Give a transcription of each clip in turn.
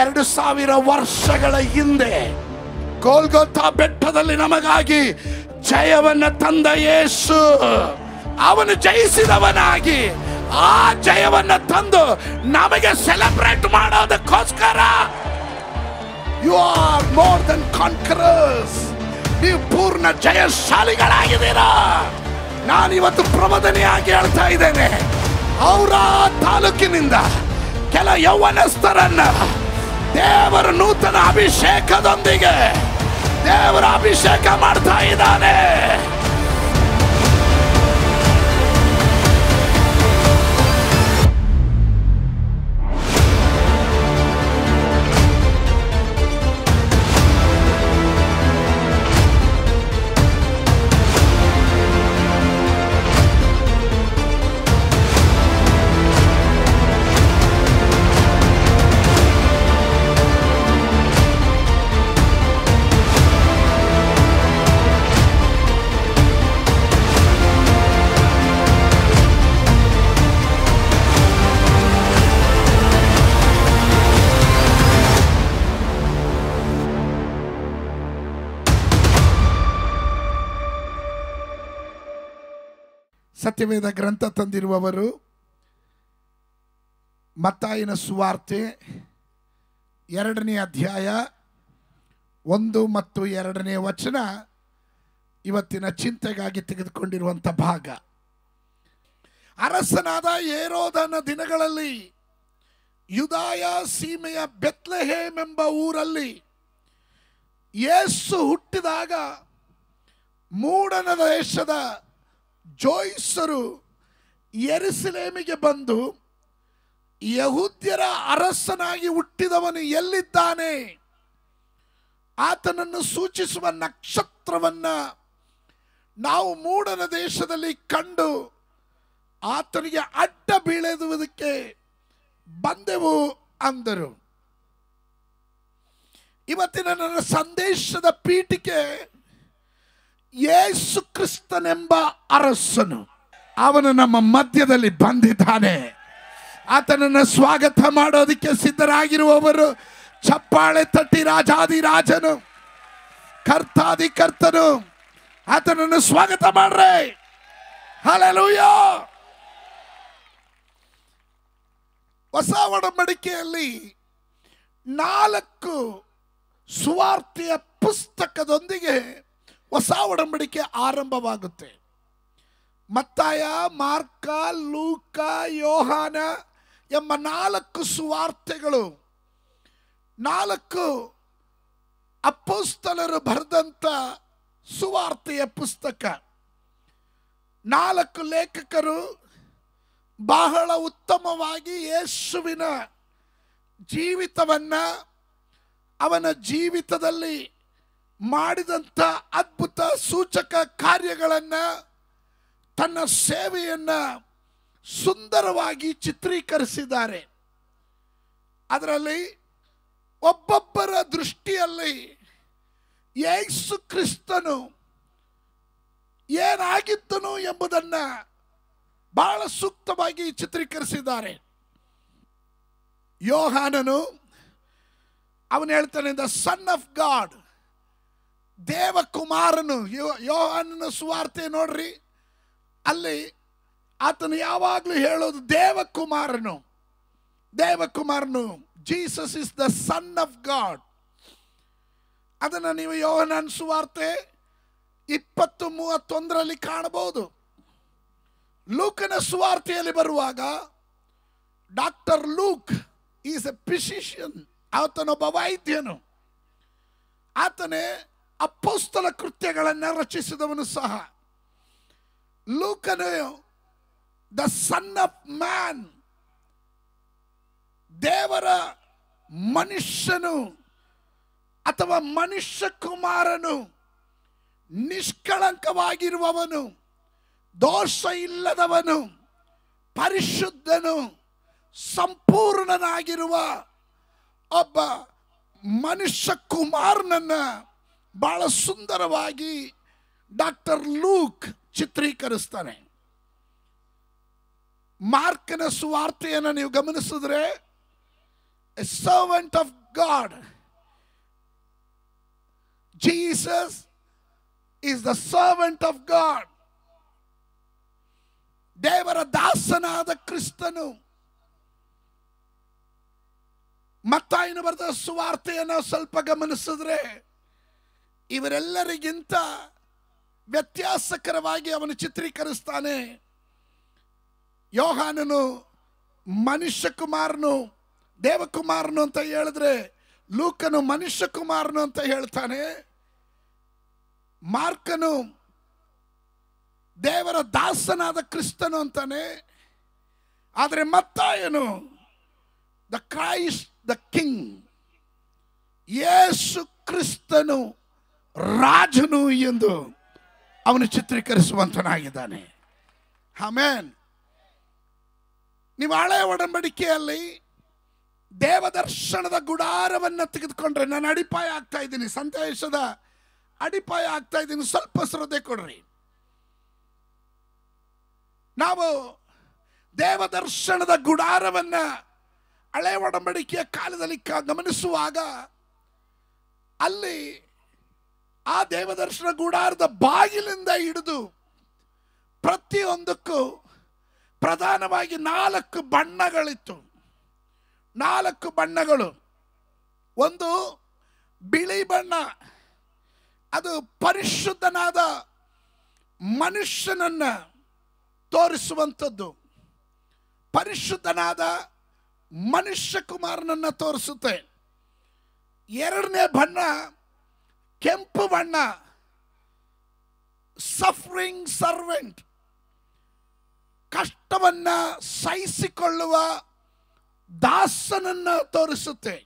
2000 ವರ್ಷಗಳ ಹಿಂದೆ ಗೋಲ್ಗೊಥಾ ಬೆಟ್ಟದಲ್ಲಿ ನಮಗಾಗಿ ಜಯವನ್ನ ತಂದ ಯೇಸು, ಅವನು ಜಯಿಸಿದವನಾಗಿ ಆ ಜಯವನ್ನ ತಂದು ನಮಗೆ ಸೆಲೆಬ್ರೇಟ್ ಮಾಡೋದಕ್ಕೋಸ್ಕರ ಯು ಆರ್ ಮೋರ್ ದನ್ ಕಾನ್ಕರರ್ಸ್, ನೀವು ಪೂರ್ಣ ಜಯಶಾಲಿಗಳಾಗಿದ್ದೀರಾ. ನಾನಿವತ್ತು ಪ್ರಬೋಧನೆಯಾಗಿ ಹೇಳ್ತಾ ಇದ್ದೇನೆ, ಅವರ ತಾಲೂಕಿನಿಂದ ಕೆಲ ಯೌವನಸ್ಥರನ್ನ ದೇವರ ನೂತನ ಅಭಿಷೇಕದೊಂದಿಗೆ ದೇವರ ಅಭಿಷೇಕ ಮಾಡ್ತಾ ಇದ್ದಾನೆ. ಸತ್ಯವೇದ ಗ್ರಂಥ ತಂದಿರುವವರು ಮತ್ತಾಯನ ಸುವಾರ್ತೆ 2ನೇ ಅಧ್ಯಾಯ 1 ಮತ್ತು 2ನೇ ವಚನ ಇವತ್ತಿನ ಚಿಂತೆಗಾಗಿ ತೆಗೆದುಕೊಂಡಿರುವಂಥ ಭಾಗ. ಅರಸನಾದ ಹೇರೋದನ ದಿನಗಳಲ್ಲಿ ಯೂದಾಯ ಸೀಮೆಯ ಬೆತ್ಲೆಹೇಮ್ ಎಂಬ ಊರಲ್ಲಿ ಯೇಸು ಹುಟ್ಟಿದಾಗ ಮೂಡಣ ದೇಶದ ಜೋಯಿಸರು ಯೆರೂಸಲೇಮಿಗೆ ಬಂದು ಯಹೂದ್ಯರ ಅರಸನಾಗಿ ಹುಟ್ಟಿದವನು ಎಲ್ಲಿದ್ದಾನೆ, ಆತನನ್ನು ಸೂಚಿಸುವ ನಕ್ಷತ್ರವನ್ನ ನಾವು ಮೂಡಣ ದೇಶದಲ್ಲಿ ಕಂಡು ಆತನಿಗೆ ಅಡ್ಡ ಬೀಳುವುದಕ್ಕೆ ಬಂದೆವು ಅಂದರು. ಇವತ್ತಿನ ನನ್ನ ಸಂದೇಶದ ಪೀಠಿಕೆ ಯೇಸು ಕ್ರಿಸ್ತನೆಂಬ ಅರಸನು, ಅವನು ನಮ್ಮ ಮಧ್ಯದಲ್ಲಿ ಬಂದಿದ್ದಾನೆ. ಆತನನ್ನು ಸ್ವಾಗತ ಮಾಡೋದಕ್ಕೆ ಸಿದ್ಧರಾಗಿರುವವರು ಚಪ್ಪಾಳೆ ತಟ್ಟಿ ರಾಜಾದಿರಾಜನು ಕರ್ತಾದಿ ಕರ್ತನು ಆತನನ್ನು ಸ್ವಾಗತ ಮಾಡ್ರೆ. ಹಲ್ಲೆಲೂಯಾ. ಹೊಸ ಒಡಂಬಡಿಕೆಯಲ್ಲಿ 4 ಸುವಾರ್ತೆಯ ಪುಸ್ತಕದೊಂದಿಗೆ ಹೊಸ ಒಡಂಬಡಿಕೆ ಆರಂಭವಾಗುತ್ತೆ. ಮತ್ತಾಯ, ಮಾರ್ಕ, ಲೂಕ, ಯೋಹಾನ ಎಂಬ 4 ಸುವಾರ್ತೆಗಳು 4 ಅಪೊಸ್ತಲರು ಬರೆದಂಥ ಸುವಾರ್ತೆಯ ಪುಸ್ತಕ. 4 ಲೇಖಕರು ಬಹಳ ಉತ್ತಮವಾಗಿ ಯೇಸುವಿನ ಜೀವಿತವನ್ನ, ಅವನ ಜೀವಿತದಲ್ಲಿ ಮಾಡಿದಂಥ ಅದ್ಭುತ ಸೂಚಕ ಕಾರ್ಯಗಳನ್ನ, ತನ್ನ ಸೇವೆಯನ್ನ ಸುಂದರವಾಗಿ ಚಿತ್ರೀಕರಿಸಿದ್ದಾರೆ. ಅದರಲ್ಲಿ ಒಬ್ಬೊಬ್ಬರ ದೃಷ್ಟಿಯಲ್ಲಿ ಯೇಸು ಕ್ರಿಸ್ತನು ಏನಾಗಿದ್ದನು ಎಂಬುದನ್ನ ಬಹಳ ಸೂಕ್ತವಾಗಿ ಚಿತ್ರೀಕರಿಸಿದ್ದಾರೆ. ಯೋಹಾನನು ಅವನು ಹೇಳ್ತಾನೆ, ದ ಸನ್ ಆಫ್ ಗಾಡ್, ದೇವಕುಮಾರನು. ಯೋಹಾನನ ಸುವಾರ್ತೆ ನೋಡ್ರಿ, ಅಲ್ಲಿ ಆತನು ಯಾವಾಗಲೂ ಹೇಳೋದು ದೇವಕುಮಾರನು, ದೇವಕುಮಾರನು. Jesus is the son of God. ಅದನ್ನು ನೀವು ಯೋಹಾನನ ಸುವಾರ್ತೆ 20:31 ಕಾಣಬಹುದು. ಲೂಕನ ಸುವಾರ್ತೆಯಲ್ಲಿ ಬರುವಾಗ doctor Luke is a physician, ಆತನೊಬ್ಬ ವೈದ್ಯನು. ಆತನೇ ಅಪೊಸ್ತಲ ಕೃತ್ಯಗಳನ್ನು ರಚಿಸಿದವನು ಸಹ. ಲೂಕನು ದ ಸನ್ ಆಫ್ ಮ್ಯಾನ್, ದೇವರ ಮನುಷ್ಯನು ಅಥವಾ ಮನುಷ್ಯ ಕುಮಾರನು, ನಿಷ್ಕಳಂಕವಾಗಿರುವವನು, ದೋಷ ಇಲ್ಲದವನು, ಪರಿಶುದ್ಧನು, ಸಂಪೂರ್ಣನಾಗಿರುವ ಒಬ್ಬ ಮನುಷ್ಯ ಕುಮಾರನನ್ನ ಬಹಳ ಸುಂದರವಾಗಿ ಡಾಕ್ಟರ್ ಲೂಕ್ ಚಿತ್ರೀಕರಿಸ್ತಾನೆ. ಮಾರ್ಕನ ಸುವಾರ್ತೆಯನ್ನು ನೀವು ಗಮನಿಸಿದ್ರೆ, a servant of God. Jesus is the servant of God. ದೇವರ ದಾಸನಾದ ಕ್ರಿಸ್ತನು. ಮತ್ತಾಯನು ಬರೆದ ಸುವಾರ್ತೆಯನ್ನು ಸ್ವಲ್ಪ ಗಮನಿಸಿದ್ರೆ ಇವರೆಲ್ಲರಿಗಿಂತ ವ್ಯತ್ಯಾಸಕರವಾಗಿ ಅವನು ಚಿತ್ರೀಕರಿಸ್ತಾನೆ. ಯೋಹಾನನು ಮನುಷ್ಯ ಕುಮಾರನು, ದೇವಕುಮಾರನು ಅಂತ ಹೇಳಿದ್ರೆ ಲೂಕನು ಮನುಷ್ಯ ಕುಮಾರನು ಅಂತ ಹೇಳ್ತಾನೆ. ಮಾರ್ಕನು ದೇವರ ದಾಸನಾದ ಕ್ರಿಸ್ತನು ಅಂತಾನೆ. ಆದರೆ ಮತ್ತಾಯನು ದ ಕ್ರೈಸ್ಟ್ ದ ಕಿಂಗ್, ಯೇಸು ಕ್ರಿಸ್ತನು ರಾಜನು ಎಂದು ಅವನು ಚಿತ್ರೀಕರಿಸುವಂತನಾಗಿದ್ದಾನೆ. ಆಮೆನ್. ನೀವು ಹಳೆಯ ಒಡಂಬಡಿಕೆಯಲ್ಲಿ ದೇವದರ್ಶನದ ಗುಡಾರವನ್ನು ತೆಗೆದುಕೊಂಡ್ರೆ, ನಾನು ಅಡಿಪಾಯ ಆಗ್ತಾ ಇದ್ದೀನಿ, ಸಂದೇಶದ ಅಡಿಪಾಯ ಆಗ್ತಾ ಇದ್ದೀನಿ, ಸ್ವಲ್ಪ ಶ್ರದ್ಧೆ ಕೊಡ್ರಿ. ನಾವು ದೇವದರ್ಶನದ ಗುಡಾರವನ್ನ ಹಳೆ ಒಡಂಬಡಿಕೆಯ ಕಾಲದಲ್ಲಿ ಗಮನಿಸುವಾಗ ಅಲ್ಲಿ ಆ ದೇವದರ್ಶನ ಗುಡಾರದ ಬಾಗಿಲಿಂದ ಹಿಡಿದು ಪ್ರತಿಯೊಂದಕ್ಕೂ ಪ್ರಧಾನವಾಗಿ 4 ಬಣ್ಣಗಳಿತ್ತು. 4 ಬಣ್ಣಗಳು. ಒಂದು ಬಿಳಿ ಬಣ್ಣ, ಅದು ಪರಿಶುದ್ಧನಾದ ಮನುಷ್ಯನನ್ನ ತೋರಿಸುವಂಥದ್ದು, ಪರಿಶುದ್ಧನಾದ ಮನುಷ್ಯ ಕುಮಾರನನ್ನ ತೋರಿಸುತ್ತೆ. 2ನೇ ಬಣ್ಣ ಕೆಂಪು ಬಣ್ಣ, ಸಫರಿಂಗ್ ಸರ್ವೆಂಟ್, ಕಷ್ಟವನ್ನ ಸಹಿಸಿಕೊಳ್ಳುವ ದಾಸನನ್ನ ತೋರಿಸುತ್ತೆ.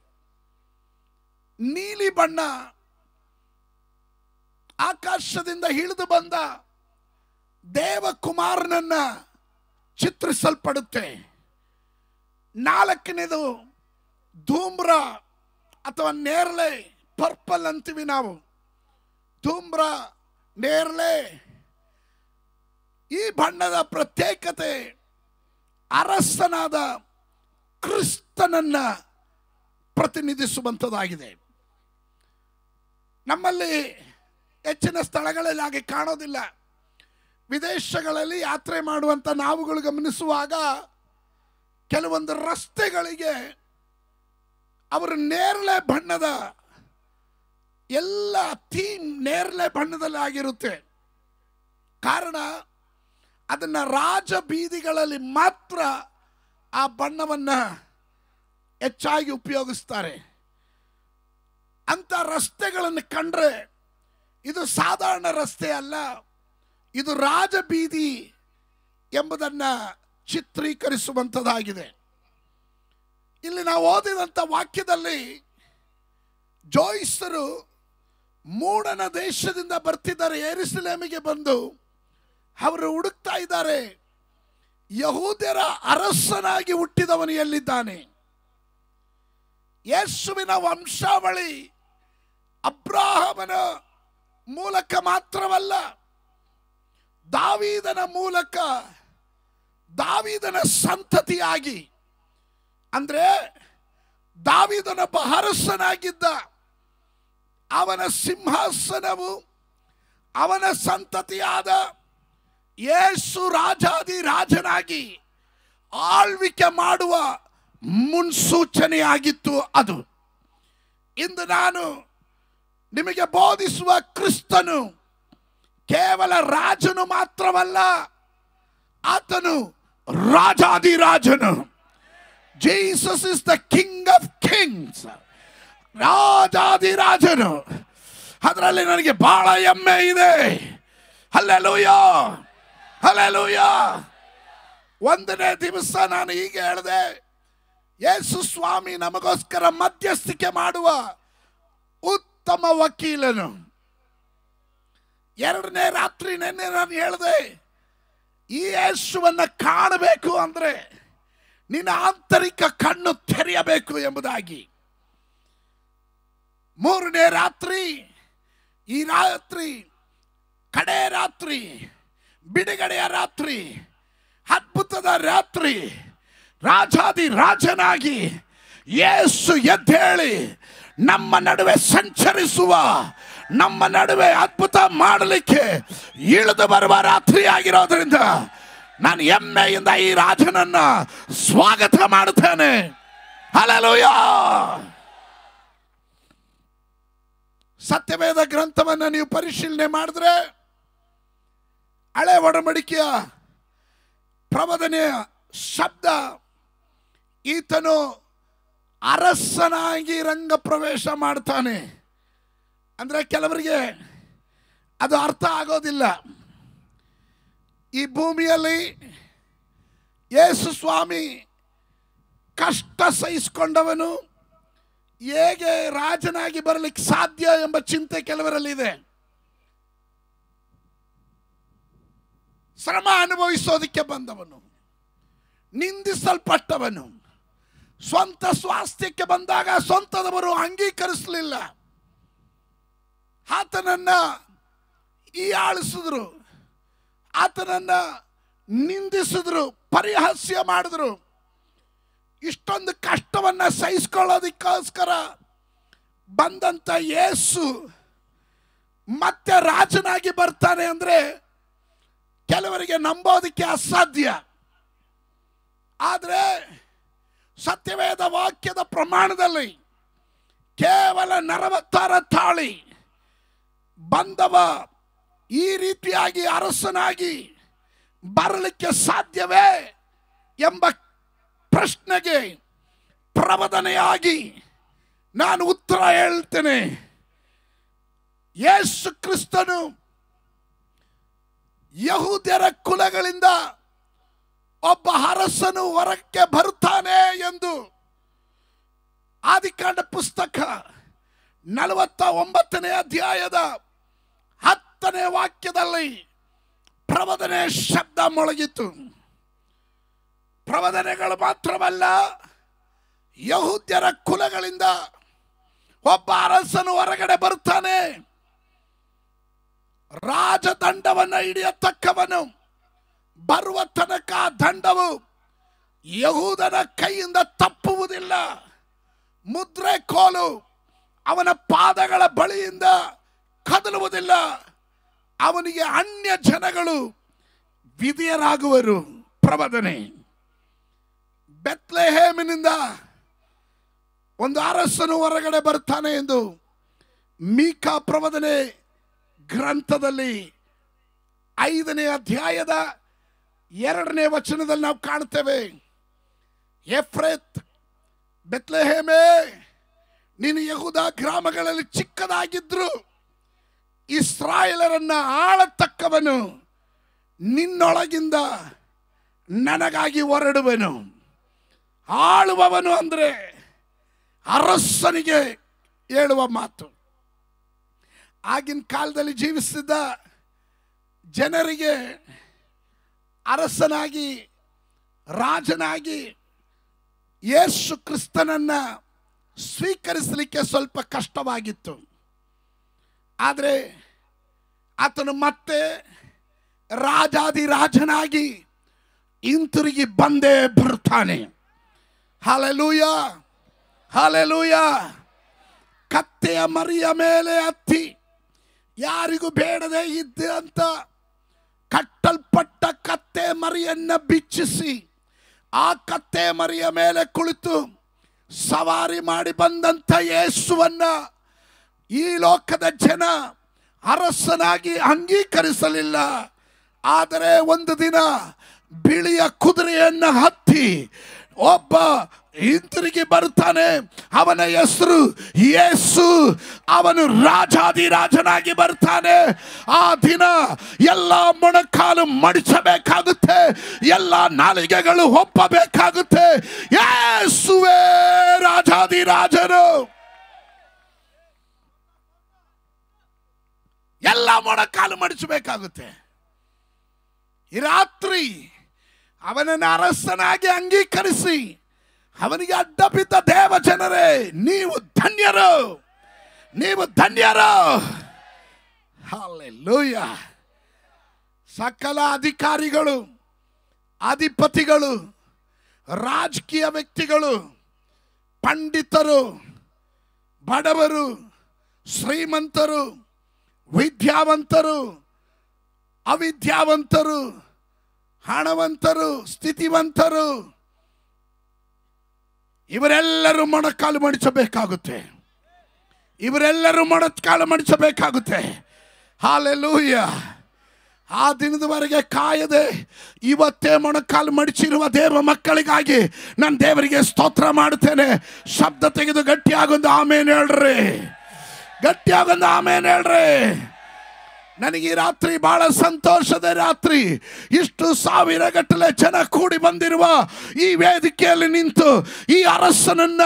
ನೀಲಿ ಬಣ್ಣ ಆಕಾಶದಿಂದ ಇಳಿದು ಬಂದ ದೇವಕುಮಾರನನ್ನ ಚಿತ್ರಿಸಲ್ಪಡುತ್ತೆ. 4ನೇದು ಧೂಮ್ರ ಅಥವಾ ನೇರಳೆ, ಪರ್ಪಲ್ ಅಂತೀವಿ ನಾವು. ಧೂಮ್ರ, ನೇರಳೆ, ಈ ಬಣ್ಣದ ಪ್ರತ್ಯೇಕತೆ ಅರಸನಾದ ಕ್ರಿಸ್ತನನ್ನ ಪ್ರತಿನಿಧಿಸುವಂಥದ್ದಾಗಿದೆ. ನಮ್ಮಲ್ಲಿ ಹೆಚ್ಚಿನ ಸ್ಥಳಗಳಲ್ಲಿ ಹಾಗೆ ಕಾಣೋದಿಲ್ಲ. ವಿದೇಶಗಳಲ್ಲಿ ಯಾತ್ರೆ ಮಾಡುವಂಥ ನಾವುಗಳು ಗಮನಿಸುವಾಗ ಕೆಲವೊಂದು ರಸ್ತೆಗಳಿಗೆ ಅವರು ನೇರಳೆ ಬಣ್ಣದ ಎಲ್ಲ ಥೀಮ್ ನೇರಳೆ ಬಣ್ಣದಲ್ಲಿ ಆಗಿರುತ್ತೆ. ಕಾರಣ ಅದನ್ನ ರಾಜ ಬೀದಿಗಳಲ್ಲಿ ಮಾತ್ರ ಆ ಬಣ್ಣವನ್ನ ಹೆಚ್ಚಾಗಿ ಉಪಯೋಗಿಸ್ತಾರೆ. ಅಂತ ರಸ್ತೆಗಳನ್ನು ಕಂಡ್ರೆ ಇದು ಸಾಧಾರಣ ರಸ್ತೆ ಅಲ್ಲ, ಇದು ರಾಜ ಬೀದಿ ಎಂಬುದನ್ನ ಚಿತ್ರೀಕರಿಸುವಂಥದ್ದಾಗಿದೆ. ಇಲ್ಲಿ ನಾವು ಓದಿದಂಥ ವಾಕ್ಯದಲ್ಲಿ ಜೋಯಿಸರು ಮೂಡನ ದೇಶದಿಂದ ಬರ್ತಿದ್ದಾರೆ, ಯೆರೂಸಲೇಮಿಗೆ ಬಂದು ಅವರು ಹುಡುಕ್ತಾ ಇದ್ದಾರೆ, ಯಹೂದ್ಯರ ಅರಸನಾಗಿ ಹುಟ್ಟಿದವನು ಎಲ್ಲಿದ್ದಾನೆ. ಯೇಸುವಿನ ವಂಶಾವಳಿ ಅಬ್ರಾಹಮನ ಮೂಲಕ ಮಾತ್ರವಲ್ಲ, ದಾವೀದನ ಮೂಲಕ, ದಾವೀದನ ಸಂತತಿಯಾಗಿ, ಅಂದ್ರೆ ದಾವೀದನೊಬ್ಬ ಅರಸನಾಗಿದ್ದ, ಅವನ ಸಿಂಹಾಸನವು ಅವನ ಸಂತತಿಯಾದ ಯೇಸು ರಾಜಾದಿ ರಾಜನಾಗಿ ಆಳ್ವಿಕೆ ಮಾಡುವ ಮುನ್ಸೂಚನೆಯಾಗಿತ್ತು ಅದು. ಇಂದು ನಾನು ನಿಮಗೆ ಬೋಧಿಸುವ ಕ್ರಿಸ್ತನು ಕೇವಲ ರಾಜನು ಮಾತ್ರವಲ್ಲ, ಆತನು ರಾಜಾದಿ ರಾಜನು. Jesus is the king of kings, ರಾಜಾದಿ ರಾಜನು. ಅದರಲ್ಲಿ ನನಗೆ ಬಹಳ ಹೆಮ್ಮೆ ಇದೆ. Hallelujah, hallelujah. 1ನೇ ದಿವಸ ನಾನು ಹೀಗೆ ಹೇಳಿದೆ, ಯೇಸು ಸ್ವಾಮಿ ನಮಗೋಸ್ಕರ ಮಧ್ಯಸ್ಥಿಕೆ ಮಾಡುವ ಉತ್ತಮ ವಕೀಲನು. 2ನೇ ರಾತ್ರಿ ನೆನ್ನೆ ನಾನು ಹೇಳಿದೆ, ಈ ಯೇಸುವನ್ನ ಕಾಣಬೇಕು ಅಂದ್ರೆ ನಿನ್ನ ಆಂತರಿಕ ಕಣ್ಣು ತೆರೆಯಬೇಕು ಎಂಬುದಾಗಿ. 3ನೇ ರಾತ್ರಿ, ಈ ರಾತ್ರಿ ಕಡೆ ರಾತ್ರಿ, ಬಿಡುಗಡೆಯ ರಾತ್ರಿ, ಅದ್ಭುತದ ರಾತ್ರಿ, ರಾಜಾದಿ ರಾಜನಾಗಿ ಯೇಸು ಎದ್ದೇಳಿ ನಮ್ಮ ನಡುವೆ ಸಂಚರಿಸುವ, ನಮ್ಮ ನಡುವೆ ಅದ್ಭುತ ಮಾಡಲಿಕ್ಕೆ ಇಳಿದು ಬರುವ ರಾತ್ರಿ ಆಗಿರೋದ್ರಿಂದ ನಾನು ಹೆಮ್ಮೆಯಿಂದ ಈ ರಾಜನನ್ನ ಸ್ವಾಗತ ಮಾಡುತ್ತೇನೆ. ಹಲ್ಲೆಲೂಯಾ. ಸತ್ಯವೇದ ಗ್ರಂಥವನ್ನು ನೀವು ಪರಿಶೀಲನೆ ಮಾಡಿದ್ರೆ ಹಳೆ ಒಡಂಬಡಿಕೆಯ ಪ್ರವಾದನೆಯ ಶಬ್ದ, ಈತನು ಅರಸನಾಗಿ ರಂಗ ಪ್ರವೇಶ ಮಾಡ್ತಾನೆ ಅಂದ್ರೆ ಕೆಲವರಿಗೆ ಅದು ಅರ್ಥ ಆಗೋದಿಲ್ಲ. ಈ ಭೂಮಿಯಲ್ಲಿ ಯೇಸು ಸ್ವಾಮಿ ಕಷ್ಟ ಸಹಿಸಿಕೊಂಡವನು ಹೇಗೆ ರಾಜನಾಗಿ ಬರಲಿಕ್ಕೆ ಸಾಧ್ಯ ಎಂಬ ಚಿಂತೆ ಕೆಲವರಲ್ಲಿದೆ. ಶ್ರಮ ಅನುಭವಿಸೋದಕ್ಕೆ ಬಂದವನು, ನಿಂದಿಸಲ್ಪಟ್ಟವನು, ಸ್ವಂತ ಸ್ವಾಸ್ಥ್ಯಕ್ಕೆ ಬಂದಾಗ ಸ್ವಂತದವರು ಅಂಗೀಕರಿಸಲಿಲ್ಲ. ಆತನನ್ನ ಆಳಿಸಿದ್ರು, ಆತನನ್ನ ನಿಂದಿಸಿದ್ರು, ಪರಿಹಾಸ್ಯ ಮಾಡಿದ್ರು. ಇಷ್ಟೊಂದು ಕಷ್ಟವನ್ನ ಸಹಿಸಿಕೊಳ್ಳೋದಕ್ಕೋಸ್ಕರ ಬಂದಂತ ಯೇಸು ಮತ್ತೆ ರಾಜನಾಗಿ ಬರ್ತಾನೆ ಅಂದ್ರೆ ಕೆಲವರಿಗೆ ನಂಬೋದಕ್ಕೆ ಅಸಾಧ್ಯ. ಆದರೆ ಸತ್ಯವೇದ ವಾಕ್ಯದ ಪ್ರಮಾಣದಲ್ಲಿ ಕೇವಲ 46 ತಾಳಿ ಬಂದವ ಈ ರೀತಿಯಾಗಿ ಅರಸನಾಗಿ ಬರಲಿಕ್ಕೆ ಸಾಧ್ಯವೇ ಎಂಬ ಪ್ರಶ್ನೆಗೆ ಪ್ರವಾದನೆಯಾಗಿ ನಾನು ಉತ್ತರ ಹೇಳ್ತೇನೆ. ಯೇಸು ಕ್ರಿಸ್ತನು ಯಹೂದ್ಯರ ಕುಲಗಳಿಂದ ಒಬ್ಬ ಅರಸನು ಹೊರಕ್ಕೆ ಬರುತ್ತಾನೆ ಎಂದು ಆದಿಕಾಂಡ ಪುಸ್ತಕ 49ನೇ ಅಧ್ಯಾಯದ 10ನೇ ವಾಕ್ಯದಲ್ಲಿ ಪ್ರವಾದನೆ ಶಬ್ದ ಮೊಳಗಿತು. ಪ್ರವಾದನೆಗಳು ಮಾತ್ರವಲ್ಲ, ಯಹೂದ್ಯರ ಕುಲಗಳಿಂದ ಒಬ್ಬ ಅರಸನು ಹೊರಗಡೆ ಬರ್ತಾನೆ, ರಾಜದಂಡವನ್ನು ಹಿಡಿಯತಕ್ಕವನು, ಬರುವ ತನಕ ದಂಡವು ಯಹೂದನ ಕೈಯಿಂದ ತಪ್ಪುವುದಿಲ್ಲ. ಮುದ್ರೆ ಕೋಲು ಅವನ ಪಾದಗಳ ಬಳಿಯಿಂದ ಕದಲುವುದಿಲ್ಲ. ಅವನಿಗೆ ಅನ್ಯ ಜನಗಳು ವಿಧಿಯರಾಗುವರು. ಪ್ರವಾದನೆ. ಬೆತ್ಲೆಹೇಮಿನಿಂದ ಒಂದು ಅರಸನು ಹೊರಗಡೆ ಬರ್ತಾನೆ ಎಂದು ಮೀಕಾ ಪ್ರವಾದನೆ ಗ್ರಂಥದಲ್ಲಿ 5ನೇ ಅಧ್ಯಾಯದ 2ನೇ ವಚನದಲ್ಲಿ ನಾವು ಕಾಣ್ತೇವೆ. ಎಫ್ರೇತ್, ಬೆತ್ಲೆಹೇಮೇ, ನೀನು ಯಹೂದ ಗ್ರಾಮಗಳಲ್ಲಿ ಚಿಕ್ಕದಾಗಿದ್ರು ಇಸ್ರಾಯೇಲರನ್ನ ಆಳತಕ್ಕವನು ನಿನ್ನೊಳಗಿಂದ ನನಗಾಗಿ ಹೊರಡುವನು. ಆಳುವವನು ಅಂದ್ರೆ ಅರಸನಿಗೆ ಹೇಳುವ ಮಾತು. ಆಗಿನ ಕಾಲದಲ್ಲಿ ಜೀವಿಸಿದ್ದ ಜನರಿಗೆ ಅರಸನಾಗಿ ರಾಜನಾಗಿ ಯೇಸು ಕ್ರಿಸ್ತನನ್ನ ಸ್ವೀಕರಿಸಲಿಕ್ಕೆ ಸ್ವಲ್ಪ ಕಷ್ಟವಾಗಿತ್ತು. ಆದರೆ ಆತನು ಮತ್ತೆ ರಾಜಾದಿರಾಜನಾಗಿ ಹಿಂತಿರುಗಿ ಬಂದೇ ಬರ್ತಾನೆ. Hallelujah, hallelujah. ಕತ್ತೆಯ ಮರಿಯ ಮೇಲೆ ಹತ್ತಿ ಯಾರಿಗೂ ಬೇಡದೆ ಇದ್ದಂತ ಕಟ್ಟಲ್ಪಟ್ಟ ಕತ್ತೆ ಮರಿಯನ್ನ ಬಿಚ್ಚಿಸಿ ಆ ಕತ್ತೆ ಮರಿಯ ಮೇಲೆ ಕುಳಿತು ಸವಾರಿ ಮಾಡಿ ಬಂದಂತ ಯೇಸುವನ್ನ ಈ ಲೋಕದ ಜನ ಅರಸನಾಗಿ ಅಂಗೀಕರಿಸಲಿಲ್ಲ. ಆದರೆ ಒಂದು ದಿನ ಬಿಳಿಯ ಕುದುರೆಯನ್ನ ಹತ್ತಿ ಒಬ್ಬ ಹಿಂತಿರುಗಿ ಬರ್ತಾನೆ. ಅವನ ಹೆಸರು ಯೇಸು. ಅವನು ರಾಜಾದಿರಾಜನಾಗಿ ಬರ್ತಾನೆ. ಆ ದಿನ ಎಲ್ಲ ಮೊಣಕಾಲು ಮಡಿಸಬೇಕಾಗುತ್ತೆ, ಎಲ್ಲ ನಾಲಿಗೆಗಳು ಒಪ್ಪಬೇಕಾಗುತ್ತೆ. ಯೇಸುವೇ ರಾಜಾದಿರಾಜನು. ಎಲ್ಲ ಮೊಣಕಾಲು ಮಡಿಸಬೇಕಾಗುತ್ತೆ. ಈ ರಾತ್ರಿ ಅವನನ್ನು ಅರಸನಾಗಿ ಅಂಗೀಕರಿಸಿ ಅವನಿಗೆ ಅಡ್ಡ ಬಿದ್ದ ದೇವ ಜನರೇ, ನೀವು ಧನ್ಯರು, ನೀವು ಧನ್ಯರು. ಹಲ್ಲೆಲೂಯಾ. ಸಕಲ ಅಧಿಕಾರಿಗಳು, ಅಧಿಪತಿಗಳು, ರಾಜಕೀಯ ವ್ಯಕ್ತಿಗಳು, ಪಂಡಿತರು, ಬಡವರು, ಶ್ರೀಮಂತರು, ವಿದ್ಯಾವಂತರು, ಅವಿದ್ಯಾವಂತರು, ಹಣವಂತರು, ಸ್ಥಿತಿವಂತರು, ಇವರೆಲ್ಲರೂ ಮೊಣಕಾಲು ಮಡಿಸಬೇಕಾಗುತ್ತೆ. ಇವರೆಲ್ಲರೂ ಮೊಣಕಾಲು ಮಡಿಸಬೇಕಾಗುತ್ತೆ. ಹಾಲೆಲೂಯ. ಆ ದಿನದವರೆಗೆ ಕಾಯದೆ ಇವತ್ತೇ ಮೊಣಕಾಲು ಮಡಿಸಿರುವ ದೇವ ಮಕ್ಕಳಿಗಾಗಿ ನಾನು ದೇವರಿಗೆ ಸ್ತೋತ್ರ ಮಾಡುತ್ತೇನೆ. ಶಬ್ದ ತೆಗೆದು ಗಟ್ಟಿಯಾಗೊಂದು ಆಮೇನ್ ಹೇಳ್ರಿ. ಗಟ್ಟಿಯಾಗೊಂದು ಆಮೇನ್ ಹೇಳ್ರಿ. ನನಗೆ ಈ ರಾತ್ರಿ ಬಹಳ ಸಂತೋಷದ ರಾತ್ರಿ. ಇಷ್ಟು ಸಾವಿರ ಗಟ್ಟಲೆ ಜನ ಕೂಡಿ ಬಂದಿರುವ ಈ ವೇದಿಕೆಯಲ್ಲಿ ನಿಂತು ಈ ಅರಸನನ್ನ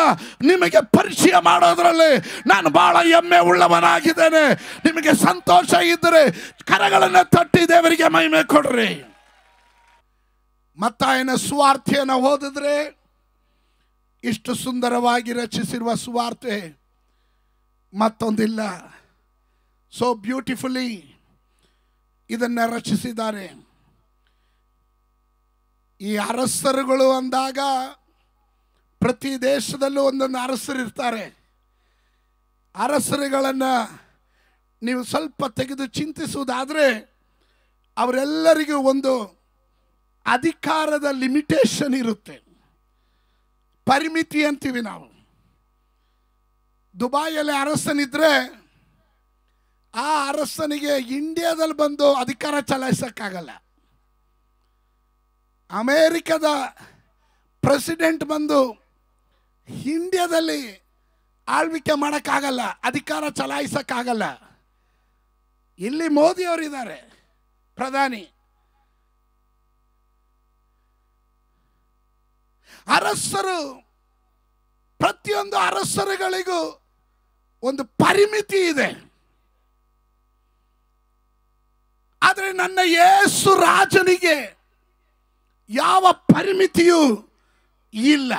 ನಿಮಗೆ ಪರಿಚಯ ಮಾಡೋದ್ರಲ್ಲಿ ನಾನು ಬಹಳ ಹೆಮ್ಮೆ ಉಳ್ಳವನಾಗಿದ್ದೇನೆ. ನಿಮಗೆ ಸಂತೋಷ ಇದ್ದರೆ ಕರಗಳನ್ನು ತಟ್ಟಿ ದೇವರಿಗೆ ಮಹಿಮೆ ಕೊಡ್ರಿ. ಮತ್ತಾಯನ ಸುವಾರ್ತೆಯನ್ನು ಓದಿದ್ರೆ ಇಷ್ಟು ಸುಂದರವಾಗಿ ರಚಿಸಿರುವ ಸುವಾರ್ತೆ ಮತ್ತೊಂದಿಲ್ಲ. ಸೋ ಬ್ಯೂಟಿಫುಲಿ ಇದನ್ನು ರಚಿಸಿದ್ದಾರೆ. ಈ ಅರಸರುಗಳು ಅಂದಾಗ ಪ್ರತಿ ದೇಶದಲ್ಲೂ ಒಂದೊಂದು ಅರಸರಿರ್ತಾರೆ. ಅರಸರುಗಳನ್ನು ನೀವು ಸ್ವಲ್ಪ ತೆಗೆದು ಚಿಂತಿಸುವುದಾದರೆ ಅವರೆಲ್ಲರಿಗೂ ಒಂದು ಅಧಿಕಾರದ ಲಿಮಿಟೇಷನ್ ಇರುತ್ತೆ, ಪರಿಮಿತಿ ಅಂತೀವಿ ನಾವು. ದುಬೈಯಲ್ಲಿ ಅರಸನಿದ್ರೆ ಆ ಅರಸನಿಗೆ ಇಂಡಿಯಾದಲ್ಲಿ ಬಂದು ಅಧಿಕಾರ ಚಲಾಯಿಸಕ್ಕಾಗಲ್ಲ. ಅಮೇರಿಕದ ಪ್ರೆಸಿಡೆಂಟ್ ಬಂದು ಇಂಡಿಯಾದಲ್ಲಿ ಆಳ್ವಿಕೆ ಮಾಡೋಕ್ಕಾಗಲ್ಲ, ಅಧಿಕಾರ ಚಲಾಯಿಸಕ್ಕಾಗಲ್ಲ. ಇಲ್ಲಿ ಮೋದಿಯವರಿದ್ದಾರೆ ಪ್ರಧಾನಿ. ಅರಸರು, ಪ್ರತಿಯೊಂದು ಅರಸರುಗಳಿಗೂ ಒಂದು ಪರಿಮಿತಿ ಇದೆ. ಆದರೆ ನನ್ನ ಯೇಸು ರಾಜನಿಗೆ ಯಾವ ಪರಿಮಿತಿಯೂ ಇಲ್ಲ.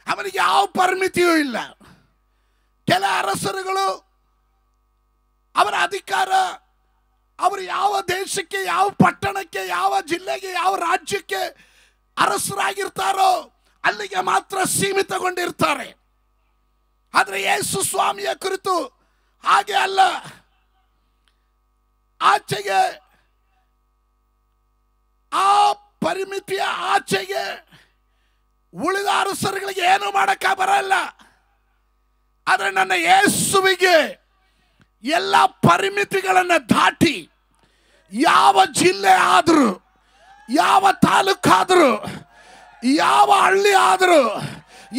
ಅವನಿಗೆ ಯಾವ ಪರಿಮಿತಿಯೂ ಇಲ್ಲ. ಕೆಲ ಅರಸರುಗಳು ಅವರ ಅಧಿಕಾರ, ಅವರು ಯಾವ ದೇಶಕ್ಕೆ, ಯಾವ ಪಟ್ಟಣಕ್ಕೆ, ಯಾವ ಜಿಲ್ಲೆಗೆ, ಯಾವ ರಾಜ್ಯಕ್ಕೆ ಅರಸರಾಗಿರ್ತಾರೋ ಅಲ್ಲಿಗೆ ಮಾತ್ರ ಸೀಮಿತಗೊಂಡಿರ್ತಾರೆ. ಆದರೆ ಯೇಸು ಸ್ವಾಮಿಯ ಕುರಿತು ಹಾಗೆ ಅಲ್ಲ. ಆಚೆಗೆ, ಆ ಪರಿಮಿತಿಯ ಆಚೆಗೆ ಉಳಿದ ಅರಸರುಗಳಿಗೆ ಏನು ಮಾಡಕ್ಕ ಬರಲ್ಲ. ಆದರೆ ನನ್ನ ಯೇಸುವಿಗೆ ಎಲ್ಲ ಪರಿಮಿತಿಗಳನ್ನು ದಾಟಿ ಯಾವ ಜಿಲ್ಲೆ ಆದರೂ, ಯಾವ ತಾಲೂಕಾದರೂ, ಯಾವ ಹಳ್ಳಿ ಆದರೂ,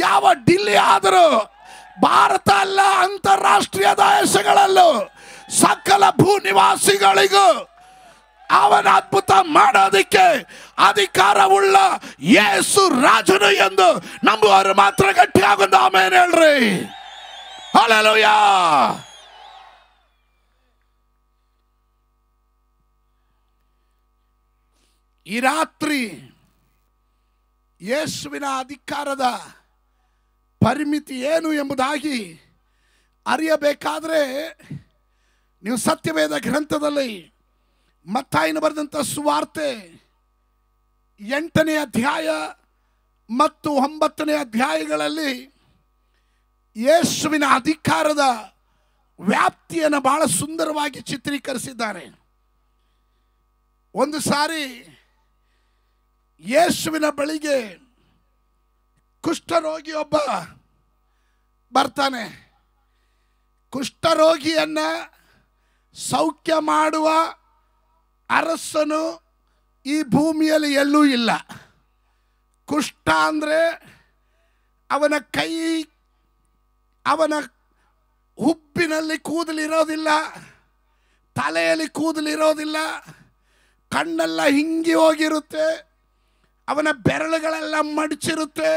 ಯಾವ ಡಿಲ್ಲಿ ಆದರೂ, ಭಾರತ ಅಲ್ಲ ಅಂತಾರಾಷ್ಟ್ರೀಯ ದೇಶಗಳಲ್ಲೂ ಸಕಲ ಭೂ ನಿವಾಸಿಗಳಿಗೂ ಅವನ ಅದ್ಭುತ ಮಾಡೋದಕ್ಕೆ ಅಧಿಕಾರವುಳ್ಳ ಯೇಸು ರಾಜನು ಎಂದು ನಂಬುವವರು ಮಾತ್ರ ಗಟ್ಟಿಯಾಗೊಂದು ಆಮೇನ್ ಹೇಳ್ರಿ. ಹಲ್ಲೆಲೂಯಾ. ಈ ರಾತ್ರಿ ಯೇಸುವಿನ ಅಧಿಕಾರದ ಪರಿಮಿತಿ ಏನು ಎಂಬುದಾಗಿ ಅರಿಯಬೇಕಾದ್ರೆ ನೀವು ಸತ್ಯವೇದ ಗ್ರಂಥದಲ್ಲಿ ಮತ್ತಾಯನು ಬರೆದಂಥ ಸುವಾರ್ತೆ 8ನೇ ಅಧ್ಯಾಯ ಮತ್ತು 9ನೇ ಅಧ್ಯಾಯಗಳಲ್ಲಿ ಯೇಸುವಿನ ಅಧಿಕಾರದ ವ್ಯಾಪ್ತಿಯನ್ನು ಬಹಳ ಸುಂದರವಾಗಿ ಚಿತ್ರೀಕರಿಸಿದ್ದಾರೆ. ಒಂದು ಸಾರಿ ಯೇಸುವಿನ ಬಳಿಗೆ ಕುಷ್ಠರೋಗಿ ಒಬ್ಬ ಬರ್ತಾನೆ. ಕುಷ್ಠರೋಗಿಯನ್ನ ಸೌಖ್ಯ ಮಾಡುವ ಅರಸನು ಈ ಭೂಮಿಯಲ್ಲಿ ಎಲ್ಲೂ ಇಲ್ಲ. ಕುಷ್ಠ ಅಂದರೆ ಅವನ ಕೈ, ಅವನ ಹುಬ್ಬಿನಲ್ಲಿ ಕೂದಲಿರೋದಿಲ್ಲ, ತಲೆಯಲ್ಲಿ ಕೂದಲಿರೋದಿಲ್ಲ, ಕಣ್ಣೆಲ್ಲ ಹಿಂಗಿ ಹೋಗಿರುತ್ತೆ, ಅವನ ಬೆರಳುಗಳೆಲ್ಲ ಮಡಚಿರುತ್ತೆ,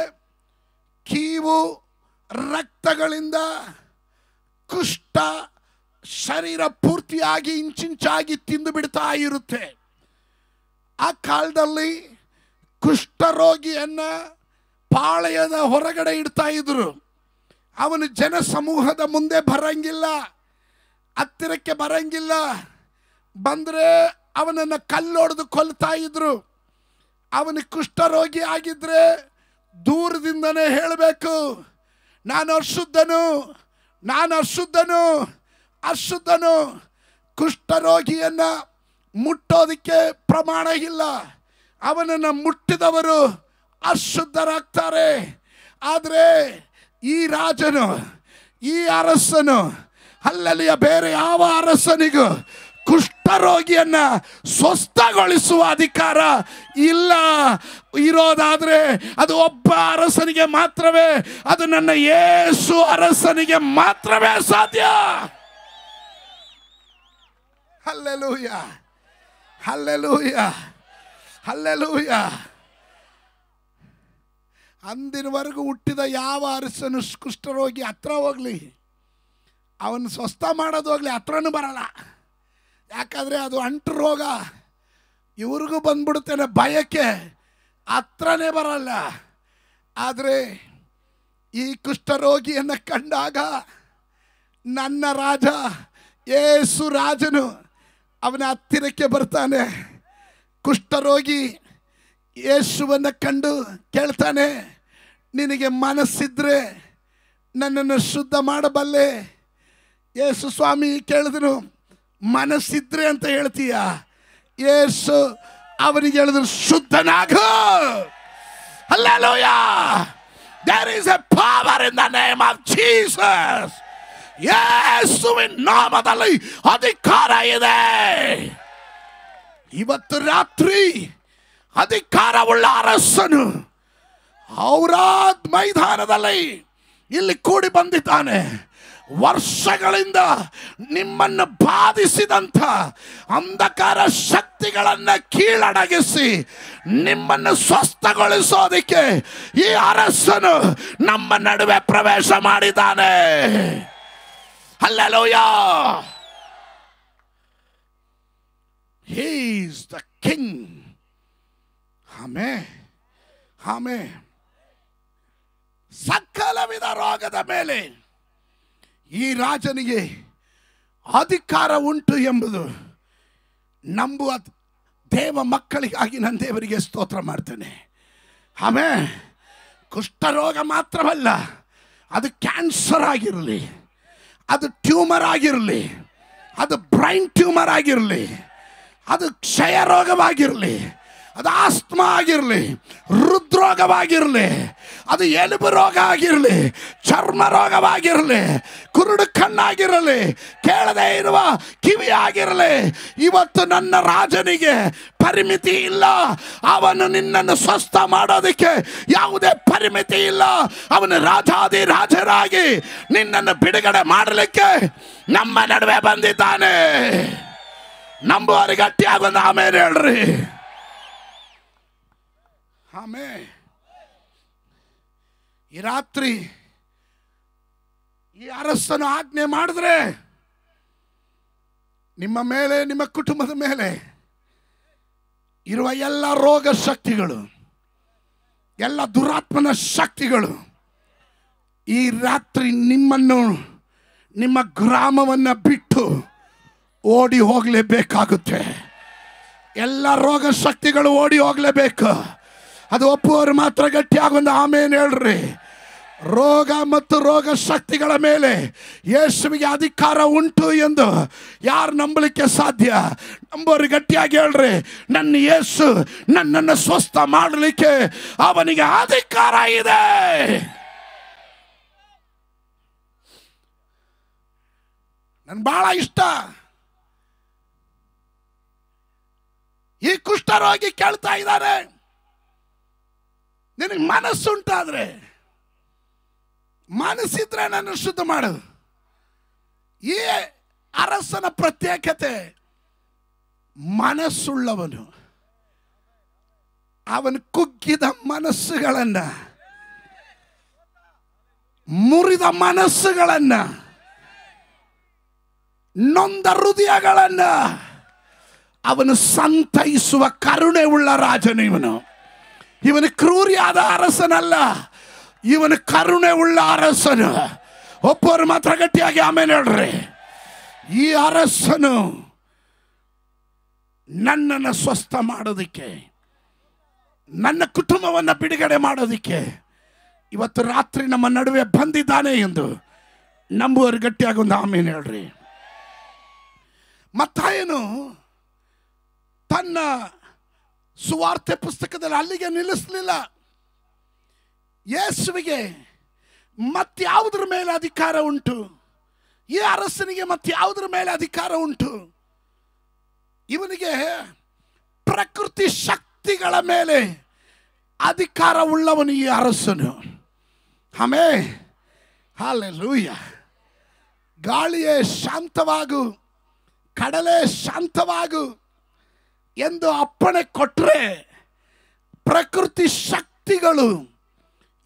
ಕೀವು ರಕ್ತಗಳಿಂದ ಕುಷ್ಠ ಶರೀರ ಪೂರ್ತಿಯಾಗಿ ಇಂಚಿಂಚಾಗಿ ತಿಂದು ಬಿಡ್ತಾ ಇರುತ್ತೆ. ಆ ಕಾಲದಲ್ಲಿ ಕುಷ್ಠರೋಗಿಯನ್ನ ಪಾಳೆಯದ ಹೊರಗಡೆ ಇಡ್ತಾ ಇದ್ರು. ಅವನು ಜನ ಸಮೂಹದ ಮುಂದೆ ಬರಂಗಿಲ್ಲ, ಹತ್ತಿರಕ್ಕೆ ಬರಂಗಿಲ್ಲ. ಬಂದರೆ ಅವನನ್ನು ಕಲ್ಲೊಡೆದು ಕೊಲ್ತಾ ಇದ್ರು. ಅವನು ಕುಷ್ಠರೋಗಿ ಆಗಿದ್ರೆ ದೂರದಿಂದನೇ ಹೇಳಬೇಕು, ನಾನು ಅಶುದ್ಧನು, ನಾನು ಅಶುದ್ಧನು, ಅಶುದ್ಧನು. ಕುಷ್ಠರೋಗಿಯನ್ನ ಮುಟ್ಟೋದಕ್ಕೆ ಪ್ರಮಾಣ ಇಲ್ಲ. ಅವನನ್ನು ಮುಟ್ಟಿದವರು ಅಶುದ್ಧರಾಗ್ತಾರೆ. ಆದರೆ ಈ ರಾಜನು, ಈ ಅರಸನು, ಅಲ್ಲಲ್ಲಿಯ ಬೇರೆ ಯಾವ ಅರಸನಿಗೂ ಕುಷ್ಠರೋಗಿಯನ್ನ ಸ್ವಸ್ಥಗೊಳಿಸುವ ಅಧಿಕಾರ ಇಲ್ಲ. ಇರೋದಾದ್ರೆ ಅದು ಒಬ್ಬ ಅರಸನಿಗೆ ಮಾತ್ರವೇ. ಅದು ನನ್ನ ಯೇಸು ಅರಸನಿಗೆ ಮಾತ್ರವೇ ಸಾಧ್ಯ. Hallelujah, hallelujah, hallelujah. ಅಂದಿನವರೆಗೂ ಹುಟ್ಟಿದ ಯಾವ ಅರಸನು ಕುಷ್ಠರೋಗಿ ಹತ್ರ ಹೋಗ್ಲಿ, ಅವನು ಸ್ವಸ್ಥ ಮಾಡೋದು ಹೋಗ್ಲಿ, ಹತ್ರನೂ ಬರಲ್ಲ. ಯಾಕಂದರೆ ಅದು ಅಂಟು ರೋಗ, ಇವ್ರಿಗೂ ಬಂದ್ಬಿಡುತ್ತೇನೆ ಭಯಕ್ಕೆ ಹತ್ರನೇ ಬರಲ್ಲ. ಆದರೆ ಈ ಕುಷ್ಠರೋಗಿಯನ್ನು ಕಂಡಾಗ ನನ್ನ ರಾಜ ಯೇಸು ರಾಜನು ಅವನ ಹತ್ತಿರಕ್ಕೆ ಬರ್ತಾನೆ. ಕುಷ್ಠರೋಗಿ ಯೇಸುವನ್ನು ಕಂಡು ಕೇಳ್ತಾನೆ, ನಿನಗೆ ಮನಸ್ಸಿದ್ರೆ ನನ್ನನ್ನು ಶುದ್ಧ ಮಾಡಬಲ್ಲೆ? ಯೇಸು ಸ್ವಾಮಿ ಕೇಳಿದನು, ಮನಸ್ಸಿದ್ರೆ ಅಂತ ಹೇಳ್ತೀಯ? ಯೇಸು ಅವನಿಗೆ ಹೇಳಿದ್ರು, ಶುದ್ಧನಾಗು. Hallelujah. There is a power in the name of Jesus. ಯೇಸುವಿನ ನಾಮದಲ್ಲಿ ಅಧಿಕಾರ ಇದೆ. ಇವತ್ತು ರಾತ್ರಿ ಅಧಿಕಾರವುಳ್ಳ ಅರಸನು ಔರಾದ್ ಮೈದಾನದಲ್ಲಿ ಇಲ್ಲಿ ಕೂಡಿ ಬಂದಿದ್ದಾನೆ. ವರ್ಷಗಳಿಂದ ನಿಮ್ಮನ್ನು ಬಾಧಿಸಿದಂಥ ಅಂಧಕಾರ ಶಕ್ತಿಗಳನ್ನು ಕೀಳಡಗಿಸಿ ನಿಮ್ಮನ್ನು ಸ್ವಸ್ಥಗೊಳಿಸೋದಕ್ಕೆ ಈ ಅರಸನು ನಮ್ಮ ನಡುವೆ ಪ್ರವೇಶ ಮಾಡಿದ್ದಾನೆ. Hallelujah. He is the king. Amen, amen. ಸಕಲ ವಿಧ ರೋಗದ ಮೇಲೆ ಈ ರಾಜನಿಗೆ ಅಧಿಕಾರ ಉಂಟು ಎಂಬುದು ನಂಬುವ ದೇವ ಮಕ್ಕಳಿಗಾಗಿ ನಾನು ದೇವರಿಗೆ ಸ್ತೋತ್ರ ಮಾಡ್ತೇನೆ. ಆಮೆನ್. ಕುಷ್ಠರೋಗ ಮಾತ್ರವಲ್ಲ, ಅದು ಕ್ಯಾನ್ಸರ್ ಆಗಿರಲಿ, ಅದು ಟ್ಯೂಮರ್ ಆಗಿರಲಿ, ಅದು ಬ್ರೈನ್ ಟ್ಯೂಮರ್ ಆಗಿರಲಿ, ಅದು ಕ್ಷಯ ರೋಗವಾಗಿರಲಿ, ಅದು ಆಸ್ತಮಾ ಆಗಿರಲಿ, ಹೃದ್ರೋಗವಾಗಿರಲಿ, ಅದು ಎಲುಬು ರೋಗ ಆಗಿರಲಿ, ಚರ್ಮ ರೋಗವಾಗಿರಲಿ, ಕುರುಡು ಕಣ್ಣಾಗಿರಲಿ, ಕೇಳದೇ ಇರುವ ಕಿವಿ ಆಗಿರಲಿ, ಇವತ್ತು ನನ್ನ ರಾಜನಿಗೆ ಪರಿಮಿತಿ ಇಲ್ಲ. ಅವನು ನಿನ್ನನ್ನು ಸ್ವಸ್ಥ ಮಾಡೋದಕ್ಕೆ ಯಾವುದೇ ಪರಿಮಿತಿ ಇಲ್ಲ. ಅವನು ರಾಜಾದಿ ರಾಜರಾಗಿ ನಿನ್ನನ್ನು ಬಿಡುಗಡೆ ಮಾಡಲಿಕ್ಕೆ ನಮ್ಮ ನಡುವೆ ಬಂದಿದ್ದಾನೆ. ನಂಬುವರಿಗೆ ಗಟ್ಟಿಯಾಗಿ ಒಂದು ಆಮೇಲೆ ಹೇಳ್ರಿ. ಆಮೇಲೆ ಈ ರಾತ್ರಿ ಈ ಅರಸನು ಆಜ್ಞೆ ಮಾಡಿದ್ರೆ ನಿಮ್ಮ ಮೇಲೆ, ನಿಮ್ಮ ಕುಟುಂಬದ ಮೇಲೆ ಇರುವ ಎಲ್ಲ ರೋಗ ಶಕ್ತಿಗಳು, ಎಲ್ಲ ದುರಾತ್ಮನ ಶಕ್ತಿಗಳು ಈ ರಾತ್ರಿ ನಿಮ್ಮನ್ನು, ನಿಮ್ಮ ಗ್ರಾಮವನ್ನು ಬಿಟ್ಟು ಓಡಿ ಹೋಗಲೇಬೇಕಾಗುತ್ತೆ. ಎಲ್ಲ ರೋಗ ಶಕ್ತಿಗಳು ಓಡಿ ಹೋಗಲೇಬೇಕು. ಅದು ಒಪ್ಪುವವರು ಮಾತ್ರ ಗಟ್ಟಿಯಾಗಿ ಒಂದು ಆಮೇನ್ ಹೇಳ್ರಿ. ರೋಗ ಮತ್ತು ರೋಗ ಶಕ್ತಿಗಳ ಮೇಲೆ ಯೇಸುವಿಗೆ ಅಧಿಕಾರ ಉಂಟು ಎಂದು ಯಾರು ನಂಬಲಿಕ್ಕೆ ಸಾಧ್ಯ? ನಂಬೋರು ಗಟ್ಟಿಯಾಗಿ ಹೇಳ್ರಿ. ನನ್ನ ಯೇಸು ನನ್ನನ್ನು ಸ್ವಸ್ಥ ಮಾಡಲಿಕ್ಕೆ ಅವನಿಗೆ ಅಧಿಕಾರ ಇದೆ. ನನ್ ಬಹಳ ಇಷ್ಟ. ಈ ಕುಷ್ಠರೋಗಿ ಕೇಳ್ತಾ ಇದ್ದಾರೆ, ನಿನಗೆ ಮನಸ್ಸುಂಟಾದ್ರೆ, ಮನಸ್ಸಿದ್ರೆ ನನ್ನ ಶುದ್ಧ ಮಾಡು. ಈ ಅರಸನ ಪ್ರತ್ಯೇಕತೆ ಮನಸ್ಸುಳ್ಳವನು. ಅವನು ಕುಗ್ಗಿದ ಮನಸ್ಸುಗಳನ್ನ, ಮುರಿದ ಮನಸ್ಸುಗಳನ್ನ, ನೊಂದ ಹೃದಯಗಳನ್ನ ಅವನು ಸಂತೈಸುವ ಕರುಣೆ ಉಳ್ಳ ರಾಜನು ಇವನು. ಇವನು ಕ್ರೂರಿಯಾದ ಅರಸನಲ್ಲ, ಇವನು ಕರುಣೆ ಉಳ್ಳ ಅರಸನು. ಒಬ್ಬರು ಮಾತ್ರ ಗಟ್ಟಿಯಾಗಿ ಆಮೇಲೆ ಹೇಳ್ರಿ. ಈ ಅರಸನು ನನ್ನನ್ನು ಸ್ವಸ್ಥ ಮಾಡೋದಕ್ಕೆ ನನ್ನ ಕುಟುಂಬವನ್ನು ಬಿಡುಗಡೆ ಮಾಡೋದಕ್ಕೆ ಇವತ್ತು ರಾತ್ರಿ ನಮ್ಮ ನಡುವೆ ಬಂದಿದ್ದಾನೆ ಎಂದು ನಂಬುವರು ಗಟ್ಟಿಯಾಗಿ ಒಂದು ಆಮೇಲೆ ಹೇಳ್ರಿ. ಮತ್ತಾಯನು ತನ್ನ ಸುವಾರ್ತೆ ಪುಸ್ತಕದಲ್ಲಿ ಅಲ್ಲಿಗೆ ನಿಲ್ಲಿಸಲಿಲ್ಲ. ಯೇಸುವಿಗೆ ಮತ್ಯಾವುದರ ಮೇಲೆ ಅಧಿಕಾರ ಉಂಟು? ಈ ಅರಸನಿಗೆ ಮತ್ಯಾವುದರ ಮೇಲೆ ಅಧಿಕಾರ ಉಂಟು? ಇವನಿಗೆ ಪ್ರಕೃತಿ ಶಕ್ತಿಗಳ ಮೇಲೆ ಅಧಿಕಾರ ಉಳ್ಳವನು ಈ ಅರಸನು. Amen, hallelujah. ಗಾಳಿಯೇ ಶಾಂತವಾಗು, ಕಡಲೆ ಶಾಂತವಾಗು ಎಂದು ಅಪ್ಪಣೆ ಕೊಟ್ಟರೆ ಪ್ರಕೃತಿ ಶಕ್ತಿಗಳು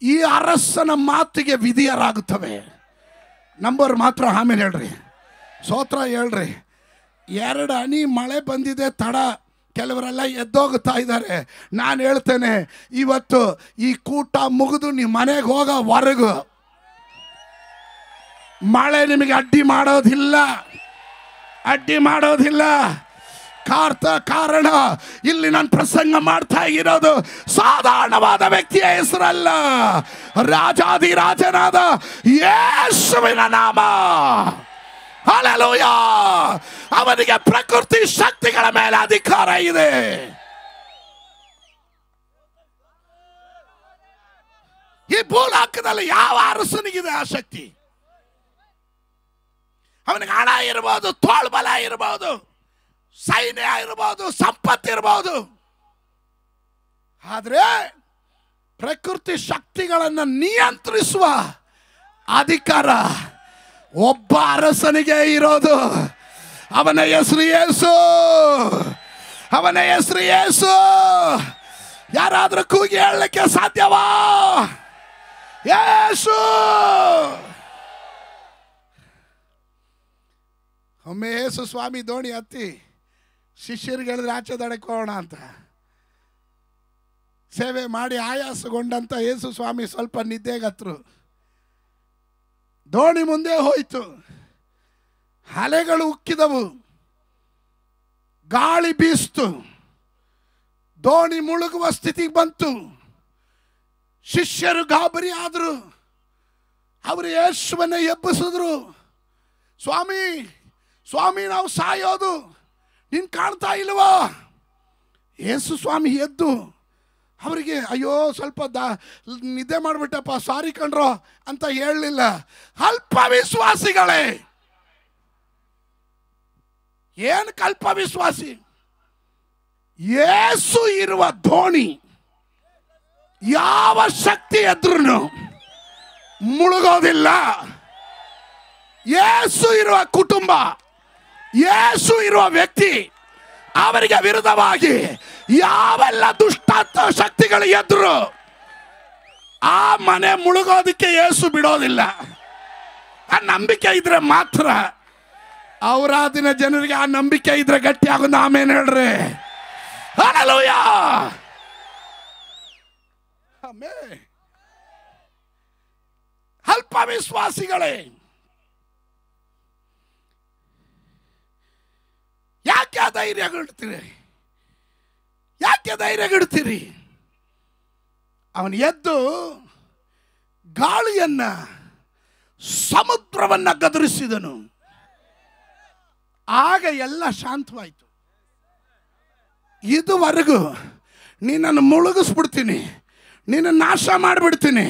ಈ ಅರಸನ ಮಾತಿಗೆ ವಿಧಿಯರಾಗುತ್ತವೆ. ನಂಬರ್ ಮಾತ್ರ ಆಮೇಲೆ ಹೇಳ್ರಿ, ಸ್ತೋತ್ರ ಹೇಳ್ರಿ. 2 ಹನಿ ಮಳೆ ಬಂದಿದೆ ತಡ, ಕೆಲವರೆಲ್ಲ ಎದ್ದೋಗುತ್ತಾ ಇದ್ದಾರೆ. ನಾನು ಹೇಳ್ತೇನೆ, ಇವತ್ತು ಈ ಕೂಟ ಮುಗಿದು ನೀವು ಮನೆಗೆ ಹೋಗೋವರೆಗೂ ಮಳೆ ನಿಮಗೆ ಅಡ್ಡಿ ಮಾಡೋದಿಲ್ಲ, ಅಡ್ಡಿ ಮಾಡೋದಿಲ್ಲ. ಕಾರಣ ಇಲ್ಲಿ ನಾನು ಪ್ರಸಂಗ ಮಾಡ್ತಾ ಇರೋದು ಸಾಧಾರಣವಾದ ವ್ಯಕ್ತಿಯ ಹೆಸರಲ್ಲ, ರಾಜಾದಿರಾಜನಾದ ಯೇಸುವಿನ ನಾಮ. ಹಲ್ಲೆಲೂಯಾ. ಅವನಿಗೆ ಪ್ರಕೃತಿ ಶಕ್ತಿಗಳ ಮೇಲೆ ಅಧಿಕಾರ ಇದೆ. ಈ ಭೂಲೋಕದಲ್ಲಿ ಯಾವ ಅರಸನಿಗಿದೆ ಆ ಶಕ್ತಿ? ಅವನಿಗೆ ಹಣ ಇರಬಹುದು, ತೋಳ್ಬಲ ಇರಬಹುದು, ಸೈನ್ಯ ಇರಬಹುದು, ಸಂಪತ್ತು ಇರಬಹುದು. ಆದರೆ ಪ್ರಕೃತಿ ಶಕ್ತಿಗಳನ್ನು ನಿಯಂತ್ರಿಸುವ ಅಧಿಕಾರ ಒಬ್ಬ ಅರಸನಿಗೆ ಇರೋದು. ಅವನ ಹೆಸರು ಯೇಸು, ಅವನ ಹೆಸರು ಯೇಸು. ಯಾರಾದ್ರೂ ಕೂಗಿ ಹೇಳಲಿಕ್ಕೆ ಸಾಧ್ಯವಾ? ಯೇಸು. ಒಮ್ಮೆ ಯೇಸು ಸ್ವಾಮಿ ದೋಣಿ ಹತ್ತಿ ಶಿಷ್ಯರಿಗೆ ಹೇಳಿದ್ರೆ ಆಚೆ ದಡಕ್ಕೆ ಹೋಗೋಣ ಅಂತ. ಸೇವೆ ಮಾಡಿ ಆಯಾಸಗೊಂಡಂತ ಯೇಸು ಸ್ವಾಮಿ ಸ್ವಲ್ಪ ನಿದ್ದೆಗತ್ರು. ದೋಣಿ ಮುಂದೆ ಹೋಯಿತು, ಅಲೆಗಳು ಉಕ್ಕಿದವು, ಗಾಳಿ ಬೀಸ್ತು, ದೋಣಿ ಮುಳುಗುವ ಸ್ಥಿತಿಗೆ ಬಂತು. ಶಿಷ್ಯರು ಗಾಬರಿ ಆದರು. ಅವರು ಯೇಸುವನ್ನ ಎಬ್ಬಿಸಿದ್ರು. ಸ್ವಾಮಿ ಸ್ವಾಮಿ, ನಾವು ಸಾಯೋದು, ನೀನು ಕಾಣ್ತಾ ಇಲ್ವಾ? ಯೇಸು ಸ್ವಾಮಿ ಎದ್ದು ಅವರಿಗೆ, ಅಯ್ಯೋ ಸ್ವಲ್ಪ ನಿದ್ದೆ ಮಾಡಿಬಿಟ್ಟಪ್ಪ, ಸಾರಿ ಕಣ್ರೋ ಅಂತ ಹೇಳಲಿಲ್ಲ. ಅಲ್ಪ ವಿಶ್ವಾಸಿಗಳೇ, ಏನು ಕಲ್ಪ ವಿಶ್ವಾಸಿ? ಯೇಸು ಇರುವ ದೋಣಿ ಯಾವ ಶಕ್ತಿ ಎದುರು ಮುಳುಗೋದಿಲ್ಲ. ಯೇಸು ಇರುವ ಕುಟುಂಬ, ಯೇಸು ಇರುವ ವ್ಯಕ್ತಿ, ಅವರಿಗೆ ವಿರುದ್ಧವಾಗಿ ಯಾವೆಲ್ಲ ದುಷ್ಟಾತ್ಮ ಶಕ್ತಿಗಳು ಎದುರು ಆ ಮನೆ ಮುಳುಗೋದಕ್ಕೆ ಯೇಸು ಬಿಡೋದಿಲ್ಲ. ಆ ನಂಬಿಕೆ ಇದ್ರೆ ಮಾತ್ರ. ಅವರಾದಿನ ಜನರಿಗೆ ಆ ನಂಬಿಕೆ ಇದ್ರೆ ಗಟ್ಟಿ ಆಗೋದು. ಆಮೇಲೆ ಹೇಳ್ರಿ, ಹಲ್ಲೆಲೂಯಾ. ಅಲ್ಪ ವಿಶ್ವಾಸಿಗಳೇ, ಯಾಕೆ ಧೈರ್ಯಗಿಡ್ತೀರಿ? ಯಾಕೆ ಧೈರ್ಯಗಿಡ್ತೀರಿ? ಅವನು ಎದ್ದು ಗಾಳಿಯನ್ನ, ಸಮುದ್ರವನ್ನ ಗದರಿಸಿದನು. ಆಗ ಎಲ್ಲ ಶಾಂತವಾಯಿತು. ಇದುವರೆಗೂ ನಿನ್ನನ್ನು ಮುಳುಗಿಸ್ಬಿಡ್ತೀನಿ, ನಿನ್ನ ನಾಶ ಮಾಡಿಬಿಡ್ತೀನಿ,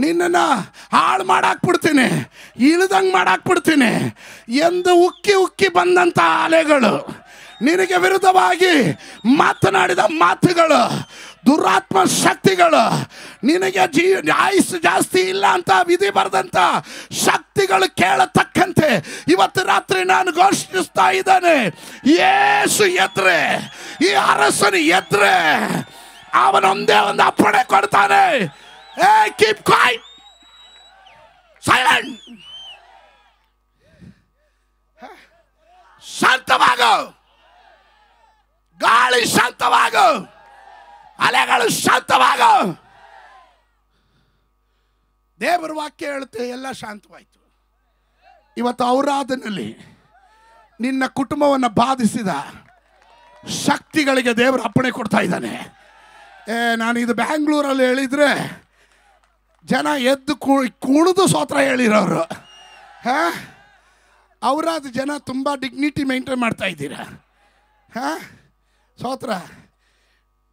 ನಿನ್ನನ್ನು ಹಾಳು ಮಾಡಾಕ್ಬಿಡ್ತೀನಿ, ಇಳಿದಂಗೆ ಮಾಡಾಕ್ಬಿಡ್ತೀನಿ ಎಂದು ಉಕ್ಕಿ ಉಕ್ಕಿ ಬಂದಂಥ ಅಲೆಗಳು, ನಿನಗೆ ವಿರುದ್ಧವಾಗಿ ಮಾತನಾಡಿದ ಮಾತುಗಳು, ದುರಾತ್ಮ ಶಕ್ತಿಗಳು, ನಿನಗೆ ಆಯುಸ್ಸು ಜಾಸ್ತಿ ಇಲ್ಲ ಅಂತ ವಿಧಿ ಬರೆದಂತ ಶಕ್ತಿಗಳು ಕೇಳತಕ್ಕಂತೆ ಇವತ್ತು ರಾತ್ರಿ ನಾನು ಘೋಷಿಸ್ತಾ ಇದ್ದಾನೆ. ಯೇಸು ಎದ್ರೆ, ಈ ಅರಸನು ಎದ್ರೆ, ಅವನೊಂದೇ ಒಂದು ಅಪ್ಪಣೆ ಕೊಡ್ತಾನೆ. ಕೀಪ್ ಕ್ವೈಟ್, ಸೈಲೆಂಟ್, ಶಾಂತವಾಗು, ಗಾಳಿ ಶಾಂತವಾಗು, ಅಲೆಗಳು ಶಾಂತವಾಗು. ದೇವರ ವಾಕ್ಯ ಹೇಳುತ್ತೆ ಎಲ್ಲ ಶಾಂತವಾಯಿತು. ಇವತ್ತು ಔರಾದನಲ್ಲಿ ನಿನ್ನ ಕುಟುಂಬವನ್ನು ಬಾಧಿಸಿದ ಶಕ್ತಿಗಳಿಗೆ ದೇವರು ಅಪ್ಪಣೆ ಕೊಡ್ತಾ ಇದ್ದಾನೆ. ನಾನು ಇದು ಬ್ಯಾಂಗ್ಳೂರಲ್ಲಿ ಹೇಳಿದರೆ ಜನ ಎದ್ದು ಕುಣಿದು ಸ್ತೋತ್ರ ಹೇಳಿರೋರು. ಅವರಾದ ಜನ ತುಂಬ ಡಿಗ್ನಿಟಿ ಮೇಂಟೈನ್ ಮಾಡ್ತಾ ಇದ್ದೀರಾ. ಸ್ತೋತ್ರ.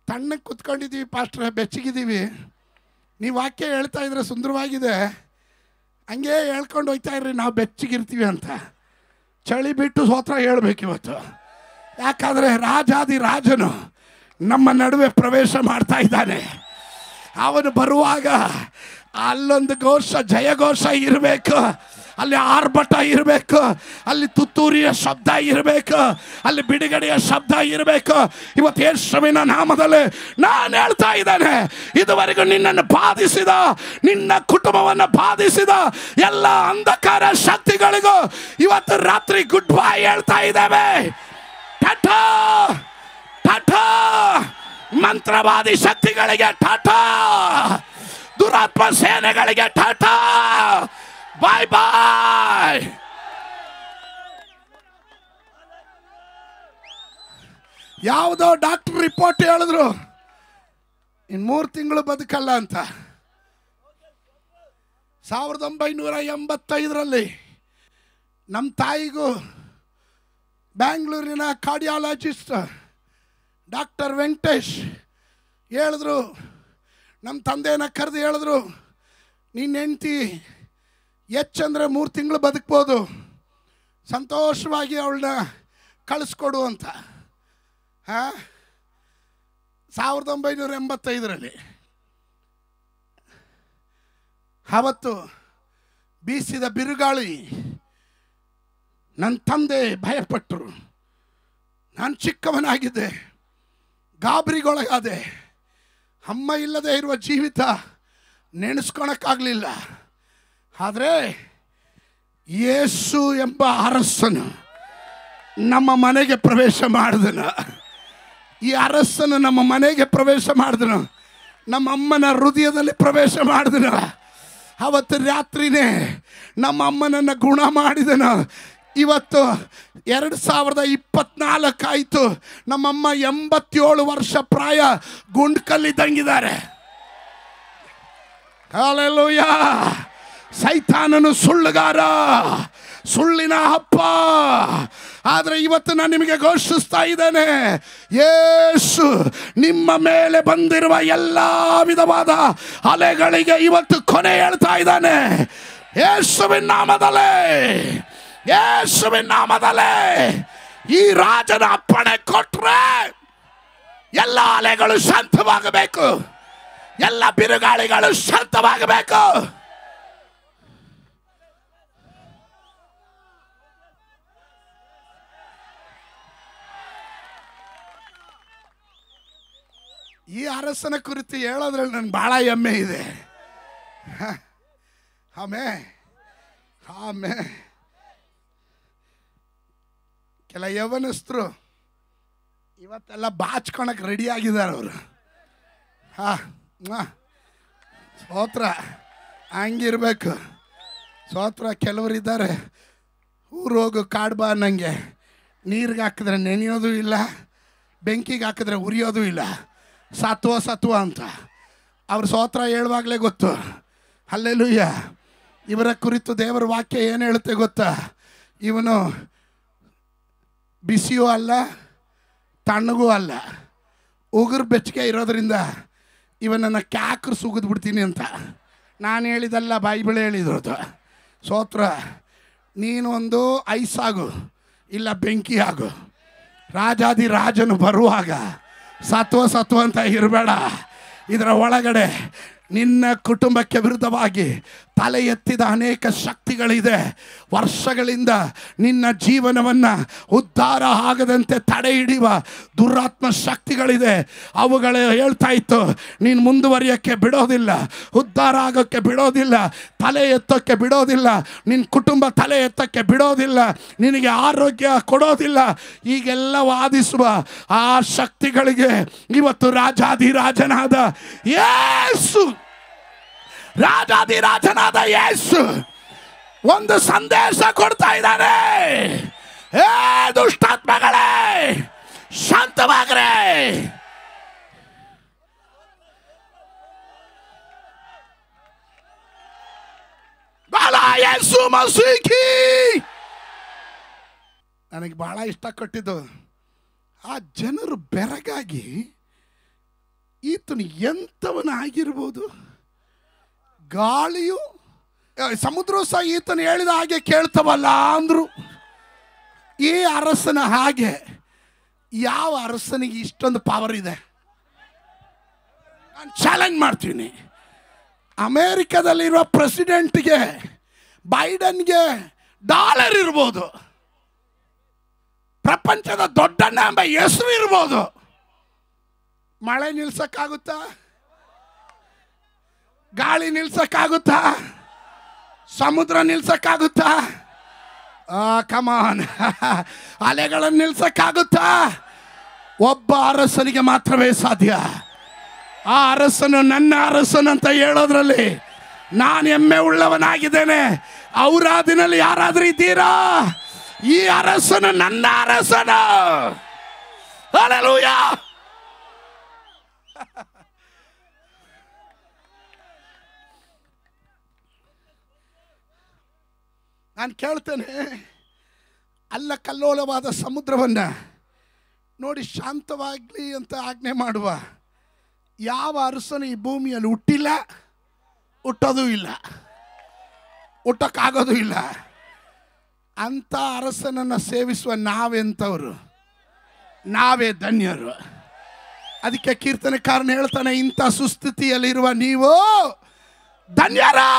ತಣ್ಣಗೆ ಕುತ್ಕೊಂಡಿದ್ದೀವಿ ಪಾಸ್ಟ್ರೆ, ಬೆಚ್ಚಗಿದ್ದೀವಿ. ನೀವು ವಾಕ್ಯ ಹೇಳ್ತಾ ಇದ್ರೆ ಸುಂದರವಾಗಿದೆ, ಹಂಗೆ ಹೇಳ್ಕೊಂಡು ಹೋಗ್ತಾ ಇರ್ರಿ, ನಾವು ಬೆಚ್ಚಗಿರ್ತೀವಿ ಅಂತ. ಚಳಿ ಬಿಟ್ಟು ಸ್ತೋತ್ರ ಹೇಳ್ಬೇಕು ಇವತ್ತು. ಯಾಕಂದರೆ ರಾಜಾದಿ ರಾಜನು ನಮ್ಮ ನಡುವೆ ಪ್ರವೇಶ ಮಾಡ್ತಾ ಇದ್ದಾನೆ. ಅವನು ಬರುವಾಗ ಅಲ್ಲೊಂದು ಘೋಷ, ಜಯಘೋಷ ಇರಬೇಕು, ಅಲ್ಲಿ ಆರ್ಭಟ ಇರಬೇಕು, ಅಲ್ಲಿ ತುತ್ತೂರಿಯ ಶಬ್ದ ಇರಬೇಕು, ಅಲ್ಲಿ ಬಿಡುಗಡೆಯ ಶಬ್ದ ಇರಬೇಕು. ಇವತ್ತು ಯೇಸುವಿನ ನಾಮದಲ್ಲಿ ನಾನು ಹೇಳ್ತಾ ಇದ್ದೇನೆ, ಇದುವರೆಗೂ ನಿನ್ನನ್ನು ಬಾಧಿಸಿದ, ನಿನ್ನ ಕುಟುಂಬವನ್ನು ಬಾಧಿಸಿದ ಎಲ್ಲ ಅಂಧಕಾರ ಶಕ್ತಿಗಳಿಗೂ ಇವತ್ತು ರಾತ್ರಿ ಗುಡ್ ಬೈ ಹೇಳ್ತಾ ಇದ್ದೇವೆ. ಟಾಟಾ ಟಾಟಾ. ಮಂತ್ರವಾದಿ ಶಕ್ತಿಗಳಿಗೆ ಟಾಟಾ, ದುರಾತ್ಮ ಸೇನೆಗಳಿಗೆ ಟಾಟಾ, ಬಾಯ್ ಬಾಯ್. ಯಾವುದೋ ಡಾಕ್ಟರ್ ರಿಪೋರ್ಟ್ ಹೇಳಿದ್ರು ಇನ್ನು 3 ತಿಂಗಳು ಬದುಕಲ್ಲ ಅಂತ. 1985ರಲ್ಲಿ ನಮ್ಮ ತಾಯಿಗೂ ಬ್ಯಾಂಗ್ಳೂರಿನ ಕಾರ್ಡಿಯಾಲಜಿಸ್ಟ್ ಡಾಕ್ಟರ್ ವೆಂಕಟೇಶ್ ಹೇಳಿದ್ರು, ನಮ್ಮ ತಂದೆನ ಕರೆದು ಹೇಳಿದ್ರು, ನಿನ್ನ ಹೆಂಡ್ತಿ ಹೆಚ್ಚಂದರೆ 3 ತಿಂಗಳು ಬದುಕ್ಬೋದು, ಸಂತೋಷವಾಗಿ ಅವಳನ್ನ ಕಳಿಸ್ಕೊಡು ಅಂತ. 1985ರಲ್ಲಿ ಆವತ್ತು ಬೀಸಿದ ಬಿರುಗಾಳಿ ನನ್ನ ತಂದೆ ಭಯಪಟ್ಟರು. ನಾನು ಚಿಕ್ಕವನಾಗಿದ್ದೆ, ಗಾಬರಿಗೊಳಗಾದೆ. ಅಮ್ಮ ಇಲ್ಲದೆ ಇರುವ ಜೀವಿತ ನೆನೆಸ್ಕೊಳಕ್ಕಾಗಲಿಲ್ಲ. ಆದರೆ ಯೇಸು ಎಂಬ ಅರಸನು ನಮ್ಮ ಮನೆಗೆ ಪ್ರವೇಶ ಮಾಡಿದನು. ಈ ಅರಸನು ನಮ್ಮ ಮನೆಗೆ ಪ್ರವೇಶ ಮಾಡಿದನು, ನಮ್ಮ ಅಮ್ಮನ ಹೃದಯದಲ್ಲಿ ಪ್ರವೇಶ ಮಾಡಿದನು. ಅವತ್ತು ರಾತ್ರಿನೇ ನಮ್ಮ ಅಮ್ಮನನ್ನು ಗುಣ ಮಾಡಿದನು. ಇವತ್ತು 2024 ಆಯಿತು. ನಮ್ಮಮ್ಮ 87 ವರ್ಷ ಪ್ರಾಯ, ಗುಂಡ್ಕಲ್ಲಿದ್ದಂಗಿದ್ದಾರೆ. ಹಲ್ಲೆಲೂಯಾ. ಸೈತಾನನು ಸುಳ್ಳುಗಾರ, ಸುಳ್ಳಿನ ಅಪ್ಪ. ಆದರೆ ಇವತ್ತು ನಾನು ನಿಮಗೆ ಘೋಷಿಸ್ತಾ ಇದ್ದೇನೆ, ಯೇಸು ನಿಮ್ಮ ಮೇಲೆ ಬಂದಿರುವ ಎಲ್ಲ ವಿಧವಾದ ಅಲೆಗಳಿಗೆ ಇವತ್ತು ಕೊನೆ ಹೇಳ್ತಾ ಇದ್ದಾನೆ. ಯೇಸುವಿನ ನಾಮದಲ್ಲೇ, ಯೇಸುವಿನ ನಾಮದಲ್ಲೇ ಈ ರಾಜನ ಅಪ್ಪಣೆ ಕೊಟ್ರೆ ಎಲ್ಲ ಅಲೆಗಳು ಶಾಂತವಾಗಬೇಕು, ಎಲ್ಲ ಬಿರುಗಾಳಿಗಳು ಶಾಂತವಾಗಬೇಕು. ಈ ಅರಸನ ಕುರಿತು ಹೇಳೋದ್ರಲ್ಲಿ ನನಗೆ ಬಹಳ ಹೆಮ್ಮೆ ಇದೆ. ಆಮೇ ಕೆಲ ಯೌವನಸ್ಥರು ಇವತ್ತೆಲ್ಲ ಬಾಚ್ಕೊಳಕ್ಕೆ ರೆಡಿ ಆಗಿದ್ದಾರೆ ಅವರು. ಸ್ತೋತ್ರ. ಹಂಗಿರ್ಬೇಕು ಸ್ತೋತ್ರ. ಕೆಲವರಿದ್ದಾರೆ ಊರು ಹೋಗು ಕಾಡು ಬಾ ಅನ್ನಂಗೆ, ನೀರಿಗೆ ಹಾಕಿದ್ರೆ ನೆನೆಯೋದು ಇಲ್ಲ, ಬೆಂಕಿಗೆ ಹಾಕಿದ್ರೆ ಉರಿಯೋದು ಇಲ್ಲ, ಸತ್ವ ಅಂತ ಅವ್ರ ಸ್ತೋತ್ರ ಹೇಳುವಾಗಲೇ ಗೊತ್ತು. ಹಲ್ಲೆಲೂಯಾ. ಇವರ ಕುರಿತು ದೇವರ ವಾಕ್ಯ ಏನು ಹೇಳುತ್ತೆ ಗೊತ್ತಾ? ಇವನು ಬಿಸಿಯೂ ಅಲ್ಲ, ತಣ್ಣಗೂ ಅಲ್ಲ, ಉಗುರು ಬೆಚ್ಚಗೆ ಇರೋದ್ರಿಂದ ಇವನನ್ನು ಕ್ಯಾಕ್ರು ಸುಗಿದು ಬಿಡ್ತೀನಿ ಅಂತ ನಾನು ಹೇಳಿದಲ್ಲ, ಬೈಬಲ್ ಹೇಳಿದ್ರದು. ಸ್ತೋತ್ರ. ನೀನು ಒಂದು ಐಸಾಗು, ಇಲ್ಲ ಬೆಂಕಿ ಆಗು. ರಾಜಾದಿ ರಾಜನು ಬರುವಾಗ ಸತ್ವ ಅಂತ ಇರಬೇಡ. ಇದರ ಒಳಗಡೆ ನಿನ್ನ ಕುಟುಂಬಕ್ಕೆ ವಿರುದ್ಧವಾಗಿ ತಲೆ ಎತ್ತಿದ ಅನೇಕ ಶಕ್ತಿಗಳಿದೆ. ವರ್ಷಗಳಿಂದ ನಿನ್ನ ಜೀವನವನ್ನು ಉದ್ಧಾರ ಆಗದಂತೆ ತಡೆ ಹಿಡಿಯುವ ದುರಾತ್ಮ ಶಕ್ತಿಗಳಿದೆ. ಅವುಗಳು ಹೇಳ್ತಾ ಇತ್ತು, ನೀನು ಮುಂದುವರಿಯೋಕ್ಕೆ ಬಿಡೋದಿಲ್ಲ, ಉದ್ಧಾರ ಆಗೋಕ್ಕೆ ಬಿಡೋದಿಲ್ಲ, ತಲೆ ಎತ್ತೋಕ್ಕೆ ಬಿಡೋದಿಲ್ಲ, ನಿನ್ನ ಕುಟುಂಬ ತಲೆ ಎತ್ತೋಕ್ಕೆ ಬಿಡೋದಿಲ್ಲ, ನಿನಗೆ ಆರೋಗ್ಯ ಕೊಡೋದಿಲ್ಲ. ಈಗೆಲ್ಲ ವಾದಿಸುವ ಆ ಶಕ್ತಿಗಳಿಗೆ ಇವತ್ತು ರಾಜಾಧಿರಾಜನಾದ ಯೇಸು, ರಾಜಾಧಿರಾಜನಾದ ಯೇಸು ಒಂದು ಸಂದೇಶ ಕೊಡ್ತಾ ಇದ್ದಾನೆ. ಏ ದುಷ್ಟಾತ್ಮಗಳೇ, ಶಾಂತವಾಗ್ರೆ. ಯೇಸು ಮಸೀಹಿ. ನನಗೆ ಬಹಳ ಇಷ್ಟಪಟ್ಟಿದ್ದು ಆ ಜನರು ಬೆರಗಾಗಿ ಈತನು ಎಂಥವನಾಗಿರ್ಬೋದು. ಗಾಳಿಯು ಸಮುದ್ರ ಸಹ ಈತನು ಹೇಳಿದ ಹಾಗೆ ಕೇಳ್ತವಲ್ಲ ಅಂದ್ರು. ಈ ಅರಸನ ಹಾಗೆ ಯಾವ ಅರಸನಿಗೆ ಇಷ್ಟೊಂದು ಪವರ್ ಇದೆ? ನಾನು ಚಾಲೆಂಜ್ ಮಾಡ್ತೀನಿ. ಅಮೇರಿಕಾದಲ್ಲಿರುವ ಪ್ರೆಸಿಡೆಂಟ್ಗೆ, ಬೈಡನ್ಗೆ ಡಾಲರ್ ಇರ್ಬೋದು, ಪ್ರಪಂಚದ ದೊಡ್ಡಣ್ಣ ಎಂಬ ಹೆಸರು ಇರ್ಬೋದು. ಮಳೆ ನಿಲ್ಸಕ್ಕಾಗುತ್ತಾ? ಗಾಳಿ ನಿಲ್ಸಕ್ಕಾಗುತ್ತಾ? ಸಮುದ್ರ ನಿಲ್ಸಕ್ಕಾಗುತ್ತಾ? ಕಮಾನ್, ಅಲೆಗಳನ್ನು ನಿಲ್ಸಕ್ಕಾಗುತ್ತಾ? ಒಬ್ಬ ಅರಸನಿಗೆ ಮಾತ್ರವೇ ಸಾಧ್ಯ. ಆ ಅರಸನು ನನ್ನ ಅರಸನು ಅಂತ ಹೇಳೋದ್ರಲ್ಲಿ ನಾನು ಹೆಮ್ಮೆ ಉಳ್ಳವನಾಗಿದ್ದೇನೆ. ಔರಾದಿನಲ್ಲಿ ಯಾರಾದ್ರೂ ಇದ್ದೀರಾ? ಈ ಅರಸನು ನನ್ನ ಅರಸನು. ಹಲ್ಲೆಲೂಯಾ. ನಾನು ಕೇಳ್ತೇನೆ, ಅಲ್ಲ ಕಲ್ಲೋಲವಾದ ಸಮುದ್ರವನ್ನ ನೋಡಿ ಶಾಂತವಾಗಲಿ ಅಂತ ಆಜ್ಞೆ ಮಾಡುವ ಯಾವ ಅರಸನು ಈ ಭೂಮಿಯಲ್ಲಿ ಹುಟ್ಟಿಲ್ಲ, ಹುಟ್ಟೋದು ಇಲ್ಲ, ಹುಟ್ಟಕ್ಕಾಗೋದು ಇಲ್ಲ. ಅಂಥ ಅರಸನನ್ನು ಸೇವಿಸುವ ನಾವೆಂಥವ್ರು? ನಾವೇ ಧನ್ಯರು. ಅದಕ್ಕೆ ಕೀರ್ತನೆಕಾರನು ಹೇಳ್ತಾನೆ, ಇಂಥ ಸುಸ್ಥಿತಿಯಲ್ಲಿರುವ ನೀವು ಧನ್ಯರು.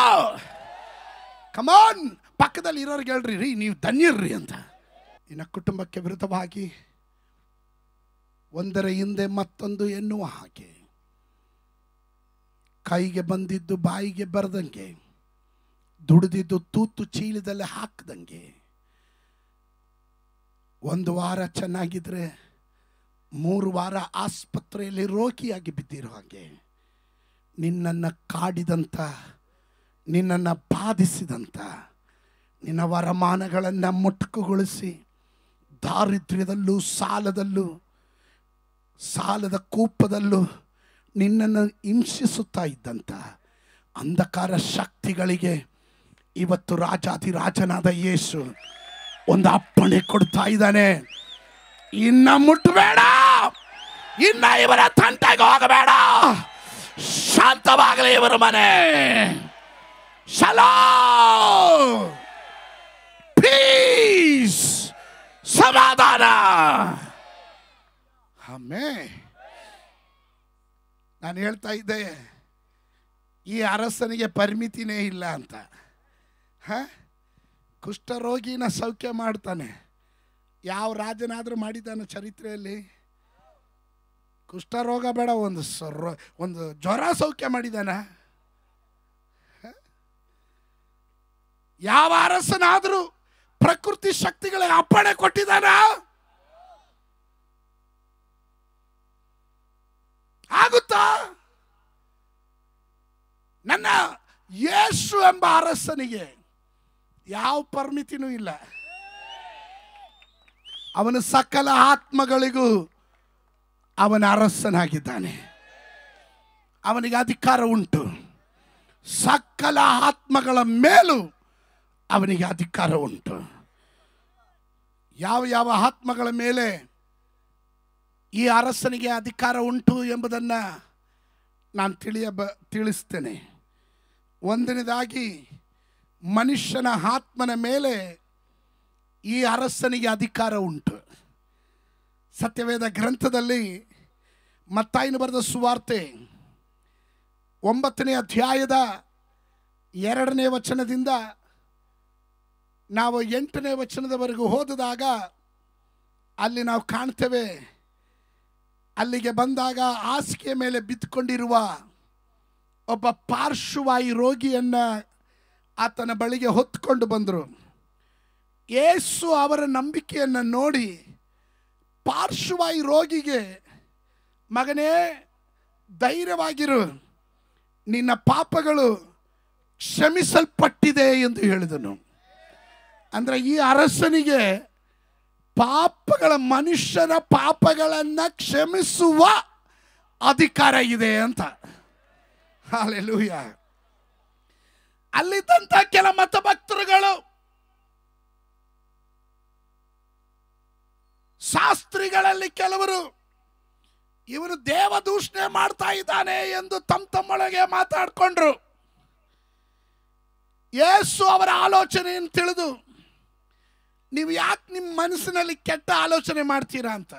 ಕಮಾನ್, ಪಕ್ಕದಲ್ಲಿ ಇರೋರಿಗೆ ಹೇಳ್ರಿ, ರೀ ನೀವು ಧನ್ಯರ್ರಿ ಅಂತ. ಇನ್ನು ಕುಟುಂಬಕ್ಕೆ ವಿರುದ್ಧವಾಗಿ ಒಂದರ ಹಿಂದೆ ಮತ್ತೊಂದು ಎನ್ನುವ ಹಾಗೆ, ಕೈಗೆ ಬಂದಿದ್ದು ಬಾಯಿಗೆ ಬರದಂಗೆ, ದುಡಿದಿದ್ದು ತೂತು ಚೀಲದಲ್ಲಿ ಹಾಕದಂಗೆ, ಒಂದು ವಾರ ಚೆನ್ನಾಗಿದ್ರೆ 3 ವಾರ ಆಸ್ಪತ್ರೆಯಲ್ಲಿ ರೋಗಿಯಾಗಿ ಬಿದ್ದಿರೋ ಹಾಗೆ, ನಿನ್ನನ್ನು ಕಾಡಿದಂಥ, ನಿನ್ನನ್ನು ಬಾಧಿಸಿದಂಥ, ನಿನ್ನ ವರಮಾನಗಳನ್ನು ಮೊಟಕುಗೊಳಿಸಿ ದಾರಿದ್ರ್ಯದಲ್ಲೂ ಸಾಲದಲ್ಲೂ ಸಾಲದ ಕೂಪದಲ್ಲೂ ನಿನ್ನನ್ನು ಹಿಂಸಿಸುತ್ತಾ ಇದ್ದಂಥ ಅಂಧಕಾರ ಶಕ್ತಿಗಳಿಗೆ ಇವತ್ತು ರಾಜಾಧಿರಾಜನಾದ ಯೇಸು ಒಂದು ಅಪ್ಪಣೆ ಕೊಡ್ತಾ ಇದ್ದಾನೆ. ಇನ್ನ ಮುಟ್ಟಬೇಡ, ಇನ್ನ ಇವರ ತಂಟೆಗೆ ಹೋಗಬೇಡ, ಶಾಂತವಾಗಲಿ ಇವರ ಮನೆ. ಷಾಲೋಮ್, ಪೀಸ್, ಸಮಾಧಾನ. ಆಮೆನ್. ನಾನು ಹೇಳ್ತಾ ಇದ್ದೆ, ಈ ಅರಸನಿಗೆ ಪರಿಮಿತಿನೇ ಇಲ್ಲ ಅಂತ. ಕುಷ್ಠರೋಗಿನ ಸೌಖ್ಯ ಮಾಡ್ತಾನೆ. ಯಾವ ರಾಜನಾದರೂ ಮಾಡಿದ್ದಾನೆ ಚರಿತ್ರೆಯಲ್ಲಿ? ಕುಷ್ಠರೋಗ ಬೇಡ, ಒಂದು ಜ್ವರ ಸೌಖ್ಯ ಮಾಡಿದಾನ? ಯಾವ ಅರಸನಾದರೂ ಪ್ರಕೃತಿ ಶಕ್ತಿಗಳ ಅಪ್ಪಣೆ ಕೊಟ್ಟಿದ್ದಾನ? ಆಗುತ್ತಾ? ನನ್ನ ಯೇಸು ಎಂಬ ಅರಸನಿಗೆ ಯಾವ ಪರಿಮಿತಿನೂ ಇಲ್ಲ. ಅವನು ಸಕಲ ಆತ್ಮಗಳಿಗೂ ಅವನ ಅರಸನಾಗಿದ್ದಾನೆ. ಅವನಿಗೆ ಅಧಿಕಾರ ಉಂಟು. ಸಕಲ ಆತ್ಮಗಳ ಮೇಲೂ ಅವನಿಗೆ ಅಧಿಕಾರ ಉಂಟು. ಯಾವ ಯಾವ ಆತ್ಮಗಳ ಮೇಲೆ ಈ ಅರಸನಿಗೆ ಅಧಿಕಾರ ಉಂಟು ಎಂಬುದನ್ನು ನಾನು ತಿಳಿಸ್ತೇನೆ. ಒಂದನೇದಾಗಿ, ಮನುಷ್ಯನ ಆತ್ಮನ ಮೇಲೆ ಈ ಅರಸನಿಗೆ ಅಧಿಕಾರ ಉಂಟು. ಸತ್ಯವೇದ ಗ್ರಂಥದಲ್ಲಿ ಮತ್ತಾಯನು ಬರೆದ ಸುವಾರ್ತೆ 9ನೇ ಅಧ್ಯಾಯದ 2ನೇ ವಚನದಿಂದ ನಾವು 8ನೇ ವಚನದವರೆಗೂ ಓದಿದಾಗ ಅಲ್ಲಿ ನಾವು ಕಾಣ್ತೇವೆ, ಅಲ್ಲಿಗೆ ಬಂದಾಗ ಹಾಸಿಗೆ ಮೇಲೆ ಬಿದ್ದುಕೊಂಡಿರುವ ಒಬ್ಬ ಪಾರ್ಶ್ವವಾಯು ರೋಗಿಯನ್ನು ಆತನ ಬಳಿಗೆ ಹೊತ್ತುಕೊಂಡು ಬಂದರು. ಯೇಸು ಅವರ ನಂಬಿಕೆಯನ್ನು ನೋಡಿ ಪಾರ್ಶ್ವವಾಯು ರೋಗಿಗೆ, ಮಗನೇ ಧೈರ್ಯವಾಗಿರು, ನಿನ್ನ ಪಾಪಗಳು ಕ್ಷಮಿಸಲ್ಪಟ್ಟಿದೆ ಎಂದು ಹೇಳಿದನು. ಅಂದರೆ ಈ ಅರಸನಿಗೆ ಮನುಷ್ಯನ ಪಾಪಗಳನ್ನು ಕ್ಷಮಿಸುವ ಅಧಿಕಾರ ಇದೆ ಅಂತ. ಹಲ್ಲೆಲೂಯಾ. ಅಲ್ಲಿದ್ದಂತ ಕೆಲ ಮತಭಕ್ತರುಗಳು, ಶಾಸ್ತ್ರಿಗಳಲ್ಲಿ ಕೆಲವರು ಇವನು ದೇವದೂಷಣೆ ಮಾಡ್ತಾ ಇದ್ದಾನೆ ಎಂದು ತಮ್ಮೊಳಗೆ ಮಾತಾಡ್ಕೊಂಡ್ರು. ಯೇಸು ಅವರ ಆಲೋಚನೆಯನ್ನು ತಿಳಿದು, ನೀವು ಯಾಕೆ ನಿಮ್ಮ ಮನಸ್ಸಿನಲ್ಲಿ ಕೆಟ್ಟ ಆಲೋಚನೆ ಮಾಡ್ತೀರಾ ಅಂತ.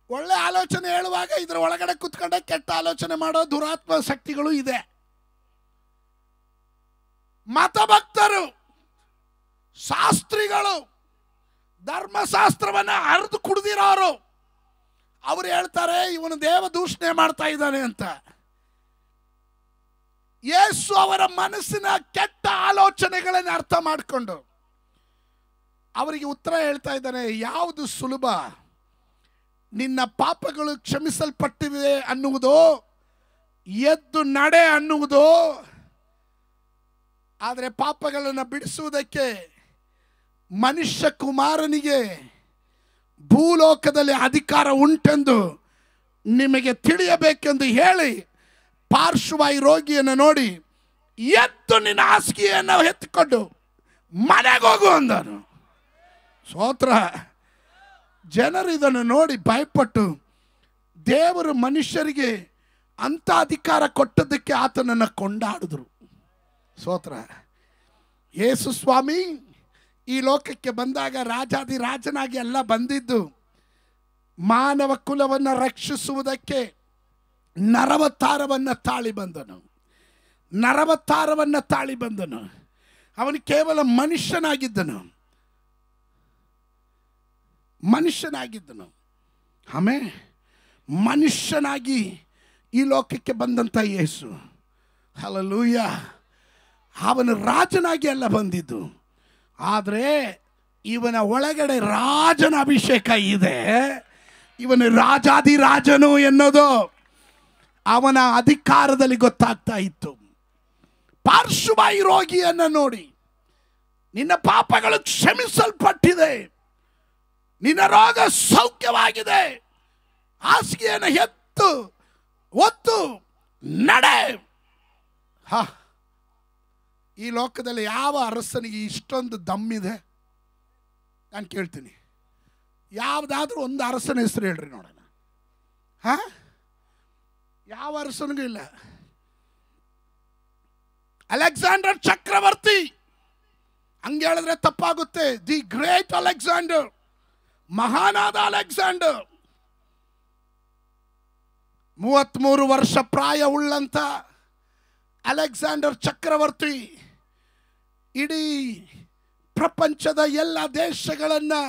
ಒಳ್ಳೆ ಆಲೋಚನೆ ಹೇಳುವಾಗ ಇದರ ಒಳಗಡೆ ಕುತ್ಕೊಂಡೆ ಕೆಟ್ಟ ಆಲೋಚನೆ ಮಾಡೋ ದುರಾತ್ಮ ಶಕ್ತಿಗಳು ಇದೆ. ಮತಭಕ್ತರು, ಶಾಸ್ತ್ರಿಗಳು, ಧರ್ಮಶಾಸ್ತ್ರವನ್ನ ಅರ್ದು ಕುಡಿದಿರೋರು, ಅವರು ಹೇಳ್ತಾರೆ ಇವನು ದೇವ ದೂಷಣೆ ಮಾಡ್ತಾ ಇದ್ದಾನೆ ಅಂತ. ಯೇಸು ಅವರ ಮನಸ್ಸಿನ ಕೆಟ್ಟ ಆಲೋಚನೆಗಳನ್ನು ಅರ್ಥ ಮಾಡಿಕೊಂಡು ಅವರಿಗೆ ಉತ್ತರ ಹೇಳ್ತಾ ಇದ್ದಾನೆ. ಯಾವುದು ಸುಲಭ, ನಿನ್ನ ಪಾಪಗಳು ಕ್ಷಮಿಸಲ್ಪಟ್ಟಿವೆ ಅನ್ನುವುದೋ, ಎದ್ದು ನಡೆ ಅನ್ನುವುದೋ? ಆದರೆ ಪಾಪಗಳನ್ನು ಬಿಡಿಸುವುದಕ್ಕೆ ಮನುಷ್ಯ ಕುಮಾರನಿಗೆ ಭೂಲೋಕದಲ್ಲಿ ಅಧಿಕಾರ ಉಂಟೆಂದು ನಿಮಗೆ ತಿಳಿಯಬೇಕೆಂದು ಹೇಳಿ ಪಾರ್ಶ್ವವಾಯು ರೋಗಿಯನ್ನು ನೋಡಿ, ಎದ್ದು ನಿನ್ನ ಹಾಸಿಗೆಯನ್ನು ಎತ್ತಿಕೊಂಡು ಮನೆಗೆ ಹೋಗು ಅಂದನು. ಸ್ತೋತ್ರ. ಜನರು ಇದನ್ನು ನೋಡಿ ಭಯಪಟ್ಟು ದೇವರು ಮನುಷ್ಯರಿಗೆ ಅಂಥ ಅಧಿಕಾರ ಕೊಟ್ಟದ್ದಕ್ಕೆ ಆತನನ್ನು ಕೊಂಡಾಡಿದ್ರು. ಸ್ತೋತ್ರ. ಯೇಸು ಸ್ವಾಮಿ ಈ ಲೋಕಕ್ಕೆ ಬಂದಾಗ ರಾಜಾದಿ ರಾಜನಾಗಿ ಎಲ್ಲ ಬಂದಿದ್ದು ಮಾನವ ಕುಲವನ್ನು ರಕ್ಷಿಸುವುದಕ್ಕೆ ನರವತಾರವನ್ನು ತಾಳಿ ಬಂದನು. ನರವತಾರವನ್ನು ತಾಳಿ ಬಂದನು. ಅವನು ಕೇವಲ ಮನುಷ್ಯನಾಗಿದ್ದನು. ಆಮೇಲೆ ಮನುಷ್ಯನಾಗಿ ಈ ಲೋಕಕ್ಕೆ ಬಂದಂಥ ಯೇಸು, ಹಲ್ಲೆಲೂಯ, ಅವನು ರಾಜನಾಗಿ ಎಲ್ಲ ಬಂದಿದ್ದು. ಆದರೆ ಇವನ ಒಳಗಡೆ ರಾಜನ ಅಭಿಷೇಕ ಇದೆ. ಇವನು ರಾಜಾದಿರಾಜನು ಎನ್ನೋದು ಅವನ ಅಧಿಕಾರದಲ್ಲಿ ಗೊತ್ತಾಗ್ತಾ ಇತ್ತು. ಪಾರ್ಶ್ವವಾಯು ರೋಗಿಯನ್ನು ನೋಡಿ, ನಿನ್ನ ಪಾಪಗಳು ಕ್ಷಮಿಸಲ್ಪಟ್ಟಿದೆ, ನಿನ್ನ ರೋಗ ಸೌಖ್ಯವಾಗಿದೆ, ಹಾಸಿಗೆಯನ್ನು ಎತ್ತು ಒತ್ತು ನಡೆ. ಈ ಲೋಕದಲ್ಲಿ ಯಾವ ಅರಸನಿಗೆ ಇಷ್ಟೊಂದು ದಮ್ಮಿದೆ? ನಾನು ಕೇಳ್ತೀನಿ, ಯಾವುದಾದ್ರೂ ಒಂದು ಅರಸನ ಹೆಸರು ಹೇಳ್ರಿ ನೋಡೋಣ. ಯಾವ ಅರಸನಿಗೂ ಇಲ್ಲ. ಅಲೆಕ್ಸಾಂಡರ್ ಚಕ್ರವರ್ತಿ, ಹಂಗೆ ಹೇಳಿದ್ರೆ ತಪ್ಪಾಗುತ್ತೆ. ದಿ ಗ್ರೇಟ್ ಅಲೆಕ್ಸಾಂಡರ್, ಮಹಾನಾದ ಅಲೆಕ್ಸಾಂಡರ್, 33 ವರ್ಷ ಪ್ರಾಯ ಉಳ್ಳಂತ ಅಲೆಕ್ಸಾಂಡರ್ ಚಕ್ರವರ್ತಿ ಇಡೀ ಪ್ರಪಂಚದ ಎಲ್ಲ ದೇಶಗಳನ್ನು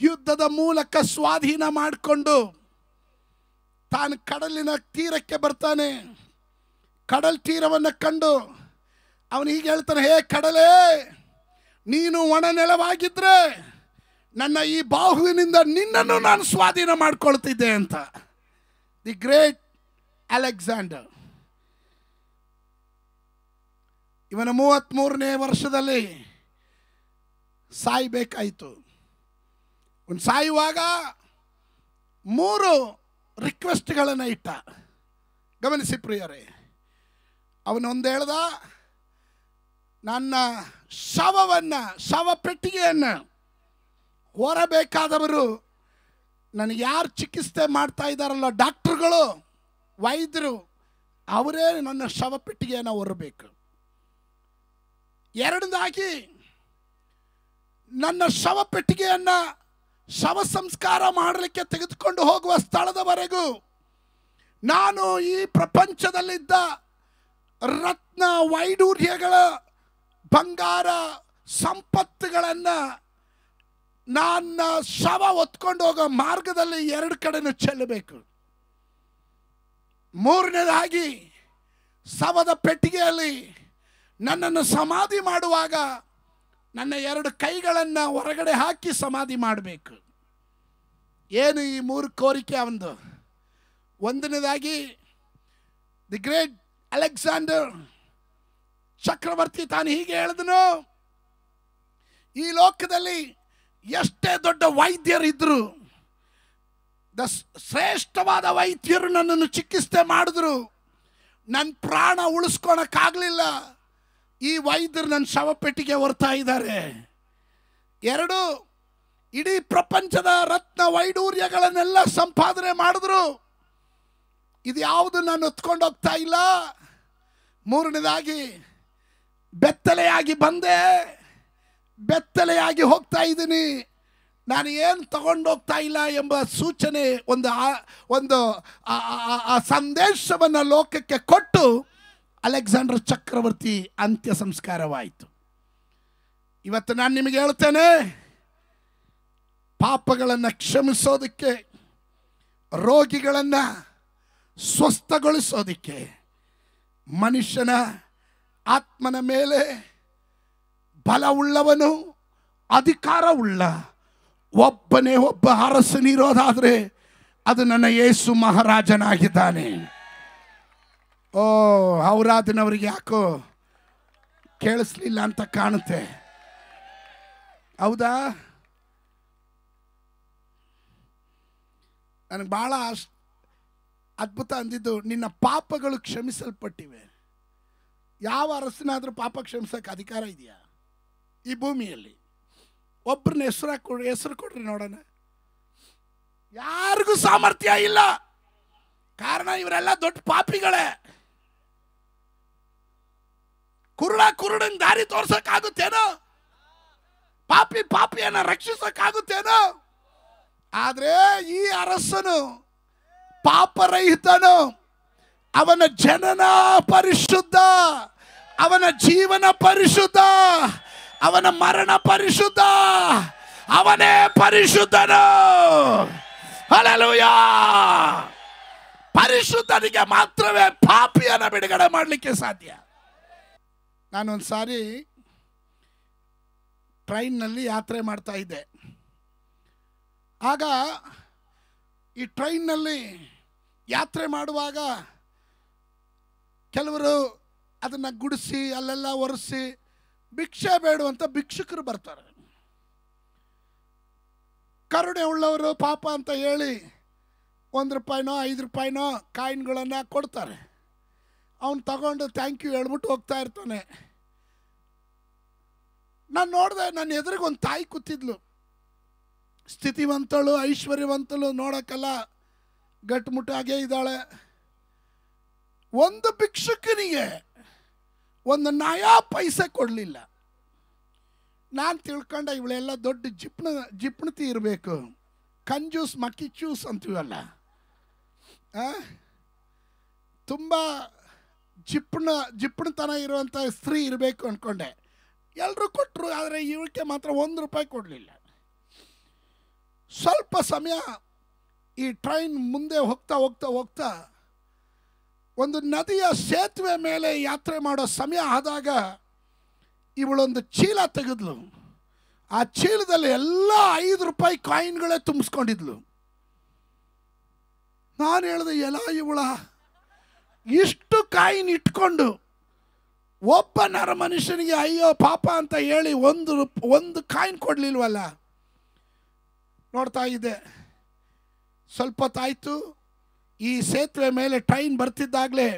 ಯುದ್ಧದ ಮೂಲಕ ಸ್ವಾಧೀನ ಮಾಡಿಕೊಂಡು ತಾನು ಕಡಲಿನ ತೀರಕ್ಕೆ ಬರ್ತಾನೆ. ಕಡಲ್ ತೀರವನ್ನು ಕಂಡು ಅವನು ಹೀಗೆ ಹೇಳ್ತಾನೆ, ಹೇ ಕಡಲೇ, ನೀನು ಒಣ ನೆಲವಾಗಿದ್ರೆ ನನ್ನ ಈ ಬಾಹುವಿನಿಂದ ನಿನ್ನನ್ನು ನಾನು ಸ್ವಾಧೀನ ಮಾಡಿಕೊಳ್ತಿದ್ದೆ ಅಂತ. The great Alexander. ಇವನ 33ನೇ ವರ್ಷದಲ್ಲಿ ಸಾಯಬೇಕಾಯಿತು. ಅವನು ಸಾಯುವಾಗ 3 ರಿಕ್ವೆಸ್ಟ್ಗಳನ್ನು ಇಟ್ಟ. ಗಮನಿಸಿ ಪ್ರಿಯರೇ, ಅವನೊಂದು ಹೇಳ್ದ, ನನ್ನ ಶವ ಪೆಟ್ಟಿಗೆಯನ್ನು ಹೊರಬೇಕಾದವರು, ನನಗೆ ಯಾರು ಚಿಕಿತ್ಸೆ ಮಾಡ್ತಾ ಇದ್ದಾರಲ್ಲ ಡಾಕ್ಟ್ರುಗಳು, ವೈದ್ಯರು, ಅವರೇ ನನ್ನ ಶವ ಪೆಟ್ಟಿಗೆಯನ್ನು ಹೊರಬೇಕು. ಎರಡನೇದಾಗಿ, ನನ್ನ ಶವ ಪೆಟ್ಟಿಗೆಯನ್ನು ಶವ ಸಂಸ್ಕಾರ ಮಾಡಲಿಕ್ಕೆ ತೆಗೆದುಕೊಂಡು ಹೋಗುವ ಸ್ಥಳದವರೆಗೂ ನಾನು ಈ ಪ್ರಪಂಚದಲ್ಲಿದ್ದ ರತ್ನ ವೈಡೂರ್ಯಗಳ ಬಂಗಾರ ಸಂಪತ್ತುಗಳನ್ನು ನನ್ನ ಶವ ಹೊತ್ಕೊಂಡು ಹೋಗೋ ಮಾರ್ಗದಲ್ಲಿ 2 ಕಡೆನೂ ಚೆಲ್ಲಬೇಕು. ಮೂರನೇದಾಗಿ, ಶವದ ಪೆಟ್ಟಿಗೆಯಲ್ಲಿ ನನ್ನನ್ನು ಸಮಾಧಿ ಮಾಡುವಾಗ ನನ್ನ 2 ಕೈಗಳನ್ನು ಹೊರಗಡೆ ಹಾಕಿ ಸಮಾಧಿ ಮಾಡಬೇಕು. ಏನು ಈ 3 ಕೋರಿಕೆ ಅವಂದು? ಒಂದನೇದಾಗಿ, ದಿ ಗ್ರೇಟ್ ಅಲೆಕ್ಸಾಂಡರ್ ಚಕ್ರವರ್ತಿ ತಾನು ಹೀಗೆ ಹೇಳಿದನು, ಈ ಲೋಕದಲ್ಲಿ ಎಷ್ಟೇ ದೊಡ್ಡ ವೈದ್ಯರಿದ್ರು, ಶ್ರೇಷ್ಠವಾದ ವೈದ್ಯರು ನನ್ನನ್ನು ಚಿಕಿತ್ಸೆ ಮಾಡಿದ್ರು, ನನ್ನ ಪ್ರಾಣ ಉಳಿಸ್ಕೊಳಕ್ಕಾಗಲಿಲ್ಲ. ಈ ವೈದ್ಯರು ನನ್ನ ಶವಪೆಟ್ಟಿಗೆ ಹೊರ್ತಾ ಇದ್ದಾರೆ. 2, ಇಡೀ ಪ್ರಪಂಚದ ರತ್ನ ವೈಡೂರ್ಯಗಳನ್ನೆಲ್ಲ ಸಂಪಾದನೆ ಮಾಡಿದ್ರು, ಇದು ಯಾವುದು ನಾನು ಹೊತ್ಕೊಂಡು ಹೋಗ್ತಾ ಇಲ್ಲ. 3ನೇದಾಗಿ ಬೆತ್ತಲೆಯಾಗಿ ಬಂದೆ, ಬೆತ್ತಲೆಯಾಗಿ ಹೋಗ್ತಾ ಇದ್ದೀನಿ, ನಾನು ಏನು ತಗೊಂಡೋಗ್ತಾ ಇಲ್ಲ ಎಂಬ ಸೂಚನೆ, ಒಂದು ಸಂದೇಶವನ್ನು ಲೋಕಕ್ಕೆ ಕೊಟ್ಟು ಅಲೆಕ್ಸಾಂಡರ್ ಚಕ್ರವರ್ತಿ ಅಂತ್ಯ ಸಂಸ್ಕಾರವಾಯಿತು. ಇವತ್ತು ನಾನು ನಿಮಗೆ ಹೇಳ್ತೇನೆ, ಪಾಪಗಳನ್ನು ಕ್ಷಮಿಸೋದಕ್ಕೆ, ರೋಗಿಗಳನ್ನು ಸ್ವಸ್ಥಗೊಳಿಸೋದಕ್ಕೆ, ಮನುಷ್ಯನ ಆತ್ಮನ ಮೇಲೆ ಬಲವುಳ್ಳವನು, ಅಧಿಕಾರವುಳ್ಳ ಒಬ್ಬನೇ ಒಬ್ಬ ಅರಸನಿರೋದಾದರೆ ಅದು ನನ್ನ ಯೇಸು ಮಹಾರಾಜನಾಗಿದ್ದಾನೆ. ಓ, ಔರಾದನವರಿಗೆ ಯಾಕೋ ಕೇಳಿಸ್ಲಿಲ್ಲ ಅಂತ ಕಾಣುತ್ತೆ, ಹೌದಾ? ನನಗೆ ಭಾಳ ಅದ್ಭುತ ಅಂದಿದ್ದು, ನಿನ್ನ ಪಾಪಗಳು ಕ್ಷಮಿಸಲ್ಪಟ್ಟಿವೆ. ಯಾವ ಅರಸನಾದರೂ ಪಾಪ ಕ್ಷಮಿಸೋಕೆ ಅಧಿಕಾರ ಇದೆಯಾ ಈ ಭೂಮಿಯಲ್ಲಿ? ಒಬ್ಬರನ್ನ ಹೆಸರು ಕೊಡ್ರಿ ನೋಡೋಣ. ಯಾರಿಗೂ ಸಾಮರ್ಥ್ಯ ಇಲ್ಲ. ಕಾರಣ ಇವರೆಲ್ಲ ದೊಡ್ಡ ಪಾಪಿಗಳೇ. ಕುರುಡನ ದಾರಿ ತೋರ್ಸಕ್ಕಾಗುತ್ತೇನೋ? ಪಾಪಿಯನ್ನ ರಕ್ಷಿಸಕ್ಕಾಗುತ್ತೇನೋ? ಆದ್ರೆ ಈ ಅರಸನು ಪಾಪರಹಿತನು. ಅವನ ಜನನ ಪರಿಶುದ್ಧ, ಅವನ ಜೀವನ ಪರಿಶುದ್ಧ, ಅವನ ಮರಣ ಪರಿಶುದ್ಧ, ಅವನೇ ಪರಿಶುದ್ಧನು. ಹಲ್ಲೆಲೂಯಾ! ಪರಿಶುದ್ಧನಿಗೆ ಮಾತ್ರವೇ ಪಾಪಿಯನ್ನ ಬಿಡುಗಡೆ ಮಾಡಲಿಕ್ಕೆ ಸಾಧ್ಯ. ನಾನೊಂದು ಸಾರಿ ಟ್ರೈನ್ನಲ್ಲಿ ಯಾತ್ರೆ ಮಾಡ್ತಾ ಇದ್ದೆ. ಆಗ ಈ ಟ್ರೈನ್ನಲ್ಲಿ ಯಾತ್ರೆ ಮಾಡುವಾಗ ಕೆಲವರು ಅದನ್ನು ಗುಡಿಸಿ ಅಲ್ಲೆಲ್ಲ ಒರೆಸಿ ಭಿಕ್ಷೆ ಬೇಡುವಂಥ ಭಿಕ್ಷುಕರು ಬರ್ತಾರೆ. ಕರುಣೆ ಉಳ್ಳವರು ಪಾಪ ಅಂತ ಹೇಳಿ ₹1 ₹5 ಕಾಯಿನ್ಗಳನ್ನು ಕೊಡ್ತಾರೆ. ಅವನು ತಗೊಂಡು ಥ್ಯಾಂಕ್ ಯು ಹೇಳ್ಬಿಟ್ಟು ಹೋಗ್ತಾ ಇರ್ತಾನೆ. ನಾನು ನೋಡಿದೆ, ನನ್ನ ಎದುರಿಗೆ ಒಂದು ತಾಯಿ ಕೂತಿದ್ಲು. ಸ್ಥಿತಿವಂತಳು, ಐಶ್ವರ್ಯವಂತಳು, ನೋಡೋಕ್ಕೆಲ್ಲ ಗಟ್ಟುಮುಟ್ಟಾಗೇ ಇದ್ದಾಳೆ. ಒಂದು ಭಿಕ್ಷುಕನಿಗೆ ಒಂದು ನಯಾ ಪೈಸೆ ಕೊಡಲಿಲ್ಲ. ನಾನು ತಿಳ್ಕೊಂಡೆ ಇವಳೆಲ್ಲ ದೊಡ್ಡ ಜಿಪ್ಣತಿ ಇರಬೇಕು, ಕಂಜೂಸ್ ಮಕ್ಕಿಚೂಸ್ ಅಂತೀವಲ್ಲ, ತುಂಬ ಜಿಪ್ಣತನ ಇರುವಂಥ ಸ್ತ್ರೀ ಇರಬೇಕು ಅಂದ್ಕೊಂಡೆ. ಎಲ್ಲರೂ ಕೊಟ್ಟರು, ಆದರೆ ಇವಕ್ಕೆ ಮಾತ್ರ ₹1 ಕೊಡಲಿಲ್ಲ. ಸ್ವಲ್ಪ ಸಮಯ ಈ ಟ್ರೈನ್ ಮುಂದೆ ಹೋಗ್ತಾ ಹೋಗ್ತಾ ಹೋಗ್ತಾ ಒಂದು ನದಿಯ ಸೇತುವೆ ಮೇಲೆ ಯಾತ್ರೆ ಮಾಡೋ ಸಮಯ ಆದಾಗ ಇವಳೊಂದು ಚೀಲ ತೆಗೆದ್ಲು. ಆ ಚೀಲದಲ್ಲಿ ಎಲ್ಲ ₹5 ಕಾಯಿನ್ಗಳೇ ತುಂಬಿಸ್ಕೊಂಡಿದ್ಲು. ನಾನು ಹೇಳಿದೆ, ಎಲ್ಲ ಇವಳ ಇಷ್ಟು ಕಾಯಿನ್ ಇಟ್ಕೊಂಡು ಒಬ್ಬ ನರ ಮನುಷ್ಯನಿಗೆ ಅಯ್ಯೋ ಪಾಪ ಅಂತ ಹೇಳಿ ಒಂದು ಕಾಯಿನ್ ಕೊಡಲಿಲ್ವಲ್ಲ. ನೋಡ್ತಾ ಇದ್ದೆ. ಸ್ವಲ್ಪ ಹೊತ್ತಾಯಿತು. ಈ ಸೇತುವೆ ಮೇಲೆ ಟ್ರೈನ್ ಬರ್ತಿದ್ದಾಗಲೇ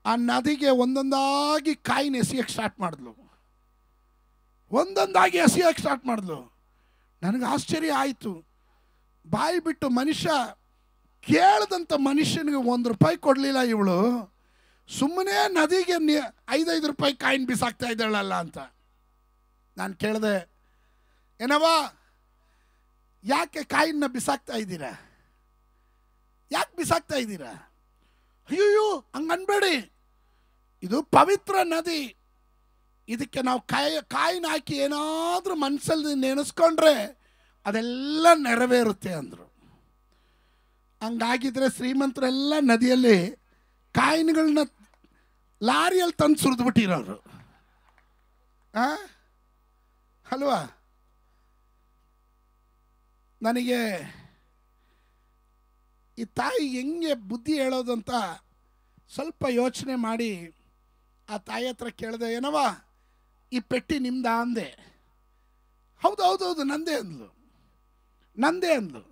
ಆ ನದಿಗೆ ಒಂದೊಂದಾಗಿ ಕಾಯಿನ್ ಎಸೆಯಕ್ಕೆ ಸ್ಟಾರ್ಟ್ ಮಾಡಿದ್ಲು. ಒಂದೊಂದಾಗಿ ಎಸೆಯಕ್ಕೆ ಸ್ಟಾರ್ಟ್ ಮಾಡಿದ್ಲು. ನನಗೆ ಆಶ್ಚರ್ಯ ಆಯಿತು. ಬಾಯಿ ಬಿಟ್ಟು ಮನುಷ್ಯ ಕೇಳದಂಥ ಮನುಷ್ಯನಿಗೆ ₹1 ಕೊಡಲಿಲ್ಲ ಇವಳು, ಸುಮ್ಮನೆ ನದಿಗೆ ₹5 ಕಾಯಿನ್ ಬಿಸಾಕ್ತಾ ಇದ್ದಾಳಲ್ಲ ಅಂತ. ನಾನು ಕೇಳಿದೆ, ಏನವ್ವ ಯಾಕೆ ಕಾಯಿನ್ನ ಬಿಸಾಕ್ತಾ ಇದ್ದೀರಾ? ಯಾಕೆ ಬಿಸಾಕ್ತಾ ಇದ್ದೀರಾ? ಅಯ್ಯೋ ಹಂಗನ್ಬೇಡಿ, ಇದು ಪವಿತ್ರ ನದಿ, ಇದಕ್ಕೆ ನಾವು ಕಾಯಿನ ಹಾಕಿ ಏನಾದರೂ ಮನಸ್ಸಲ್ಲಿ ನೆನೆಸ್ಕೊಂಡ್ರೆ ಅದೆಲ್ಲ ನೆರವೇರುತ್ತೆ ಅಂದರು. ಹಂಗಾಗಿದ್ರೆ ಶ್ರೀಮಂತರೆಲ್ಲ ನದಿಯಲ್ಲಿ ಕಾಯಿನ್ಗಳನ್ನ ಲಾರಿಯಲ್ಲಿ ತಂದು ಸುರಿದ್ಬಿಟ್ಟಿರೋರು ಅಲ್ವಾ? ನನಗೆ ಈ ತಾಯಿ ಹೆಂಗೆ ಬುದ್ಧಿ ಹೇಳೋದು ಅಂತ ಸ್ವಲ್ಪ ಯೋಚನೆ ಮಾಡಿ ಆ ತಾಯಿ ಹತ್ರ ಕೇಳಿದೆ, ಏನವ ಈ ಪೆಟ್ಟಿ ನಿಮ್ದಾ ಅಂದೆ. ಹೌದು ಹೌದು ಹೌದು ನಂದೇ ಅಂದ್ಲು. ನಂದೇ ಅಂದ್ಲು.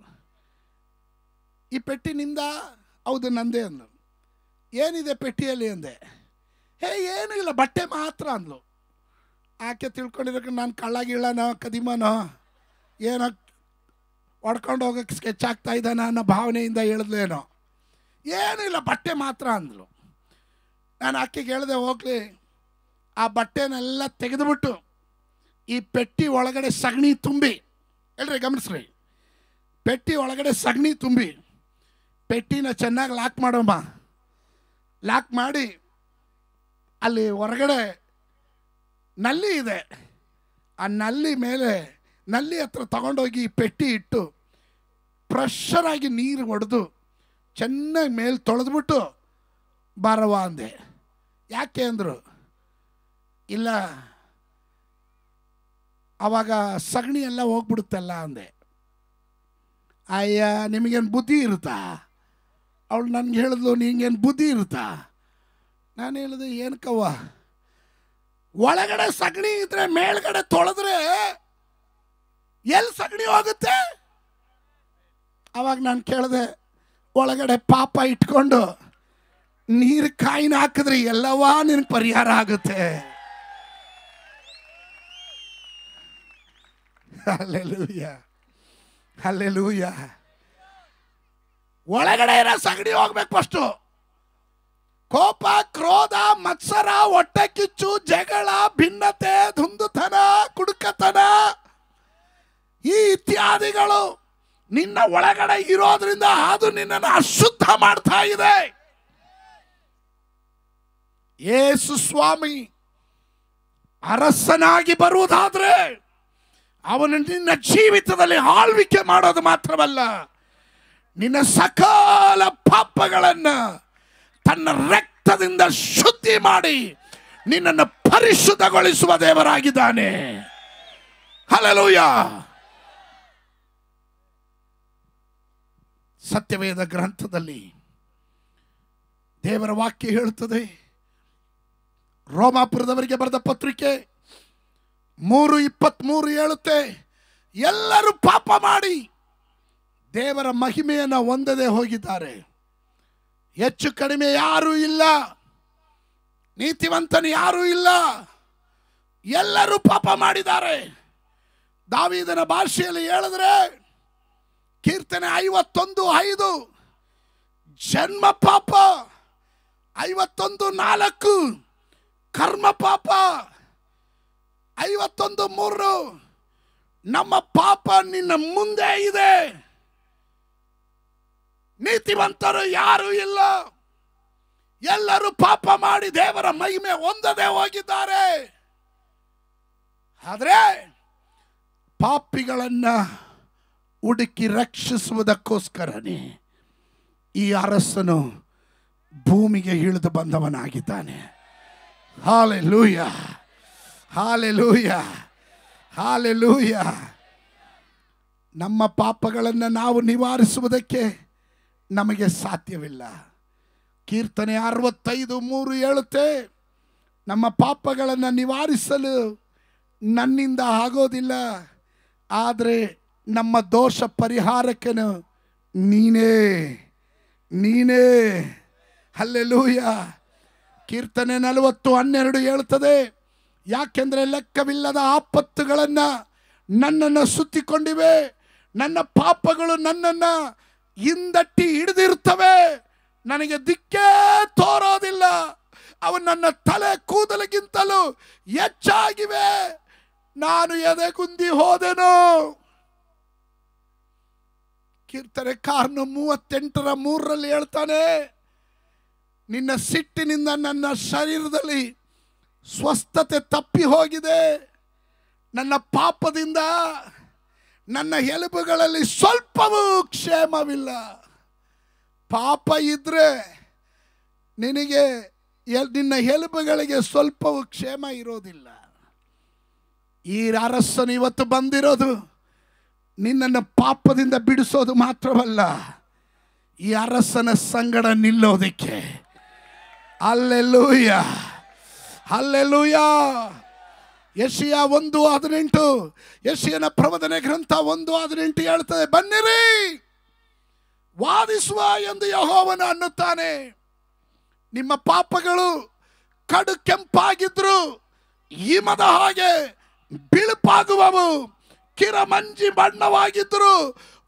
ಈ ಪೆಟ್ಟಿ ನಿಮ್ದಾ? ಹೌದು ನಂದೇ ಅಂದ್ಲು. ಏನಿದೆ ಪೆಟ್ಟಿಯಲ್ಲಿ ಅಂದೆ. ಏನೂ ಇಲ್ಲ, ಬಟ್ಟೆ ಮಾತ್ರ ಅಂದ್ಲು. ಆಕೆ ತಿಳ್ಕೊಂಡಿರೋಕೆ ನಾನು ಕಳ್ಳಗಿಳ್ಳನೋ ಕದಿಮನೋ ಏನೋ ಹೊಡ್ಕೊಂಡು ಹೋಗೋಕ್ಕೆ ಸ್ಕೆಚ್ ಆಗ್ತಾ ಇದ್ದಾನ ಅನ್ನೋ ಭಾವನೆಯಿಂದ ಹೇಳಿದ್ಲೇನೋ. ಏನಿಲ್ಲ, ಬಟ್ಟೆ ಮಾತ್ರ ಅಂದಳು. ನಾನು ಆಕೆಗೆ ಹೇಳಿದೆ, ಹೋಗ್ಲಿ ಆ ಬಟ್ಟೆನೆಲ್ಲ ತೆಗೆದುಬಿಟ್ಟು ಈ ಪೆಟ್ಟಿ ಒಳಗಡೆ ಸಗಣಿ ತುಂಬಿ, ಹೇಳ್ರಿ ಗಮನಿಸ್ರಿ, ಪೆಟ್ಟಿ ಒಳಗಡೆ ಸಗಣಿ ತುಂಬಿ ಪೆಟ್ಟಿನ ಚೆನ್ನಾಗಿ ಲಾಕ್ ಮಾಡೋಮ್ಮ. ಲಾಕ್ ಮಾಡಿ ಅಲ್ಲಿ ಹೊರಗಡೆ ನಲ್ಲಿ ಇದೆ, ಆ ನಲ್ಲಿ ಮೇಲೆ ನಲ್ಲಿ ಹತ್ರ ತಗೊಂಡೋಗಿ ಪೆಟ್ಟಿ ಇಟ್ಟು ಪ್ರೆಷರಾಗಿ ನೀರು ಹೊಡೆದು ಚೆನ್ನಾಗಿ ಮೇಲೆ ತೊಳೆದ್ಬಿಟ್ಟು ಬಾರವ ಅಂದೆ. ಯಾಕೆ ಅಂದರು, ಇಲ್ಲ ಆವಾಗ ಸಗಣಿ ಎಲ್ಲ ಹೋಗ್ಬಿಡುತ್ತಲ್ಲ ಅಂದೆ. ಅಯ್ಯ ನಿಮಗೇನು ಬುದ್ಧಿ ಇರುತ್ತಾ? ಅವಳು ನನಗೆ ಹೇಳಿದ್ಲು, ನಿಂಗೇನು ಬುದ್ಧಿ ಇರುತ್ತಾ? ನಾನು ಹೇಳಿದೆ, ಏನಕ್ಕವ್ವ, ಒಳಗಡೆ ಸಗಣಿ ಇದ್ರೆ ಮೇಲ್ಗಡೆ ತೊಳೆದ್ರೆ ಎಲ್ಲಿ ಸಗಣಿ ಹೋಗುತ್ತೆ? ಅವಾಗ ನಾನು ಕೇಳಿದೆ, ಒಳಗಡೆ ಪಾಪ ಇಟ್ಕೊಂಡು ನೀರು ಕಾಯಿನ ಹಾಕಿದ್ರೆ ಎಲ್ಲವಾ ನಿನಗೆ ಪರಿಹಾರ ಆಗುತ್ತೆ. Hallelujah, hallelujah. ಒಳಗಡೆ ಇರೋ ಸಗಣಿ ಹೋಗ್ಬೇಕು ಫಸ್ಟು. ಕೋಪ, ಕ್ರೋಧ, ಮತ್ಸರ, ಹೊಟ್ಟೆ ಕಿಚ್ಚು, ಜಗಳ, ಭಿನ್ನತೆ, ಧುಂದುತನ, ಕುಡುಕತನ, ಈ ಇತ್ಯಾದಿಗಳು ನಿನ್ನ ಒಳಗಡೆ ಇರೋದ್ರಿಂದ ಅದು ನಿನ್ನನ್ನು ಅಶುದ್ಧ ಮಾಡ್ತಾ ಇದೆ. ಯೇಸು ಸ್ವಾಮಿ ಅರಸನಾಗಿ ಬರುವುದಾದ್ರೆ ಅವನು ನಿನ್ನ ಜೀವಿತದಲ್ಲಿ ಆಳ್ವಿಕೆ ಮಾಡೋದು ಮಾತ್ರವಲ್ಲ, ನಿನ್ನ ಸಕಲ ಪಾಪಗಳನ್ನು ತನ್ನ ರಕ್ತದಿಂದ ಶುದ್ಧಿ ಮಾಡಿ ನಿನ್ನನ್ನು ಪರಿಶುದ್ಧಗೊಳಿಸುವ ದೇವರಾಗಿದ್ದಾನೆ. ಹಲ್ಲೆಲೂಯಾ. ಸತ್ಯವೇದ ಗ್ರಂಥದಲ್ಲಿ ದೇವರ ವಾಕ್ಯ ಹೇಳುತ್ತದೆ, ರೋಮಾಪುರದವರಿಗೆ ಬರೆದ ಪತ್ರಿಕೆ 3:23 ಹೇಳುತ್ತೆ, ಎಲ್ಲರೂ ಪಾಪ ಮಾಡಿ ದೇವರ ಮಹಿಮೆಯನ್ನು ಹೊಂದದೆ ಹೋಗಿದ್ದಾರೆ. ಹೆಚ್ಚು ಕಡಿಮೆ ಯಾರೂ ಇಲ್ಲ, ನೀತಿವಂತನು ಯಾರೂ ಇಲ್ಲ, ಎಲ್ಲರೂ ಪಾಪ ಮಾಡಿದ್ದಾರೆ. ದಾವೀದನ ಭಾಷೆಯಲ್ಲಿ ಹೇಳಿದ್ರೆ ಕೀರ್ತನೆ 51:5 ಜನ್ಮ ಪಾಪ, 51:4 ಕರ್ಮ ಪಾಪ, 51:3 ನಮ್ಮ ಪಾಪ ನಿನ್ನ ಮುಂದೆ ಇದೆ. ನೀತಿವಂತರು ಯಾರೂ ಇಲ್ಲ, ಎಲ್ಲರೂ ಪಾಪ ಮಾಡಿ ದೇವರ ಮಹಿಮೆ ಹೊಂದದೆ ಹೋಗಿದ್ದಾರೆ. ಆದರೆ ಪಾಪಿಗಳನ್ನ ಹುಡುಕಿ ರಕ್ಷಿಸುವುದಕ್ಕೋಸ್ಕರನೇ ಈ ಅರಸನು ಭೂಮಿಗೆ ಇಳಿದು ಬಂದವನಾಗಿದ್ದಾನೆ. Hallelujah, hallelujah, hallelujah. ನಮ್ಮ ಪಾಪಗಳನ್ನು ನಾವು ನಿವಾರಿಸುವುದಕ್ಕೆ ನಮಗೆ ಸಾಧ್ಯವಿಲ್ಲ. ಕೀರ್ತನೆ 65:3 ಹೇಳುತ್ತೆ, ನಮ್ಮ ಪಾಪಗಳನ್ನು ನಿವಾರಿಸಲು ನನ್ನಿಂದ ಆಗೋದಿಲ್ಲ, ಆದರೆ ನಮ್ಮ ದೋಷ ಪರಿಹಾರಕನು ನೀನೇ, ನೀನೇ. ಹಲ್ಲೆಲೂಯ. ಕೀರ್ತನೆ 40:12 ಹೇಳುತ್ತದೆ, ಯಾಕೆಂದರೆ ಲೆಕ್ಕವಿಲ್ಲದ ಆಪತ್ತುಗಳನ್ನು ನನ್ನನ್ನು ಸುತ್ತಿಕೊಂಡಿವೆ, ನನ್ನ ಪಾಪಗಳು ನನ್ನನ್ನು ಹಿಂದಟ್ಟಿ ಹಿಡಿದಿರ್ತವೆ, ನನಗೆ ದಿಕ್ಕೇ ತೋರೋದಿಲ್ಲ, ಅವು ನನ್ನ ತಲೆ ಕೂದಲಿಗಿಂತಲೂ ಹೆಚ್ಚಾಗಿವೆ, ನಾನು ಎದೆಗುಂದಿ ಹೋದೆನು. ಕೀರ್ತನೆಕಾರನು 38:3 ಹೇಳ್ತಾನೆ, ನಿನ್ನ ಸಿಟ್ಟಿನಿಂದ ನನ್ನ ಶರೀರದಲ್ಲಿ ಸ್ವಸ್ಥತೆ ತಪ್ಪಿ ಹೋಗಿದೆ, ನನ್ನ ಪಾಪದಿಂದ ನನ್ನ ಎಲುಬುಗಳಲ್ಲಿ ಸ್ವಲ್ಪವೂ ಕ್ಷೇಮವಿಲ್ಲ. ಪಾಪ ಇದ್ರೆ ನಿನಗೆ ನಿನ್ನ ಎಲುಬುಗಳಿಗೆ ಸ್ವಲ್ಪವೂ ಕ್ಷೇಮ ಇರೋದಿಲ್ಲ. ಈ ಅರಸನು ಇವತ್ತು ಬಂದಿರೋದು ನಿನ್ನನ್ನು ಪಾಪದಿಂದ ಬಿಡಿಸೋದು ಮಾತ್ರವಲ್ಲ, ಈ ಅರಸನ ಸಂಗಡ ನಿಲ್ಲೋದಕ್ಕೆ. Hallelujah, hallelujah. ಯೆಶಾಯ 1:18, ಯೆಶಾಯನ ಪ್ರವಾದನೆ ಗ್ರಂಥ 1:18 ಹೇಳ್ತದೆ, ಬನ್ನಿರಿ ವಾದಿಸುವ ಎಂದು ಯೆಹೋವನು ಅನ್ನುತ್ತಾನೆ. ನಿಮ್ಮ ಪಾಪಗಳು ಕಡು ಕೆಂಪಾಗಿದ್ರು ಹಿಮದ ಹಾಗೆ ಬಿಳುಪಾಗುವವು. ಕಿರಮಂಜಿ ಬಣ್ಣವಾಗಿದ್ದರು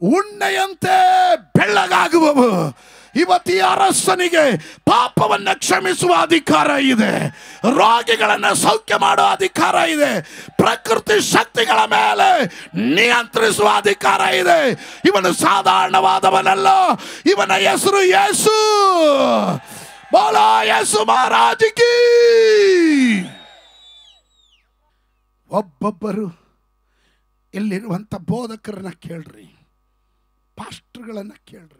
ಉಣ್ಣೆಯಂತೆ ಬೆಳ್ಳಗಾಗುವವು. ಇವತ್ತಿ ಅರಸನಿಗೆ ಪಾಪವನ್ನು ಕ್ಷಮಿಸುವ ಅಧಿಕಾರ ಇದೆ, ರೋಗಿಗಳನ್ನು ಸೌಖ್ಯ ಮಾಡುವ ಅಧಿಕಾರ ಇದೆ, ಪ್ರಕೃತಿ ಶಕ್ತಿಗಳ ಮೇಲೆ ನಿಯಂತ್ರಿಸುವ ಅಧಿಕಾರ ಇದೆ. ಇವನು ಸಾಧಾರಣವಾದವನಲ್ಲ, ಇವನ ಹೆಸರು ಯೇಸು. ಬೋಲೋ ಯೇಸು ಮಹಾರಾಜಕಿ. ಒಬ್ಬೊಬ್ಬರು ಇಲ್ಲಿರುವಂಥ ಬೋಧಕರನ್ನ ಕೇಳ್ರಿ, ಪಾಸ್ಟರ್ಗಳನ್ನು ಕೇಳ್ರಿ.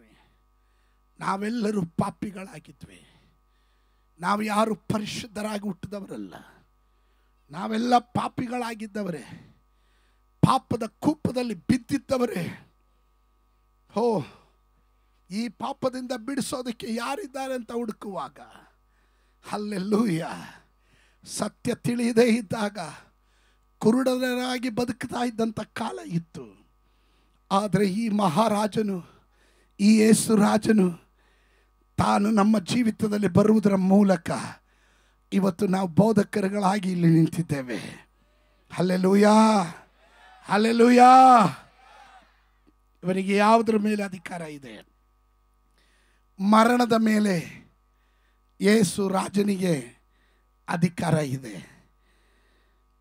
ನಾವೆಲ್ಲರೂ ಪಾಪಿಗಳಾಗಿದ್ವಿ. ನಾವು ಯಾರು ಪರಿಶುದ್ಧರಾಗಿ ಹುಟ್ಟಿದವರಲ್ಲ, ನಾವೆಲ್ಲ ಪಾಪಿಗಳಾಗಿದ್ದವರೇ, ಪಾಪದ ಕೂಪದಲ್ಲಿ ಬಿದ್ದಿದ್ದವರೇ. ಹೋ, ಈ ಪಾಪದಿಂದ ಬಿಡಿಸೋದಕ್ಕೆ ಯಾರಿದ್ದಾರೆ ಅಂತ ಹುಡುಕುವಾಗ, ಹಲ್ಲೆಲೂಯ, ಸತ್ಯ ತಿಳಿಯದೇ ಇದ್ದಾಗ ಕುರುಡರಾಗಿ ಬದುಕ್ತಾ ಇದ್ದಂಥ ಕಾಲ ಇತ್ತು. ಆದರೆ ಈ ಮಹಾರಾಜನು, ಈ ಯೇಸು ರಾಜನು ತಾನು ನಮ್ಮ ಜೀವಿತದಲ್ಲಿ ಬರುವುದರ ಮೂಲಕ ಇವತ್ತು ನಾವು ಬೋಧಕರುಗಳಾಗಿ ಇಲ್ಲಿ ನಿಂತಿದ್ದೇವೆ. Hallelujah, hallelujah. ಇವನಿಗೆ ಯಾವುದರ ಮೇಲೆ ಅಧಿಕಾರ ಇದೆ? ಮರಣದ ಮೇಲೆ ಯೇಸು ರಾಜನಿಗೆ ಅಧಿಕಾರ ಇದೆ.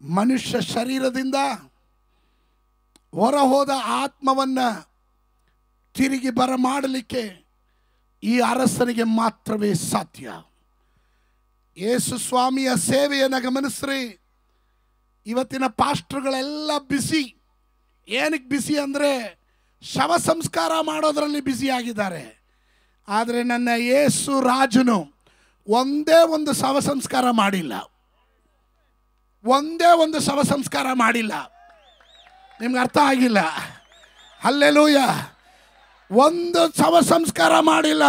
ಮನುಷ್ಯ ಶರೀರದಿಂದ ಹೊರ ಹೋದ ಆತ್ಮವನ್ನು ತಿರುಗಿ ಬರಮಾಡಲಿಕ್ಕೆ ಈ ಅರಸನಿಗೆ ಮಾತ್ರವೇ ಸಾಧ್ಯ. ಯೇಸು ಸ್ವಾಮಿಯ ಸೇವೆಯನ್ನು ಗಮನಿಸ್ರಿ. ಇವತ್ತಿನ ಪಾಸ್ಟರ್ಗಳೆಲ್ಲ ಬಿಸಿ. ಏನಕ್ಕೆ ಬಿಸಿ ಅಂದರೆ ಶವ ಸಂಸ್ಕಾರ ಮಾಡೋದರಲ್ಲಿ ಬಿಸಿ ಆಗಿದ್ದಾರೆ. ಆದರೆ ನನ್ನ ಯೇಸು ರಾಜನು ಒಂದೇ ಒಂದು ಶವ ಸಂಸ್ಕಾರ ಮಾಡಿಲ್ಲ, ಒಂದೇ ಒಂದು ಶವ ಸಂಸ್ಕಾರ ಮಾಡಿಲ್ಲ. ನಿಮ್ಗೆ ಅರ್ಥ ಆಗಿಲ್ಲ? ಹಲ್ಲೆಲೂಯ. ಒಂದು ಶವ ಸಂಸ್ಕಾರ ಮಾಡಿಲ್ಲ.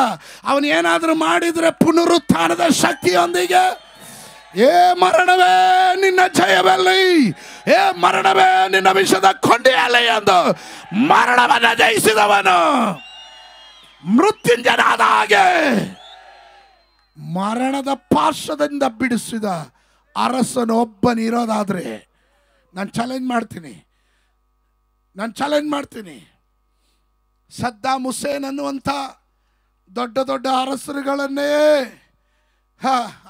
ಅವನು ಏನಾದರೂ ಮಾಡಿದರೆ ಪುನರುತ್ಥಾನದ ಶಕ್ತಿಯೊಂದಿಗೆ, ಏ ಮರಣವೇ ನಿನ್ನ ಜಯವೆಲ್ಲಿ, ಏ ಮರಣವೇ ನಿನ್ನ ವಿಷದ ಕೊಂಡೆಯಲ್ಲ ಎಂದು ಮರಣವನ್ನು ಜಯಿಸಿದವನು ಮೃತ್ಯುಂಜಯನಾದ ಹಾಗೆ ಮರಣದ ಪಾರ್ಶ್ವದಿಂದ ಬಿಡಿಸಿದ ಅರಸನು ಒಬ್ಬನಿರೋದಾದ್ರೆ ನಾನು ಚಾಲೆಂಜ್ ಮಾಡ್ತೀನಿ. ಸದ್ದಾಮ್ ಹುಸೇನ್ ಅನ್ನುವಂಥ ದೊಡ್ಡ ದೊಡ್ಡ ಅರಸರುಗಳನ್ನೇ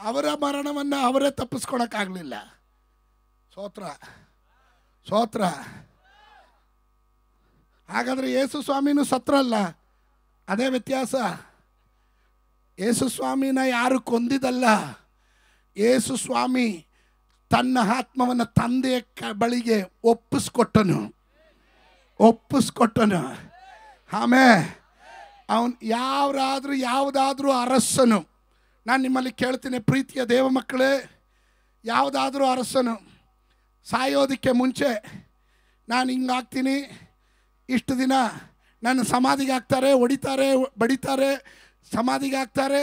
ಅವರ ಮರಣವನ್ನು ಅವರೇ ತಪ್ಪಿಸ್ಕೊಳಕ್ಕಾಗಲಿಲ್ಲ. ಸ್ತೋತ್ರ. ಹಾಗಾದರೆ ಯೇಸು ಸ್ವಾಮಿನೂ ಸತ್ರಲ್ಲ, ಅದೇ ವ್ಯತ್ಯಾಸ. ಯೇಸು ಸ್ವಾಮಿನ ಯಾರು ಕೊಂದಿದಲ್ಲ. ಯೇಸು ಸ್ವಾಮಿ ತನ್ನ ಆತ್ಮವನ್ನು ತಂದೆಯ ಬಳಿಗೆ ಒಪ್ಪಿಸ್ಕೊಟ್ಟನು. ಆಮೇಲೆ ಅವನು ಯಾವುದಾದ್ರೂ ಅರಸನು, ನಾನು ನಿಮ್ಮಲ್ಲಿ ಕೇಳ್ತೀನಿ ಪ್ರೀತಿಯ ದೇವ ಮಕ್ಕಳೇ, ಯಾವುದಾದ್ರೂ ಅರಸನು ಸಾಯೋದಕ್ಕೆ ಮುಂಚೆ ನಾನು ಹಿಂಗಾಗ್ತೀನಿ, ಇಷ್ಟು ದಿನ ನನ್ನ ಸಮಾಧಿಗೆ ಹಾಕ್ತಾರೆ, ಹೊಡಿತಾರೆ, ಬಡಿತಾರೆ, ಸಮಾಧಿಗೆ ಹಾಕ್ತಾರೆ,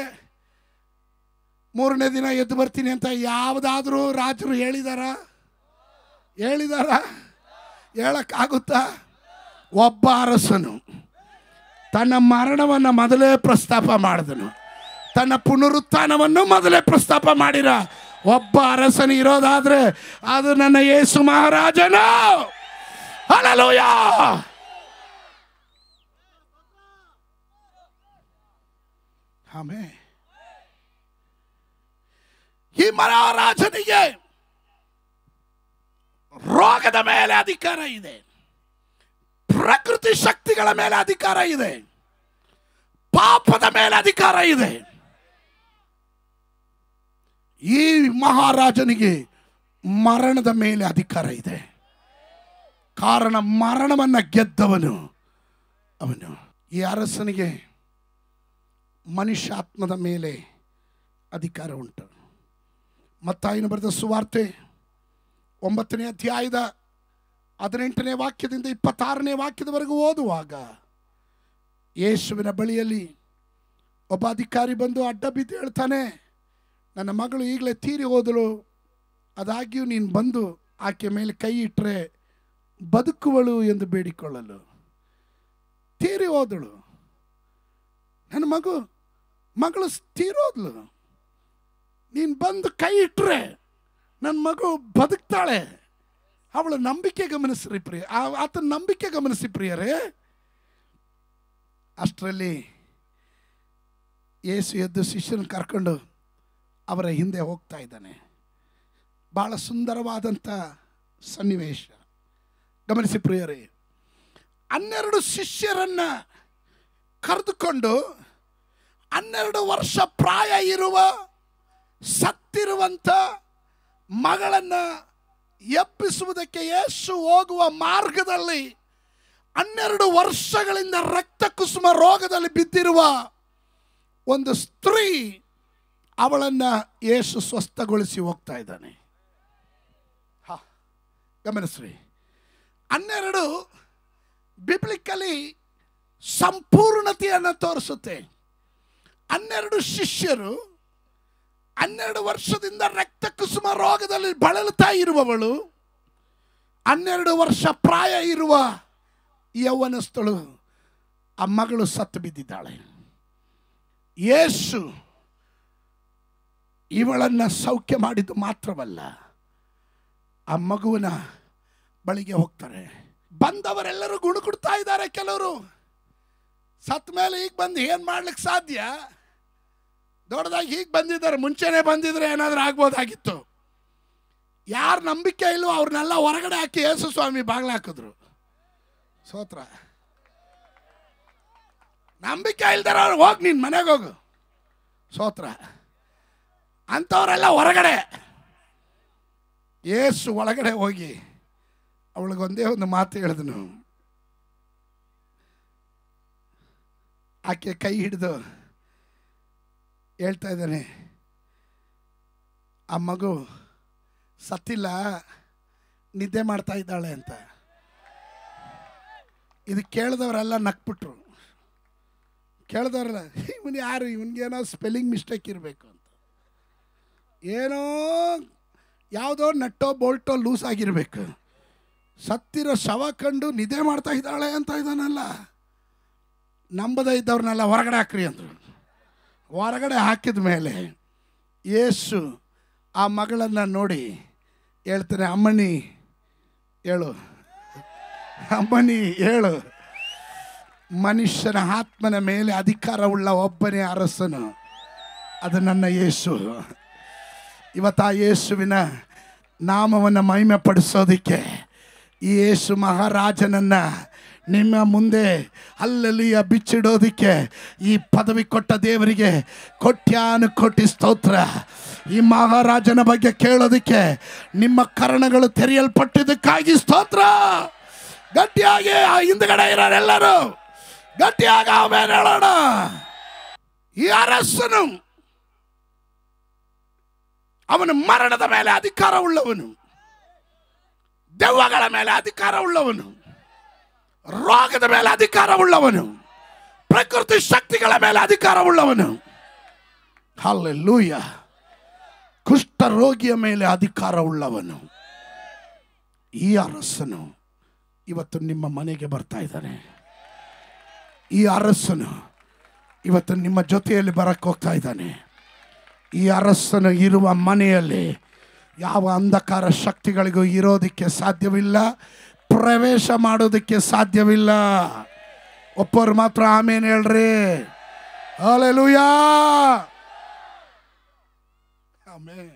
3ನೇ ದಿನ ಎದ್ದು ಬರ್ತೀನಿ ಅಂತ ಯಾವುದಾದ್ರೂ ರಾಜರು ಹೇಳಿದಾರ? ಹೇಳಕ್ಕಾಗುತ್ತಾ? ಒಬ್ಬ ಅರಸನು ತನ್ನ ಮರಣವನ್ನು ಮೊದಲೇ ಪ್ರಸ್ತಾಪ ಮಾಡಿದನು, ತನ್ನ ಪುನರುತ್ಥಾನವನ್ನು ಮೊದಲೇ ಪ್ರಸ್ತಾಪ ಮಾಡಿರ ಒಬ್ಬ ಅರಸನು ಇರೋದಾದ್ರೆ ಅದು ನನ್ನ ಯೇಸು ಮಹಾರಾಜನು. ಹಲ್ಲೆಲೂಯಾ. ಆಮೆನ್. ಈ ಮಹಾರಾಜನಿಗೆ ರೋಗದ ಮೇಲೆ ಅಧಿಕಾರ ಇದೆ, ಪ್ರಕೃತಿ ಶಕ್ತಿಗಳ ಮೇಲೆ ಅಧಿಕಾರ ಇದೆ, ಪಾಪದ ಮೇಲೆ ಅಧಿಕಾರ ಇದೆ. ಈ ಮಹಾರಾಜನಿಗೆ ಮರಣದ ಮೇಲೆ ಅಧಿಕಾರ ಇದೆ. ಕಾರಣ ಮರಣವನ್ನು ಗೆದ್ದವನು ಅವನು. ಈ ಅರಸನಿಗೆ ಮನುಷ್ಯಾತ್ಮದ ಮೇಲೆ ಅಧಿಕಾರ ಉಂಟು. ಮತ್ತಾಯನು ಬರೆದ ಸುವಾರ್ತೆ 9ನೇ ಅಧ್ಯಾಯದ 18ನೇ ವಾಕ್ಯದಿಂದ 26ನೇ ವಾಕ್ಯದವರೆಗೂ ಓದುವಾಗ ಯೇಸುವಿನ ಬಳಿಯಲ್ಲಿ ಒಬ್ಬ ಅಧಿಕಾರಿ ಬಂದು ಅಡ್ಡ ಬಿದ್ದು ಹೇಳ್ತಾನೆ, ನನ್ನ ಮಗಳು ಈಗಲೇ ತೀರಿ ಹೋದಳು, ಆದಾಗ್ಯೂ ನೀನು ಬಂದು ಆಕೆ ಮೇಲೆ ಕೈ ಇಟ್ಟರೆ ಬದುಕುವಳು ಎಂದು ಬೇಡಿಕೊಳ್ಳಲು. ತೀರಿ ಹೋದಳು, ನನ್ನ ಮಗಳು ತೀರೋದ್ಲು, ನೀನು ಬಂದು ಕೈ ಇಟ್ಟರೆ ನನ್ನ ಮಗು ಬದುಕ್ತಾಳೆ. ಅವಳ ನಂಬಿಕೆ ಗಮನಿಸ್ರಿ ಪ್ರಿಯ, ಆತನ ನಂಬಿಕೆ ಗಮನಿಸಿ ಪ್ರಿಯರೇ. ಅಷ್ಟರಲ್ಲಿ ಯೇಸು ಎದ್ದು ಶಿಷ್ಯನ ಕರ್ಕೊಂಡು ಅವರ ಹಿಂದೆ ಹೋಗ್ತಾ ಇದ್ದಾನೆ. ಬಹಳ ಸುಂದರವಾದಂಥ ಸನ್ನಿವೇಶ ಗಮನಿಸಿ ಪ್ರಿಯರೇ. 12 ಶಿಷ್ಯರನ್ನ ಕರೆದುಕೊಂಡು 12 ವರ್ಷ ಪ್ರಾಯ ಇರುವ ಸತ್ತಿರುವಂಥ ಮಗಳನ್ನು ಎಬ್ಬಿಸುವುದಕ್ಕೆ ಯೇಸು ಹೋಗುವ ಮಾರ್ಗದಲ್ಲಿ 12 ವರ್ಷಗಳಿಂದ ರಕ್ತ ಕುಸುಮ ರೋಗದಲ್ಲಿ ಬಿದ್ದಿರುವ ಒಂದು ಸ್ತ್ರೀ, ಅವಳನ್ನು ಯೇಸು ಸ್ವಸ್ಥಗೊಳಿಸಿ ಹೋಗ್ತಾ ಇದ್ದಾನೆ. ಗಮನಿಸ್ರಿ, 12 ಬಿಬ್ಲಿಕಲಿ ಸಂಪೂರ್ಣತೆಯನ್ನು ತೋರಿಸುತ್ತೆ. 12 ಶಿಷ್ಯರು, 12 ವರ್ಷದಿಂದ ರಕ್ತ ಕುಸುಮ ರೋಗದಲ್ಲಿ ಬಳಲ್ತಾ ಇರುವವಳು, 12 ವರ್ಷ ಪ್ರಾಯ ಇರುವ ಯೌವನಸ್ಥಳು, ಆ ಮಗಳು ಸತ್ತು ಬಿದ್ದಿದ್ದಾಳೆ. ಯೇಸು ಇವಳನ್ನು ಸೌಖ್ಯ ಮಾಡಿದ್ದು ಮಾತ್ರವಲ್ಲ, ಆ ಮಗುವಿನ ಬಳಿಗೆ ಹೋಗ್ತಾರೆ. ಬಂದವರೆಲ್ಲರೂ ಗುಣುಗುಡ್ತಾ ಇದ್ದಾರೆ. ಕೆಲವರು ಸತ್ತ ಮೇಲೆ ಈಗ ಬಂದು ಏನು ಮಾಡ್ಲಿಕ್ಕೆ ಸಾಧ್ಯ, ದೊಡ್ಡದಾಗಿ ಹೀಗೆ ಬಂದಿದ್ದಾರೆ, ಮುಂಚೆನೇ ಬಂದಿದ್ರೆ ಏನಾದರೂ ಆಗ್ಬೋದಾಗಿತ್ತು. ಯಾರು ನಂಬಿಕೆ ಇಲ್ವೋ ಅವ್ರನ್ನೆಲ್ಲ ಹೊರಗಡೆ ಹಾಕಿ ಯೇಸು ಸ್ವಾಮಿ ಬಾಗಿಲು ಹಾಕಿದ್ರು. ಸ್ತೋತ್ರ. ನಂಬಿಕೆ ಇಲ್ದಾರ ಅವ್ರು ಹೋಗಿ ನಿನ್ನ ಮನೆಗೆ ಹೋಗು. ಸ್ತೋತ್ರ. ಅಂಥವರೆಲ್ಲ ಹೊರಗಡೆ. ಯೇಸು ಒಳಗಡೆ ಹೋಗಿ ಅವಳಿಗೊಂದೇ ಒಂದು ಮಾತು ಹೇಳಿದನು. ಆಕೆ ಕೈ ಹಿಡಿದು ಹೇಳ್ತಾ ಇದ್ದಾನೆ, ಆ ಮಗು ಸತ್ತಿಲ್ಲ, ನಿದ್ದೆ ಮಾಡ್ತಾ ಇದ್ದಾಳೆ ಅಂತ. ಇದು ಕೇಳಿದವರೆಲ್ಲ ನಕ್ಬಿಟ್ರು. ಕೇಳಿದವರೆಲ್ಲ, ಇವನು ಯಾರು, ಇವನಿಗೇನೋ ಸ್ಪೆಲ್ಲಿಂಗ್ ಮಿಸ್ಟೇಕ್ ಇರಬೇಕು ಅಂತ, ಏನೋ ಯಾವುದೋ ನಟ್ಟೋ ಬೋಲ್ಟೋ ಲೂಸ್ ಆಗಿರಬೇಕು. ಸತ್ತಿರೋ ಶವ ಕಂಡು ನಿದ್ದೆ ಮಾಡ್ತಾ ಇದ್ದಾಳೆ ಅಂತ ಇದ್ದಾನಲ್ಲ. ನಂಬದೇ ಇದ್ದವ್ರನ್ನೆಲ್ಲ ಹೊರಗಡೆ ಹಾಕ್ರಿ ಅಂದರು. ಹೊರಗಡೆ ಹಾಕಿದ ಮೇಲೆ ಯೇಸು ಆ ಮಗಳನ್ನು ನೋಡಿ ಹೇಳ್ತಾನೆ, ಅಮ್ಮಣಿ ಹೇಳು, ಅಮ್ಮಣಿ ಹೇಳು. ಮನುಷ್ಯನ ಆತ್ಮನ ಮೇಲೆ ಅಧಿಕಾರವುಳ್ಳ ಒಬ್ಬನೇ ಅರಸನು, ಅದು ನನ್ನ ಯೇಸು. ಇವತ್ತು ಆ ಯೇಸುವಿನ ನಾಮವನ್ನು ಮಹಿಮೆ ಪಡಿಸೋದಕ್ಕೆ ಈ ಯೇಸು ಮಹಾರಾಜನನ್ನು ನಿಮ್ಮ ಮುಂದೆ ಅಲ್ಲಲ್ಲಿಯ ಬಿಚ್ಚಿಡೋದಕ್ಕೆ ಈ ಪದವಿ ಕೊಟ್ಟ ದೇವರಿಗೆ ಕೋಟ್ಯಾನುಕೋಟಿ ಸ್ತೋತ್ರ. ಈ ಮಹಾರಾಜನ ಬಗ್ಗೆ ಕೇಳೋದಕ್ಕೆ ನಿಮ್ಮ ಕರ್ಣಗಳು ತೆರೆಯಲ್ಪಟ್ಟಿದ್ದಕ್ಕಾಗಿ ಸ್ತೋತ್ರ. ಗಟ್ಟಿಯಾಗಿ ಆ ಹಿಂದ್ಗಡೆ ಇರೋರೆಲ್ಲರೂ ಗಟ್ಟಿಯಾಗಿ ಆಮೇಲೆ ಹೇಳೋಣ. ಈ ಅರಸನು ಅವನು ಮರಣದ ಮೇಲೆ ಅಧಿಕಾರ ಉಳ್ಳವನು, ದೆವ್ವಗಳ ಮೇಲೆ ಅಧಿಕಾರ ಉಳ್ಳವನು, ರೋಗದ ಮೇಲೆ ಅಧಿಕಾರ ಉಳ್ಳವನು, ಪ್ರಕೃತಿ ಶಕ್ತಿಗಳ ಮೇಲೆ ಅಧಿಕಾರ ಉಳ್ಳವನು. ಹಲ್ಲೆಲೂಯಾ. ಕುಷ್ಠ ರೋಗಿಯ ಮೇಲೆ ಅಧಿಕಾರ ಉಳ್ಳವನು. ಈ ಅರಸನು ಇವತ್ತು ನಿಮ್ಮ ಮನೆಗೆ ಬರ್ತಾ ಇದ್ದಾನೆ. ಈ ಅರಸನು ಇವತ್ತು ನಿಮ್ಮ ಜೊತೆಯಲ್ಲಿ ಬರಕ್ಕೆ ಹೋಗ್ತಾ ಇದ್ದಾನೆ. ಈ ಅರಸನು ಇರುವ ಮನೆಯಲ್ಲಿ ಯಾವ ಅಂಧಕಾರ ಶಕ್ತಿಗಳಿಗೂ ಇರೋದಕ್ಕೆ ಸಾಧ್ಯವಿಲ್ಲ, ಪ್ರವೇಶ ಮಾಡೋದಕ್ಕೆ ಸಾಧ್ಯವಿಲ್ಲ. ಒಪ್ಪರು ಮಾತ್ರ ಆಮೇನ್ ಹೇಳ್ರಿ. ಹಲ್ಲೆಲೂಯಾ. ಆಮೆನ್.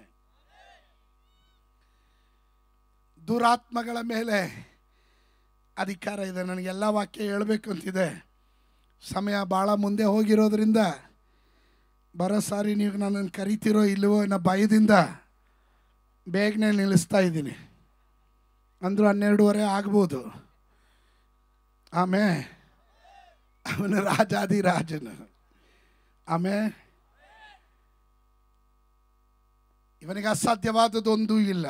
ದುರಾತ್ಮಗಳ ಮೇಲೆ ಅಧಿಕಾರ ಇದೆ. ನನಗೆಲ್ಲ ವಾಕ್ಯ ಹೇಳಬೇಕು ಅಂತಿದೆ, ಸಮಯ ಭಾಳ ಮುಂದೆ ಹೋಗಿರೋದ್ರಿಂದ ಬರೋ ಸಾರಿ ನೀವು ನನ್ನನ್ನು ಕರಿತಿರೋ ಇಲ್ಲವೋ ಅನ್ನೋ ಭಯದಿಂದ ಬೇಗನೆ ನಿಲ್ಲಿಸ್ತಾ ಇದ್ದೀನಿ. ಅಂದರೂ 12:30 ಆಗ್ಬೋದು. ಆಮೇಲೆ ಅವನು ರಾಜಾದಿರಾಜನು. ಆಮೇಲೆ ಇವನಿಗೆ ಅಸಾಧ್ಯವಾದದ್ದೊಂದೂ ಇಲ್ಲ.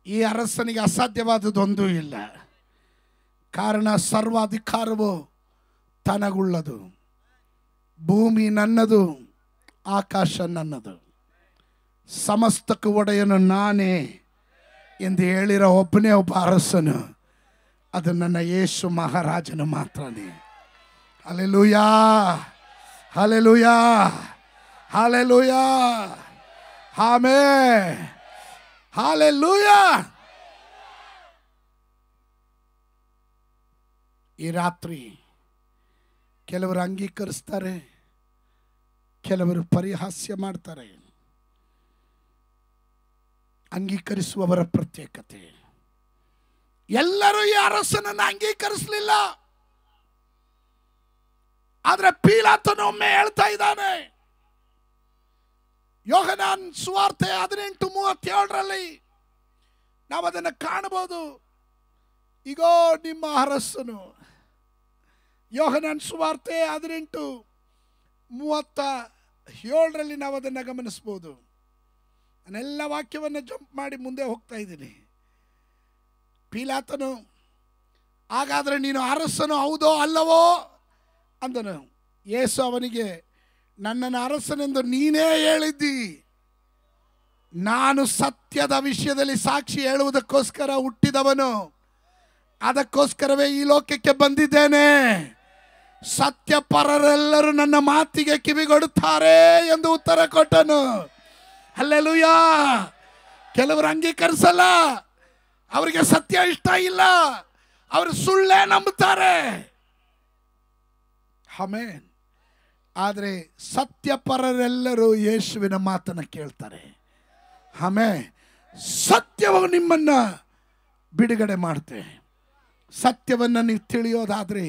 ಈ ಅರಸನಿಗೆ ಅಸಾಧ್ಯವಾದದ್ದೊಂದೂ ಇಲ್ಲ. ಕಾರಣ ಸರ್ವಾಧಿಕಾರವು ತನಗುಳ್ಳದು. ಭೂಮಿ ನನ್ನದು, ಆಕಾಶ ನನ್ನದು, ಸಮಸ್ತಕ್ಕೂ ಒಡೆಯನು ನಾನೇ ಎಂದು ಹೇಳಿರೋ ಒಬ್ಬನೇ ಒಬ್ಬ ಅರಸನು, ಅದು ನನ್ನ ಯೇಸು ಮಹಾರಾಜನು ಮಾತ್ರನೇ. Hallelujah, hallelujah, hallelujah. Amen. Hallelujah. ಈ ರಾತ್ರಿ ಕೆಲವರು ಅಂಗೀಕರಿಸ್ತಾರೆ, ಕೆಲವರು ಪರಿಹಾಸ್ಯ ಮಾಡ್ತಾರೆ. ಅಂಗೀಕರಿಸುವವರ ಪ್ರತ್ಯೇಕತೆ. ಎಲ್ಲರೂ ಈ ಅರಸನನ್ನು ಅಂಗೀಕರಿಸಲಿಲ್ಲ. ಆದ್ರೆ ಪೀಲಾತನು ಒಮ್ಮೆ ಹೇಳ್ತಾ ಇದ್ದಾನೆ, ಯೋಹನಾನ್ ಸುವಾರ್ತೆ 18:37 ನಾವು ಅದನ್ನು ಕಾಣಬಹುದು. ಈಗೋ ನಿಮ್ಮ ಅರಸನು. ಯೋಹನಾನ್ ಸುವಾರ್ತೆ 18:37 ನಾವು ಅದನ್ನು ಗಮನಿಸಬಹುದು. ನಾನೆಲ್ಲ ವಾಕ್ಯವನ್ನು ಜಂಪ್ ಮಾಡಿ ಮುಂದೆ ಹೋಗ್ತಾ ಇದ್ದೀನಿ. ಪೀಲಾತನು, ಹಾಗಾದ್ರೆ ನೀನು ಅರಸನು ಹೌದೋ ಅಲ್ಲವೋ ಅಂದನು. ಯೇಸು ಅವನಿಗೆ, ನನ್ನನ್ನು ಅರಸನೆಂದು ನೀನೇ ಹೇಳಿದ್ದಿ. ನಾನು ಸತ್ಯದ ವಿಷಯದಲ್ಲಿ ಸಾಕ್ಷಿ ಹೇಳುವುದಕ್ಕೋಸ್ಕರ ಹುಟ್ಟಿದವನು, ಅದಕ್ಕೋಸ್ಕರವೇ ಈ ಲೋಕಕ್ಕೆ ಬಂದಿದ್ದೇನೆ. ಸತ್ಯಪರರೆಲ್ಲರೂ ನನ್ನ ಮಾತಿಗೆ ಕಿವಿಗೊಡುತ್ತಾರೆ ಎಂದು ಉತ್ತರ ಕೊಟ್ಟನು. ಹಲ್ಲೆಲೂಯಾ. ಕೆಲವರು ಅಂಗೀಕರಿಸಲ್ಲ, ಅವರಿಗೆ ಸತ್ಯ ಇಷ್ಟ ಇಲ್ಲ, ಅವರು ಸುಳ್ಳೇ ನಂಬುತ್ತಾರೆ. ಆಮೆನ್. ಆದರೆ ಸತ್ಯಪರರೆಲ್ಲರೂ ಯೇಸುವಿನ ಮಾತನ್ನು ಕೇಳ್ತಾರೆ. ಆಮೆನ್. ಸತ್ಯವು ನಿಮ್ಮನ್ನ ಬಿಡುಗಡೆ ಮಾಡುತ್ತೆ. ಸತ್ಯವನ್ನು ನೀವು ತಿಳಿಯೋದಾದ್ರೆ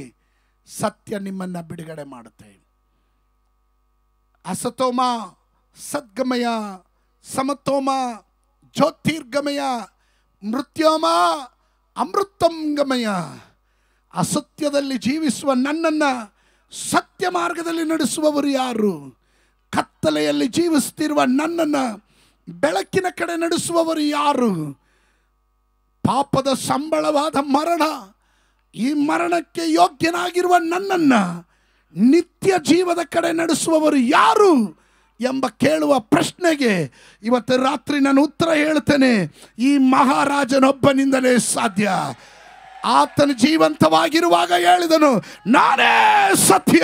ಸತ್ಯ ನಿಮ್ಮನ್ನ ಬಿಡುಗಡೆ ಮಾಡುತ್ತೆ. ಅಸತೋಮ ಸದ್ಗಮಯ, ಸಮತೋಮ ಜ್ಯೋತಿರ್ಗಮಯ, ಮೃತ್ಯೋಮ ಅಮೃತಂಗಮಯ. ಅಸತ್ಯದಲ್ಲಿ ಜೀವಿಸುವ ನನ್ನನ್ನು ಸತ್ಯ ಮಾರ್ಗದಲ್ಲಿ ನಡೆಸುವವರು ಯಾರು? ಕತ್ತಲೆಯಲ್ಲಿ ಜೀವಿಸುತ್ತಿರುವ ನನ್ನನ್ನು ಬೆಳಕಿನ ಕಡೆ ನಡೆಸುವವರು ಯಾರು? ಪಾಪದ ಸಂಬಳವಾದ ಮರಣ, ಈ ಮರಣಕ್ಕೆ ಯೋಗ್ಯನಾಗಿರುವ ನನ್ನನ್ನು ನಿತ್ಯ ಜೀವದ ಕಡೆ ನಡೆಸುವವರು ಯಾರು ಎಂಬ ಕೇಳುವ ಪ್ರಶ್ನೆಗೆ ಇವತ್ತು ರಾತ್ರಿ ನಾನು ಉತ್ತರ ಹೇಳ್ತೇನೆ. ಈ ಮಹಾರಾಜನೊಬ್ಬನಿಂದಲೇ ಸಾಧ್ಯ. ಆತನು ಜೀವಂತವಾಗಿರುವಾಗ ಹೇಳಿದನು, ನಾನೇ ಸತ್ಯ,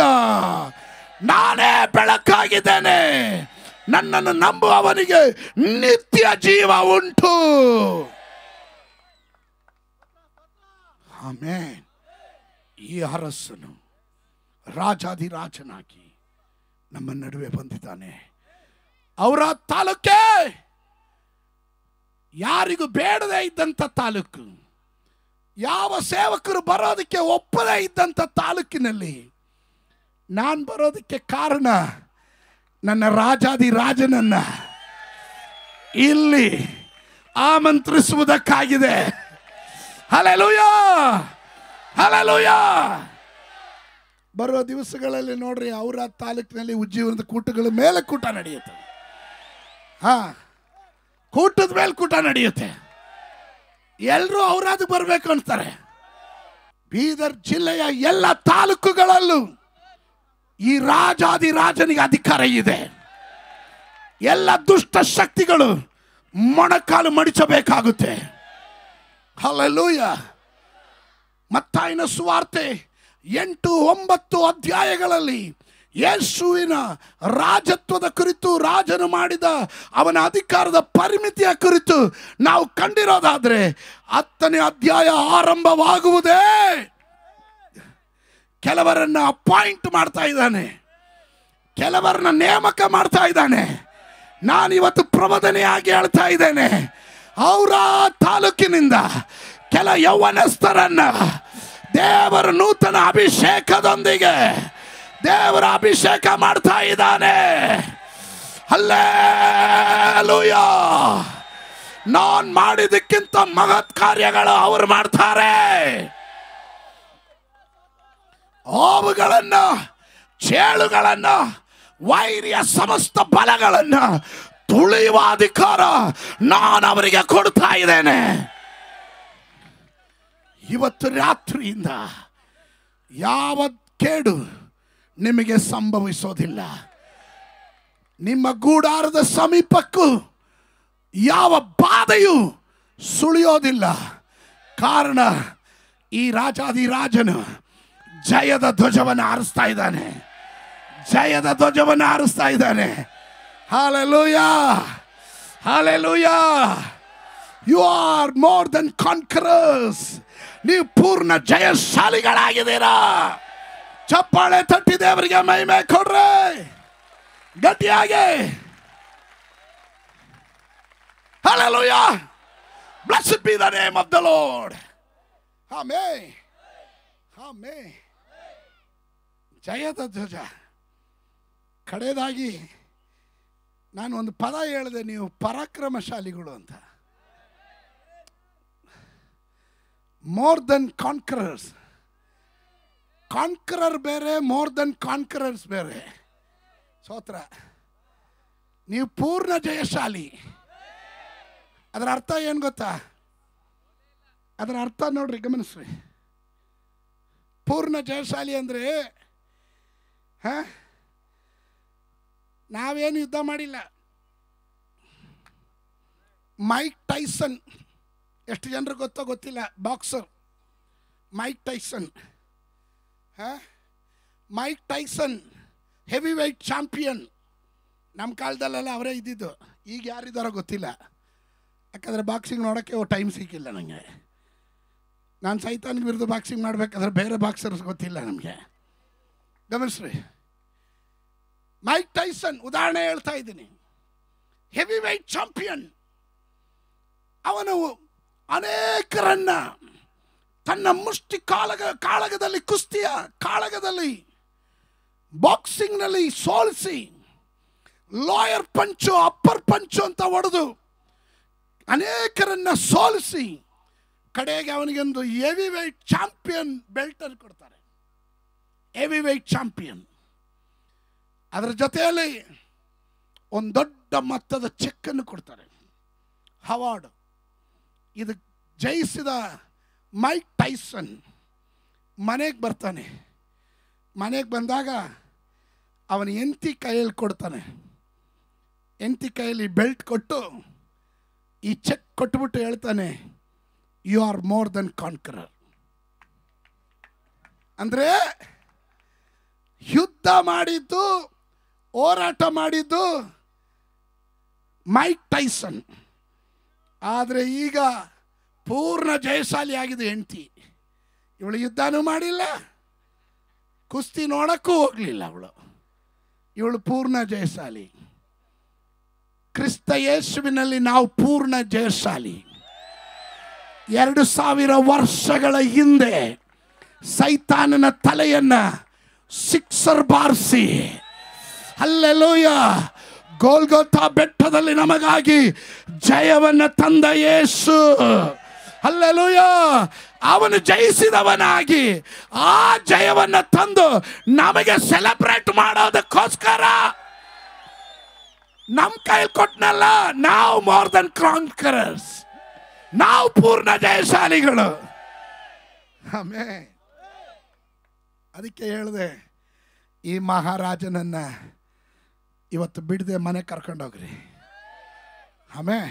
ನಾನೇ ಬೆಳಕಾಗಿದ್ದೇನೆ, ನನ್ನನ್ನು ನಂಬುವವನಿಗೆ ನಿತ್ಯ ಜೀವ ಉಂಟು. ಆಮೆನ್. ಈ ಅರಸನು ರಾಜಾಧಿರಾಜನಾಗಿ ನಮ್ಮ ನಡುವೆ ಬಂದಿದ್ದಾನೆ. ಅವರ ತಾಲೂಕೆ ಯಾರಿಗೂ ಬೇಡದೇ ಇದ್ದಂಥ ತಾಲೂಕು, ಯಾವ ಸೇವಕರು ಬರೋದಕ್ಕೆ ಒಪ್ಪದೇ ಇದ್ದಂಥ ತಾಲೂಕಿನಲ್ಲಿ ನಾನು ಬರೋದಕ್ಕೆ ಕಾರಣ ನನ್ನ ರಾಜಾಧಿರಾಜನನ್ನ ಇಲ್ಲಿ ಆಮಂತ್ರಿಸುವುದಕ್ಕಾಗಿದೆ. Hallelujah, hallelujah. ಬರುವ ದಿವಸಗಳಲ್ಲಿ ನೋಡ್ರಿ, ಅವರ ತಾಲೂಕಿನಲ್ಲಿ ಉಜ್ಜೀವನದ ಕೂಟಗಳ ಮೇಲೆ ಕೂಟ ನಡೆಯುತ್ತೆ. ಕೂಟದ ಮೇಲೆ ಕೂಟ ನಡೆಯುತ್ತೆ. ಎಲ್ಲರೂ ಅವರಾದ ಬರಬೇಕು ಅಂತಾರೆ. ಬೀದರ್ ಜಿಲ್ಲೆಯ ಎಲ್ಲ ತಾಲೂಕುಗಳಲ್ಲೂ ಈ ರಾಜಾದಿರಾಜನಿಗೆ ಅಧಿಕಾರ ಇದೆ. ಎಲ್ಲ ದುಷ್ಟ ಶಕ್ತಿಗಳು ಮೊಣಕಾಲು ಮಡಿಸಬೇಕಾಗುತ್ತೆ. ಹಲ್ಲೆಲೂಯಾ. ಮತ್ತಾಯನ ಸುವಾರ್ತೆ 8-9 ಅಧ್ಯಾಯಗಳಲ್ಲಿ ಯೇಸುವಿನ ರಾಜತ್ವದ ಕುರಿತು, ರಾಜನು ಮಾಡಿದ ಅವನ ಅಧಿಕಾರದ ಪರಿಮಿತಿಯ ಕುರಿತು ನಾವು ಕಂಡಿರೋದಾದ್ರೆ 10ನೇ ಅಧ್ಯಾಯ ಆರಂಭವಾಗುವುದೇ ಕೆಲವರನ್ನ ಅಪಾಯಿಂಟ್ ಮಾಡ್ತಾ ಇದ್ದಾನೆ, ಕೆಲವರನ್ನ ನೇಮಕ ಮಾಡ್ತಾ ಇದ್ದಾನೆ. ನಾನಿವತ್ತು ಪ್ರಬೋಧನೆಯಾಗಿ ಹೇಳ್ತಾ ಇದ್ದೇನೆ, ಅವರ ತಾಲೂಕಿನಿಂದ ಕೆಲ ಯೌವನಸ್ಥರನ್ನ ದೇವರ ನೂತನ ಅಭಿಷೇಕದೊಂದಿಗೆ ದೇವರ ಅಭಿಷೇಕ ಮಾಡ್ತಾ ಇದ್ದಾನೆ. ಹಲ್ಲೆಲೂಯಾ. ನಾನ್ ಮಾಡಿದಕ್ಕಿಂತ ಮಹತ್ ಕಾರ್ಯಗಳು ಅವರು ಮಾಡ್ತಾರೆ. ಹಾವುಗಳನ್ನ, ಚೇಳುಗಳನ್ನ, ವೈರಿಯ ಸಮಸ್ತ ಬಲಗಳನ್ನ ತುಳಿಯುವ ಅಧಿಕಾರ ನಾನು ಅವರಿಗೆ ಕೊಡ್ತಾ ಇದ್ದೇನೆ. ಇವತ್ತು ರಾತ್ರಿಯಿಂದ ಯಾವ ಕೇಡು ನಿಮಗೆ ಸಂಭವಿಸೋದಿಲ್ಲ. ನಿಮ್ಮ ಗೂಡಾರದ ಸಮೀಪಕ್ಕೂ ಯಾವ ಬಾಧೆಯೂ ಸುಳಿಯೋದಿಲ್ಲ. ಕಾರಣ ಈ ರಾಜಾದಿರಾಜನು ಜಯದ ಧ್ವಜವನ್ನು ಹಾರಿಸ್ತಾ ಇದ್ದಾನೆ, ಜಯದ ಧ್ವಜವನ್ನು ಹಾರಿಸ್ತಾ ಇದ್ದಾನೆ. Hallelujah, hallelujah. You are more than conquerors. ನೀವು ಪೂರ್ಣ ಜಯಶಾಲಿಗಳಾಗಿದ್ದೀರಾ. ಚಪ್ಪಾಳೆ ತಟ್ಟಿ ದೇವರಿಗೆ ಮಹಿಮೆ ಕೊಡ್ರಿ ಗಟ್ಟಿಯಾಗಿ. Hallelujah. Blessed be the name of the Lord. Amen. Amen. ಜಯದ ಧ್ವಜ. ಕಡೆಯದಾಗಿ ನಾನು ಒಂದು ಪದ ಹೇಳಿದೆ, ನೀವು ಪರಾಕ್ರಮಶಾಲಿಗಳು ಅಂತ. More than ಕಾನ್ಕರರ್ಸ್. ಕಾನ್ಕರರ್ ಬೇರೆ, ಮೋರ್ ದೆನ್ ಕಾನ್ಕರರ್ಸ್ ಬೇರೆ. ಸ್ತೋತ್ರ. ನೀವು ಪೂರ್ಣ ಜಯಶಾಲಿ. ಅದರ ಅರ್ಥ ಏನು ಗೊತ್ತಾ? ಅದರ ಅರ್ಥ ನೋಡ್ರಿ, ಗಮನಿಸ್ರಿ. ಪೂರ್ಣ ಜಯಶಾಲಿ ಅಂದರೆ ನಾವೇನು ಯುದ್ಧ ಮಾಡಿಲ್ಲ. ಮೈಕ್ ಟೈಸನ್, ಎಷ್ಟು ಜನರು ಗೊತ್ತೋ ಗೊತ್ತಿಲ್ಲ, boxer Mike Tyson. Mike Tyson heavyweight champion. ನಮ್ಮ ಕಾಲದಲ್ಲೆಲ್ಲ ಅವರೇ ಇದ್ದಿದ್ದು. ಈಗ ಯಾರಿದ್ದಾರೋ ಗೊತ್ತಿಲ್ಲ, ಯಾಕಂದರೆ ಬಾಕ್ಸಿಂಗ್ ನೋಡೋಕ್ಕೆ ಟೈಮ್ ಸಿಕ್ಕಿಲ್ಲ ನನಗೆ. ನಾನು ಸೈತಾನಿಗೆ ವಿರುದ್ಧ ಬಾಕ್ಸಿಂಗ್ ಮಾಡಬೇಕಾದ್ರೆ ಬೇರೆ ಬಾಕ್ಸರ್ಸ್ ಗೊತ್ತಿಲ್ಲ ನಮಗೆ. ಗಮನಿಸ್ರಿ, ಮೈಕ್ ಟೈಸನ್ ಉದಾಹರಣೆ ಹೇಳ್ತಾ ಇದ್ದೀನಿ. Heavyweight champion. ಅವನು ಅನೇಕರನ್ನ ತನ್ನ ಮುಷ್ಟಿ ಕಾಳಗದಲ್ಲಿ, ಕುಸ್ತಿಯ ಕಾಳಗದಲ್ಲಿ, ಬಾಕ್ಸಿಂಗ್ನಲ್ಲಿ ಸೋಲಿಸಿ, ಲಾಯರ್ ಪಂಚು, ಅಪ್ಪರ್ ಪಂಚು ಅಂತ ಹೊಡೆದು ಅನೇಕರನ್ನ ಸೋಲಿಸಿ ಕಡೆಗೆ ಅವನಿಗೊಂದು ಹೆವಿ ವೆಯ್ಟ್ ಚಾಂಪಿಯನ್ ಬೆಲ್ಟ್ ಅನ್ನು ಕೊಡ್ತಾರೆ. Heavyweight champion. ಅದರ ಜೊತೆಯಲ್ಲಿ ಒಂದು ದೊಡ್ಡ ಮೊತ್ತದ ಚೆಕ್ಕನ್ನು ಕೊಡ್ತಾರೆ, ಅವಾರ್ಡ್. ಇದು ಜಯಿಸಿದ ಮೈಕ್ ಟೈಸನ್ ಮನೆಗೆ ಬರ್ತಾನೆ. ಮನೆಗೆ ಬಂದಾಗ ಅವನ ಹೆಂಡತಿ ಕೈಯಲ್ಲಿ ಕೊಡ್ತಾನೆ. ಹೆಂಡತಿ ಕೈಯಲ್ಲಿ ಬೆಲ್ಟ್ ಕೊಟ್ಟು ಈ ಚೆಕ್ ಕೊಟ್ಬಿಟ್ಟು ಹೇಳ್ತಾನೆ, ಯು ಆರ್ ಮೋರ್ ದೆನ್ ಕಾನ್ಕರರ್. ಅಂದರೆ ಯುದ್ಧ ಮಾಡಿದ್ದು, ಹೋರಾಟ ಮಾಡಿದ್ದು ಮೈಕ್ ಟೈಸನ್. ಆದರೆ ಈಗ ಪೂರ್ಣ ಜಯಶಾಲಿ ಆಗಿದೆ ಹೆಂಡತಿ. ಇವಳು ಯುದ್ಧನೂ ಮಾಡಿಲ್ಲ, ಕುಸ್ತಿ ನೋಡಕ್ಕೂ ಹೋಗಲಿಲ್ಲ. ಇವಳು ಪೂರ್ಣ ಜಯಶಾಲಿ. ಕ್ರಿಸ್ತ ಯೇಸುವಿನಲ್ಲಿ ನಾವು ಪೂರ್ಣ ಜಯಶಾಲಿ. 2000 ವರ್ಷಗಳ ಹಿಂದೆ ಸೈತಾನನ ತಲೆಯನ್ನ ಸಿಕ್ಸರ್ ಬಾರಿಸಿ, ಹಲ್ಲೆಲೂಯಾ, ಗೋಲ್ಗೊಥಾ ಬೆಟ್ಟದಲ್ಲಿ ನಮಗಾಗಿ ಜಯವನ್ನು ತಂದ ಯೇಸು, ಹಲ್ಲೆಲೂಯಾ, ಅವನು ಜಯಿಸಿದವನಾಗಿ ಆ ಜಯವನ್ನು ತಂದು ನಮಗೆ ಸೆಲೆಬ್ರೇಟ್ ಮಾಡೋದಕ್ಕೋಸ್ಕರ ನಮ್ಮ ಕೈಲಿ ಕೊಟ್ಟನಲ್ಲ. ನಾವು ಮೋರ್ ದೆನ್ ಕಾನ್ಕರರ್ಸ್. ನಾವು ಪೂರ್ಣ ಜಯಶಾಲಿಗಳು. ಆಮೇಲೆ ಅದಕ್ಕೆ ಹೇಳಿದೆ, ಈ ಮಹಾರಾಜನನ್ನ ಇವತ್ತು ಬಿಡದೆ ಮನೆ ಕರ್ಕೊಂಡೋಗ್ರಿ. ಆಮೇಲೆ